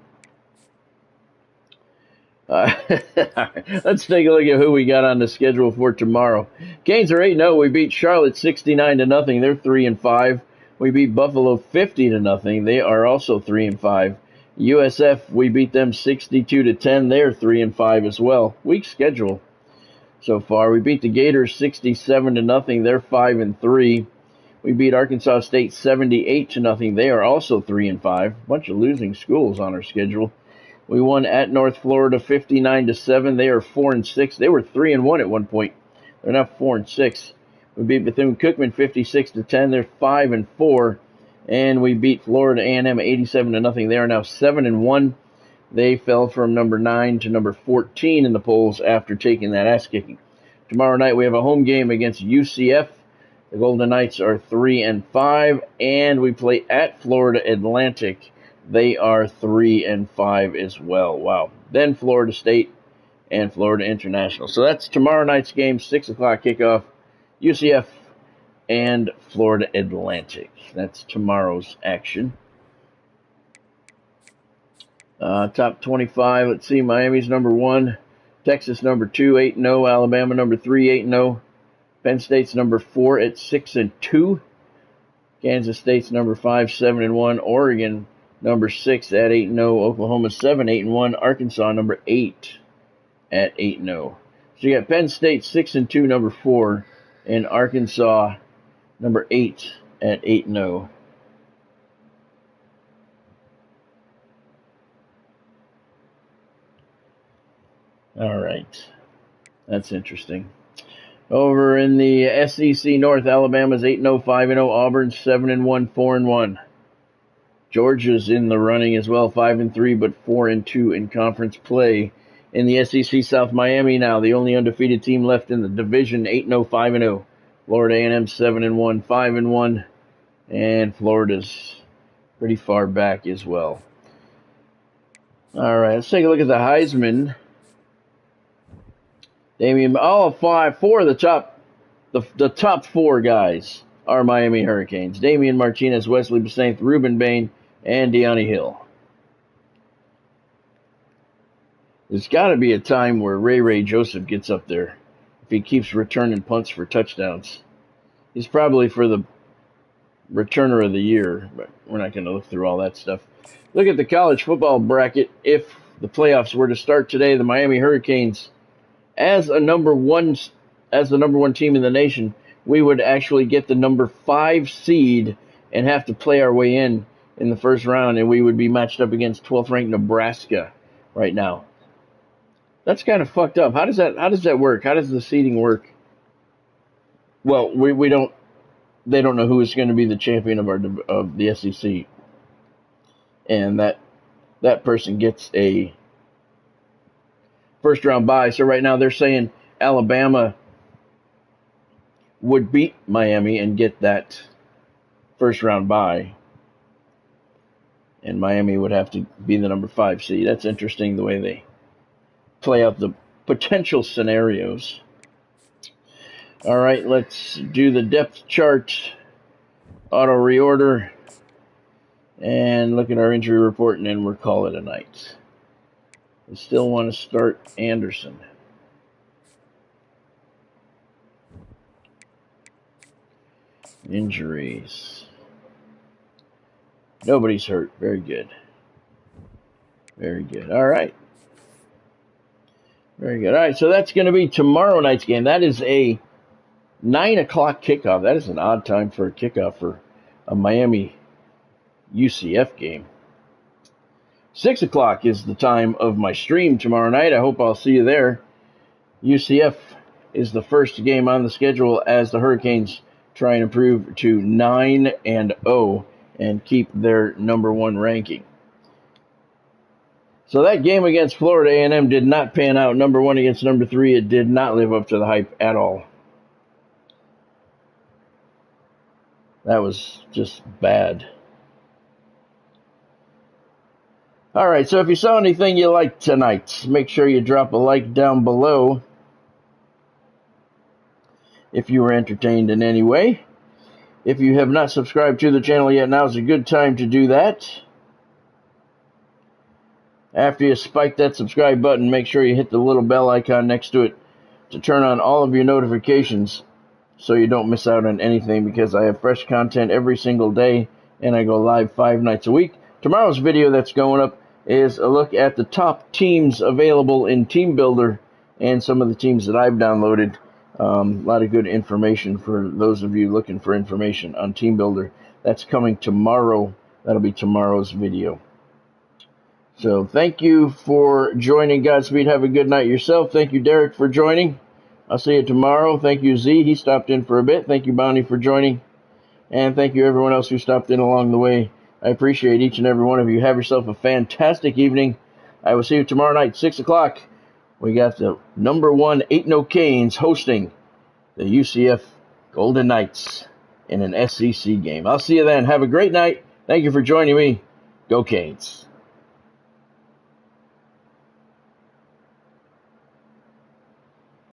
Let's take a look at who we got on the schedule for tomorrow. Canes are 8-0. We beat Charlotte 69-0. They're 3-5. We beat Buffalo 50-0. They are also 3-5. USF, we beat them 62-10. They're 3-5 as well. Weak schedule so far. We beat the Gators 67-0. They're 5-3. We beat Arkansas State 78-0. They are also 3-5. Bunch of losing schools on our schedule. We won at North Florida 59-7. They are 4-6. They were 3-1 at one point. They're now 4-6. We beat Bethune-Cookman 56-10. They're 5-4. And we beat Florida A&M 87-0. They are now 7-1. They fell from number 9 to number 14 in the polls after taking that ass kicking. Tomorrow night we have a home game against UCF. The Golden Knights are 3-5, and we play at Florida Atlantic. They are 3-5 as well. Wow. Then Florida State and Florida International. So that's tomorrow night's game, 6 o'clock kickoff. UCF and Florida Atlantic. That's tomorrow's action. Top 25. Let's see. Miami's number 1. Texas number 2, 8-0. Alabama number 3, 8-0. Penn State's number 4 at 6-2. Kansas State's number 5, 7-1. Oregon number 6 at 8-0. Oklahoma 7, 8-1. Arkansas number 8 at 8-0. So you got Penn State 6-2, number 4, and Arkansas number 8 at 8-0. All right. That's interesting. Over in the SEC North, Alabama's 8-0, 5-0. Auburn's 7-1, 4-1. Georgia's in the running as well, 5-3, but 4-2 in conference play. In the SEC South, Miami now, the only undefeated team left in the division, 8-0, 5-0. Florida A&M 7-1, 5-1, and Florida's pretty far back as well. All right, let's take a look at the Heisman. Four of the top 4 guys are Miami Hurricanes. Damian Martinez, Wesley Bissainthe, Ruben Bain, and De'Anni Hill. There's got to be a time where Ray Joseph gets up there if he keeps returning punts for touchdowns. He's probably for the returner of the year, but we're not going to look through all that stuff. Look at the college football bracket. If the playoffs were to start today, the Miami Hurricanes, as the number one team in the nation, we would actually get the number 5 seed and have to play our way in the first round, and we would be matched up against 12th ranked Nebraska right now. That's kind of fucked up. How does that work? How does the seeding work? Well, we don't. They don't know who is going to be the champion of the SEC, and that person gets a first round bye. So right now they're saying Alabama would beat Miami and get that first round bye, and Miami would have to be the number 5 seed. That's interesting the way they play out the potential scenarios. All right, let's do the depth chart, auto reorder, and look at our injury report, and then we'll call it a night. We still want to start Anderson. Injuries. Nobody's hurt. Very good. Very good. All right. Very good. All right, so that's going to be tomorrow night's game. That is a 9 o'clock kickoff. That is an odd time for a kickoff for a Miami UCF game. 6 o'clock is the time of my stream tomorrow night. I hope I'll see you there. UCF is the first game on the schedule as the Hurricanes try and improve to 9-0 and keep their number 1 ranking. So that game against Florida A&M did not pan out. Number 1 against number 3, it did not live up to the hype at all. That was just bad. All right, so if you saw anything you liked tonight, make sure you drop a like down below. If you were entertained in any way. If you have not subscribed to the channel yet, now is a good time to do that. After you spike that subscribe button, make sure you hit the little bell icon next to it to turn on all of your notifications so you don't miss out on anything, because I have fresh content every single day and I go live 5 nights a week. Tomorrow's video that's going up is a look at the top teams available in Team Builder and some of the teams that I've downloaded. A lot of good information for those of you looking for information on Team Builder. That's coming tomorrow. That'll be tomorrow's video. So thank you for joining. Godspeed. Have a good night yourself. Thank you, Derek, for joining. I'll see you tomorrow. Thank you, Z. He stopped in for a bit. Thank you, Bonnie, for joining. And thank you, everyone else who stopped in along the way. I appreciate each and every one of you. Have yourself a fantastic evening. I will see you tomorrow night, 6 o'clock. We got the number 1 8-0 Canes hosting the UCF Golden Knights in an SEC game. I'll see you then. Have a great night. Thank you for joining me. Go Canes.